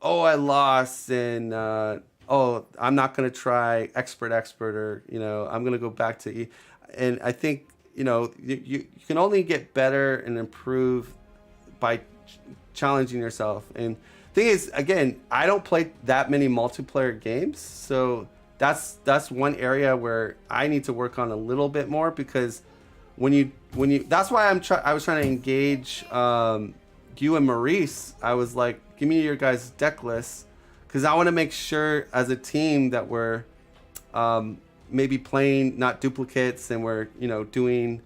Speaker 1: oh, I lost, and oh, I'm not gonna try expert, or I'm gonna go back to E. And I think you can only get better and improve by challenging yourself. And thing is, again, I don't play that many multiplayer games, so that's one area where I need to work on a little bit more, because when you that's why I was trying to engage you and Maurice. I was like, give me your guys' deck list, because I want to make sure as a team that we're maybe playing not duplicates, and we're doing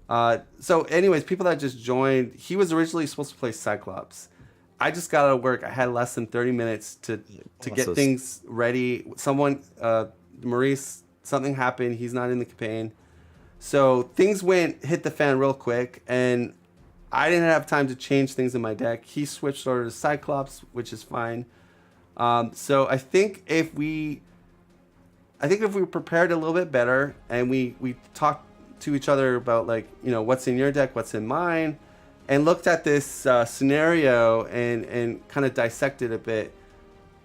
Speaker 1: so anyways, people that just joined, he was originally supposed to play Cyclops. I just got out of work. I had less than 30 minutes to get
Speaker 2: Process.
Speaker 1: things ready. Someone, Maurice, something happened. He's not in the campaign. So things hit the fan real quick, and I didn't have time to change things in my deck. He switched over to Cyclops, which is fine. So I think if we prepared a little bit better, and we talked to each other about, like, what's in your deck, what's in mine, and looked at this scenario and kind of dissected a bit,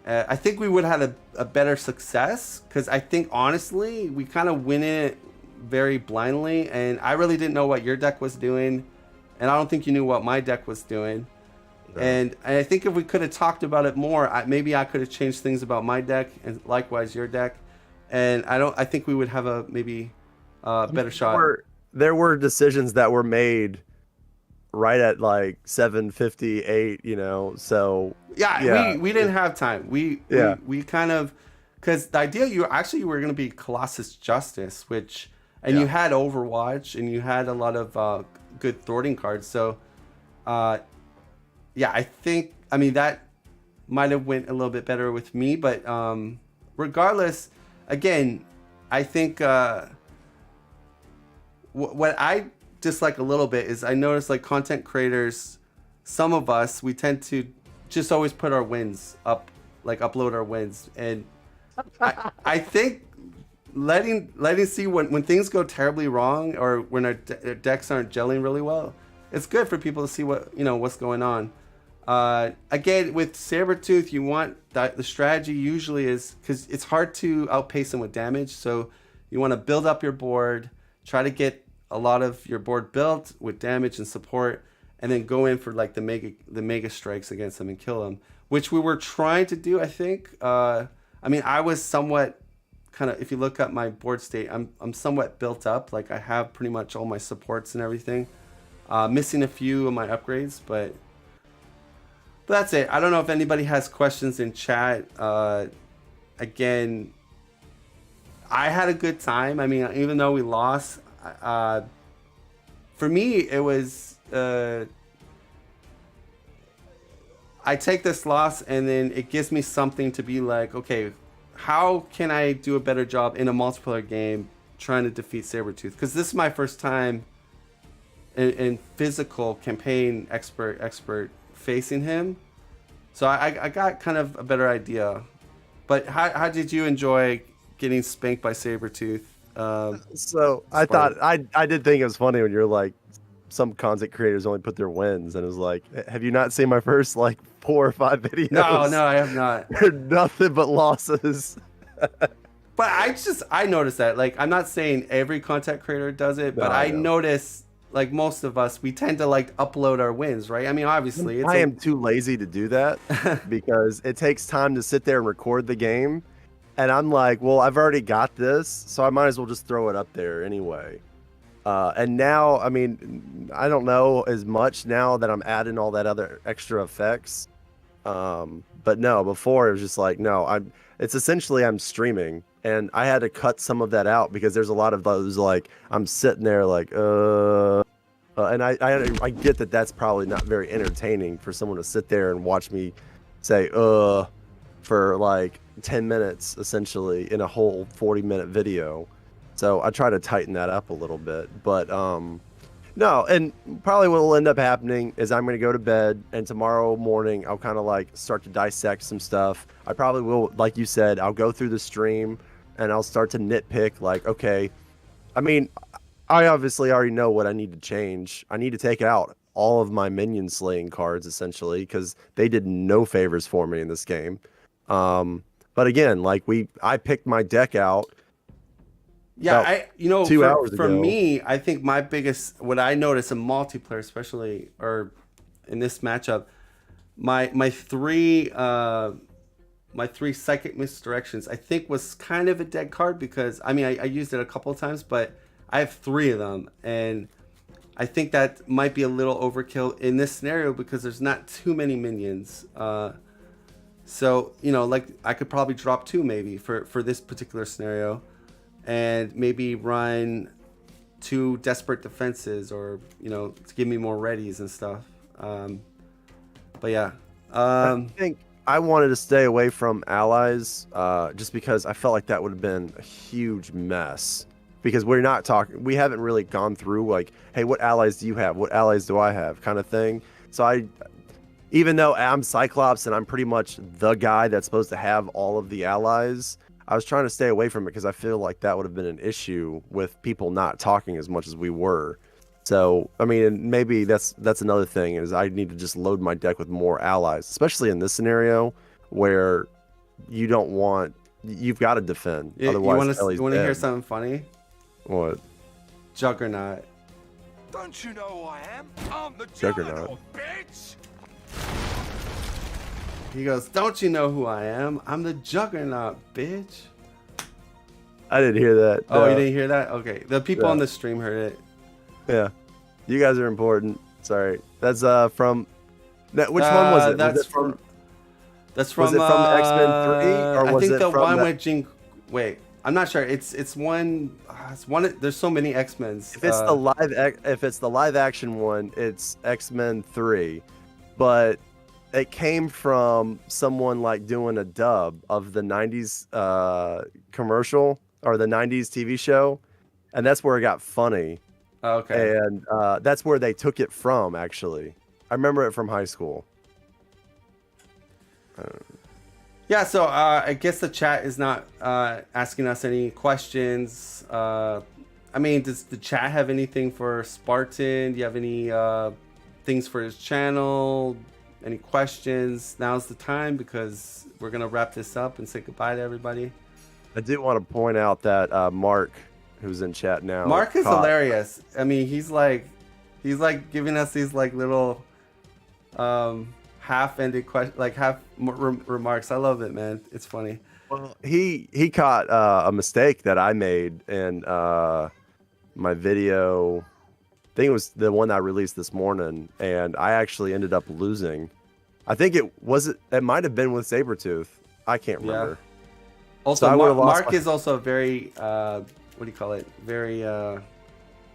Speaker 1: I think we would have had a better success, because I think honestly we kind of went in it very blindly, and I really didn't know what your deck was doing, and I don't think you knew what my deck was doing.
Speaker 2: No.
Speaker 1: And I think if we could have talked about it more, maybe I could have changed things about my deck, and likewise your deck, and I think we would have a maybe better shot.
Speaker 2: There were decisions that were made right at like 7:58, so
Speaker 1: Yeah, we didn't have time.
Speaker 2: Yeah.
Speaker 1: We kind of, because the idea you were going to be Colossus Justice, and you had Overwatch, and you had a lot of good thwarting cards. So, yeah, I mean that might have went a little bit better with me, but regardless, again, I think what I dislike a little bit is I notice, like, content creators, some of us, we tend to just always put our wins up, like upload our wins, and I think letting see when things go terribly wrong, or when our decks aren't gelling really well, it's good for people to see what's going on. Again, with Sabretooth, you want the strategy usually is, because it's hard to outpace him with damage, so you want to build up your board, try to get a lot of your board built with damage and support, and then go in for like the mega strikes against him and kill him, which we were trying to do, I think. I mean, I was somewhat kind of, if you look at my board state, I'm somewhat built up. Like, I have pretty much all my supports and everything. Missing a few of my upgrades, but that's it. I don't know if anybody has questions in chat. Again, I had a good time. I mean, even though we lost, for me, it was, I take this loss, and then it gives me something to be like, okay, how can I do a better job in a multiplayer game trying to defeat Sabretooth? Because this is my first time in physical campaign expert facing him. So I got kind of a better idea. But how did you enjoy getting spanked by Sabretooth?
Speaker 2: So I thought I did think it was funny when you're like, some content creators only put their wins, and it was like, have you not seen my first like 4 or 5 videos?
Speaker 1: No, I have not.
Speaker 2: They're nothing but losses.
Speaker 1: But I noticed that. Like, I'm not saying every content creator does it, but I notice, like, most of us, we tend to like upload our wins, right? I mean, obviously,
Speaker 2: I am too lazy to do that because it takes time to sit there and record the game. And I'm like, well, I've already got this, so I might as well just throw it up there anyway. And now, I mean, I don't know as much now that I'm adding all that other extra effects. But no, before it was just like, no, it's essentially I'm streaming, and I had to cut some of that out because there's a lot of those, like, I'm sitting there like, and I get that that's probably not very entertaining for someone to sit there and watch me say, for like 10 minutes essentially in a whole 40-minute video. So I try to tighten that up a little bit, but no, and probably what will end up happening is I'm going to go to bed, and tomorrow morning I'll kind of like start to dissect some stuff. I probably will, like you said, I'll go through the stream and I'll start to nitpick, like, okay, I mean, I obviously already know what I need to change. I need to take out all of my minion slaying cards essentially because they did no favors for me in this game. But again, like I picked my deck out.
Speaker 1: Yeah,
Speaker 2: 2 hours
Speaker 1: for
Speaker 2: ago.
Speaker 1: me, I think my biggest, what I notice in multiplayer, especially, or in this matchup, my three psychic misdirections, I think was kind of a dead card because I mean I used it a couple of times, but I have 3 of them, and I think that might be a little overkill in this scenario because there's not too many minions. So like I could probably drop 2 maybe for this particular scenario, and maybe run 2 desperate defenses, or to give me more readies and stuff. But yeah,
Speaker 2: I think I wanted to stay away from allies just because I felt like that would have been a huge mess. Because we haven't really gone through like, hey, what allies do you have? What allies do I have? Kind of thing. So even though I'm Cyclops and I'm pretty much the guy that's supposed to have all of the allies, I was trying to stay away from it because I feel like that would have been an issue with people not talking as much as we were. So, I mean, maybe that's another thing is I need to just load my deck with more allies, especially in this scenario where you've got to defend. Otherwise,
Speaker 1: you want to hear something funny?
Speaker 2: What?
Speaker 1: Juggernaut.
Speaker 3: Don't you know who I am? I'm the
Speaker 2: Juggernaut,
Speaker 3: bitch!
Speaker 1: He goes, "Don't you know who I am? I'm the Juggernaut, bitch."
Speaker 2: I didn't hear that.
Speaker 1: Oh,
Speaker 2: no.
Speaker 1: you didn't hear that? Okay. The people on the stream heard it.
Speaker 2: Yeah. You guys are important. Sorry. That's from... Which one was it?
Speaker 1: That's
Speaker 2: was it from...
Speaker 1: That's from...
Speaker 2: Was it from X-Men 3? Or
Speaker 1: I
Speaker 2: was
Speaker 1: think
Speaker 2: it
Speaker 1: the
Speaker 2: from
Speaker 1: one
Speaker 2: that...
Speaker 1: with Jean... Wait. I'm not sure. It's one... There's so many X-Men's.
Speaker 2: If it's the live action one, it's X-Men 3. But it came from someone like doing a dub of the 90s commercial or the 90s TV show. And that's where it got funny.
Speaker 1: Okay.
Speaker 2: And that's where they took it from, actually. I remember it from high school.
Speaker 1: Yeah, so I guess the chat is not asking us any questions. I mean, does the chat have anything for Spartan? Do you have any things for his channel? Any questions? Now's the time because we're going to wrap this up and say goodbye to everybody.
Speaker 2: I do want to point out that Mark, who's in chat now.
Speaker 1: Mark is hilarious. I mean, he's like giving us these like little half-ended questions, like remarks. I love it, man. It's funny.
Speaker 2: Well, he caught a mistake that I made in my video. I think it was the one I released this morning, and I actually ended up losing. I think it might have been with Sabretooth. I can't remember.
Speaker 1: Yeah. Also,
Speaker 2: So
Speaker 1: Mark is also a very what do you call it? Very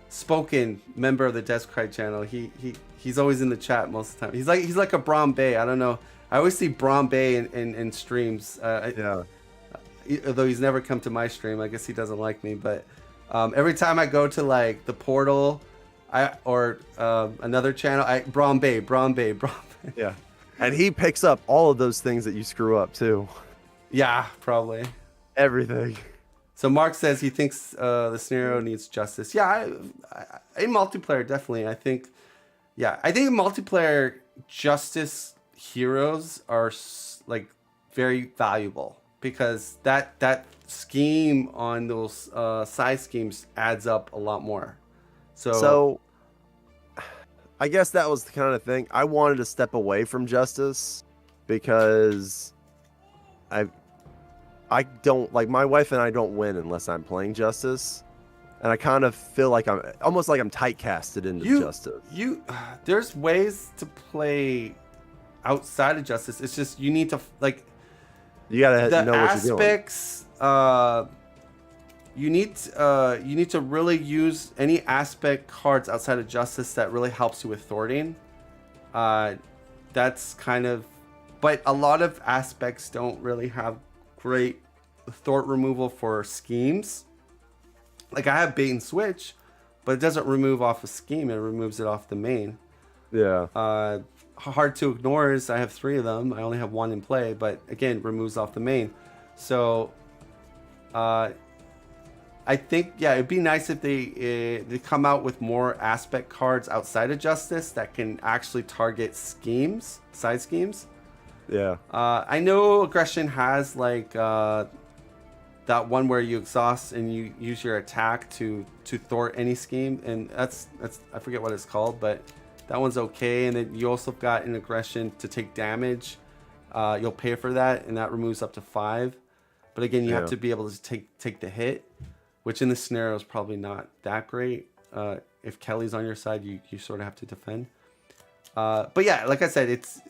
Speaker 1: spoken member of the Death Cry channel. He's always in the chat most of the time. He's like a Braun Bay. I don't know. I always see Braun Bay in streams.
Speaker 2: Yeah.
Speaker 1: Although he's never come to my stream, I guess he doesn't like me. But every time I go to like the portal, or another channel, Braun Bay.
Speaker 2: Yeah. And he picks up all of those things that you screw up too.
Speaker 1: Yeah, probably.
Speaker 2: Everything.
Speaker 1: So Mark says he thinks the scenario needs justice. Yeah, in multiplayer, definitely. I think in multiplayer, justice heroes are like very valuable. because that scheme on those side schemes adds up a lot more.
Speaker 2: So I guess that was the kind of thing I wanted to step away from Justice because I don't like, my wife and I don't win unless I'm playing Justice, and I kind of feel like I'm almost like I'm typecasted into Justice.
Speaker 1: There's ways to play outside of Justice. It's just you need to like
Speaker 2: You gotta
Speaker 1: the
Speaker 2: know what you're doing.
Speaker 1: aspects. You need to really use any aspect cards outside of Justice that really helps you with thwarting. That's kind of, but a lot of aspects don't really have great thwart removal for schemes. Like I have bait and switch, but it doesn't remove off a scheme. It removes it off the main.
Speaker 2: Yeah.
Speaker 1: Hard to ignore is I have 3 of them. I only have 1 in play, but again, removes off the main. So, I think it'd be nice if they come out with more aspect cards outside of Justice that can actually target schemes, side schemes.
Speaker 2: Yeah.
Speaker 1: I know Aggression has like that one where you exhaust and you use your attack to thwart any scheme, and that's I forget what it's called, but that one's okay. And then you also got an Aggression to take damage. You'll pay for that, and that removes up to 5. But again, you have to be able to take the hit, which in this scenario is probably not that great. If Kelly's on your side, you sort of have to defend. But yeah, like I said, it's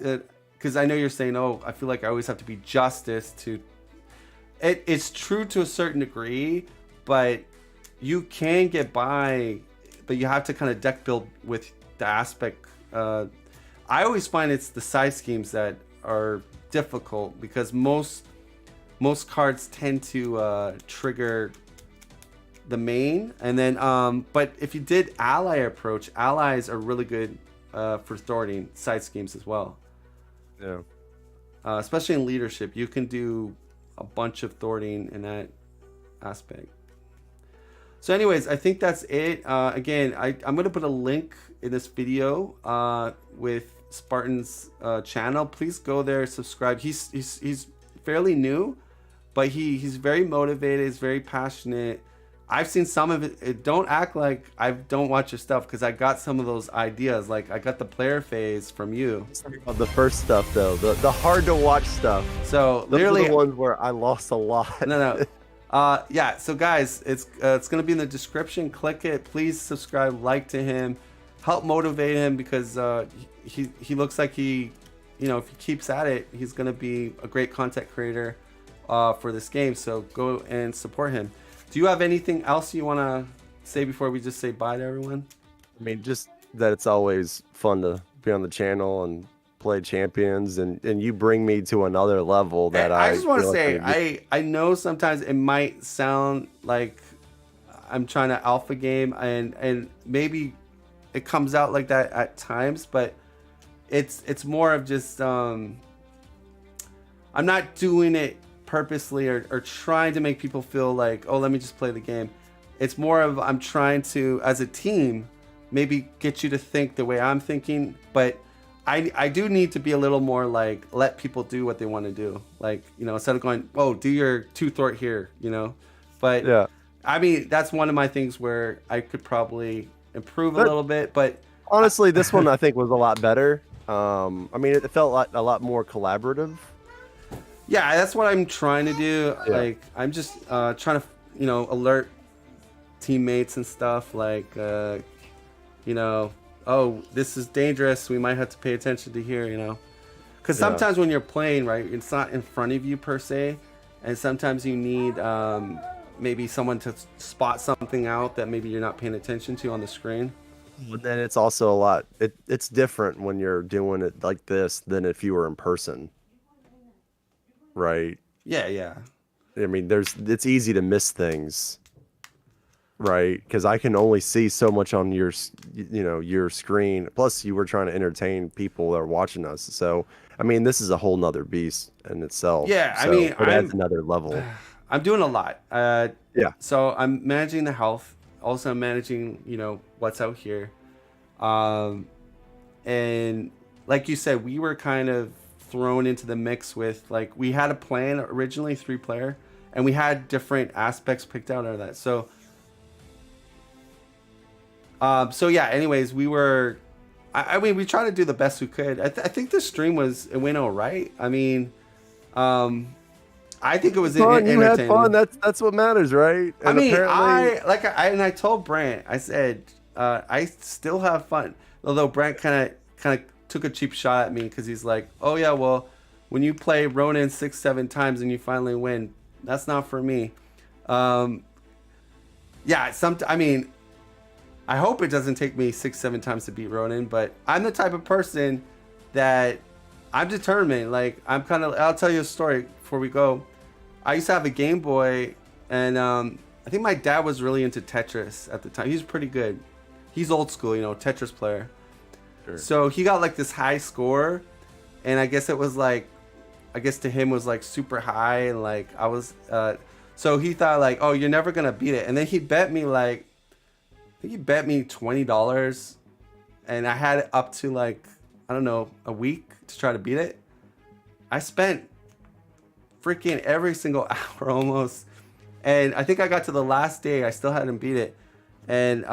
Speaker 1: because I know you're saying, oh, I feel like I always have to be Justice to. It's true to a certain degree, but you can get by. But you have to kind of deck build with the aspect. I always find it's the side schemes that are difficult because most cards tend to trigger the main, and then but if you did ally approach, allies are really good for thwarting side schemes as well.
Speaker 2: Yeah.
Speaker 1: Especially in leadership, you can do a bunch of thwarting in that aspect. So anyways, I think that's it. Again, I'm going to put a link in this video with Spartan's channel. Please go there, subscribe. He's fairly new, but he's very motivated. He's very passionate. I've seen some of it. Don't act like I don't watch your stuff, because I got some of those ideas. Like I got the player phase from you.
Speaker 2: The first stuff though, the hard to watch stuff.
Speaker 1: So
Speaker 2: Those
Speaker 1: literally
Speaker 2: are the ones where I lost a lot.
Speaker 1: No. Yeah, so guys, it's gonna be in the description. Click it. Please subscribe, like to him, help motivate him, because he looks like he, if he keeps at it, he's gonna be a great content creator for this game. So go and support him. Do you have anything else you want to say before we just say bye to everyone?
Speaker 2: I mean, just that it's always fun to be on the channel and play champions, and you bring me to another level that I
Speaker 1: just want to
Speaker 2: feel
Speaker 1: say,
Speaker 2: like
Speaker 1: I know sometimes it might sound like I'm trying to alpha game, and maybe it comes out like that at times, but it's more of just I'm not doing it purposely or trying to make people feel like, oh, let me just play the game. It's more of I'm trying to, as a team, maybe get you to think the way I'm thinking, but I do need to be a little more like, let people do what they want to do. Like, instead of going, oh, do your 2 thwart here, But
Speaker 2: yeah.
Speaker 1: I mean, that's one of my things where I could probably improve a little bit, but
Speaker 2: honestly, this one I think was a lot better. I mean, it felt a lot more collaborative.
Speaker 1: Yeah, that's what I'm trying to do.
Speaker 2: Yeah.
Speaker 1: Like, I'm just trying to, alert teammates and stuff. Like, oh, this is dangerous. We might have to pay attention to here, Because sometimes when you're playing, right, it's not in front of you per se. And sometimes you need maybe someone to spot something out that maybe you're not paying attention to on the screen.
Speaker 2: But then it's also a lot. It's different when you're doing it like this than if you were in person. Right.
Speaker 1: Yeah.
Speaker 2: I mean, it's easy to miss things, right? Because I can only see so much on your screen. Plus, you were trying to entertain people that are watching us. So, I mean, this is a whole nother beast in itself.
Speaker 1: Yeah,
Speaker 2: so
Speaker 1: I mean,
Speaker 2: it adds another level.
Speaker 1: I'm doing a lot.
Speaker 2: Yeah.
Speaker 1: So I'm managing the health. Also, I'm managing, what's out here. And like you said, we were kind of thrown into the mix with, like, we had a plan originally 3-player, and we had different aspects picked out of that. So yeah, anyways, we were, I mean, we tried to do the best we could. I think the stream it went all right. I mean, I think it was
Speaker 2: Fun, you had
Speaker 1: entertaining.
Speaker 2: fun. That's what matters, right? And
Speaker 1: I mean,
Speaker 2: apparently,
Speaker 1: I told Brant, I said, I still have fun. Although Brant kind of took a cheap shot at me because he's like, oh yeah, well, when you play Ronin 6-7 times and you finally win, that's not for me. Yeah, I mean, I hope it doesn't take me 6-7 times to beat Ronin, but I'm the type of person that I'm determined. Like, I'll tell you a story before we go. I used to have a Game Boy, and I think my dad was really into Tetris at the time. He's pretty good. He's old school, Tetris player.
Speaker 2: Sure.
Speaker 1: So he got like this high score, and I guess it was like, to him was like super high, and like I was, so he thought like, oh, you're never gonna beat it. And then he bet me like, I think he bet me $20, and I had it up to like, I don't know, a week to try to beat it. I spent freaking every single hour almost, and I think I got to the last day. I still hadn't beat it, and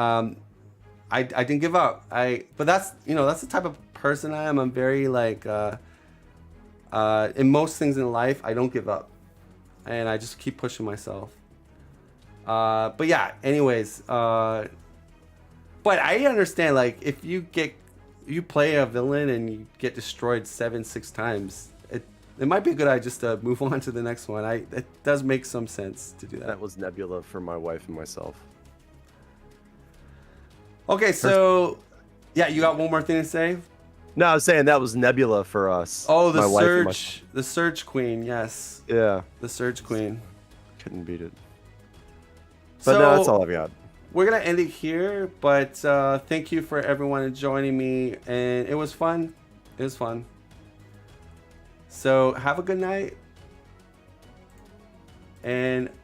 Speaker 1: I didn't give up. But that's that's the type of person I am. I'm very like in most things in life, I don't give up, and I just keep pushing myself. But yeah, anyways, but I understand, like, if you play a villain and you get destroyed 6 times, it might be a good idea just to move on to the next one. It does make some sense to do that.
Speaker 2: that was Nebula for my wife and myself.
Speaker 1: Okay, so yeah, you got one more thing to say?
Speaker 2: No, I was saying that was Nebula for us.
Speaker 1: Oh, the
Speaker 2: my wife and
Speaker 1: the Surge Queen, yes.
Speaker 2: yeah,
Speaker 1: The Surge Queen.
Speaker 2: couldn't beat it. But
Speaker 1: So
Speaker 2: no, that's all I've got.
Speaker 1: we're gonna end it here, but thank you for everyone joining me, and it was fun. It was fun. So have a good night, and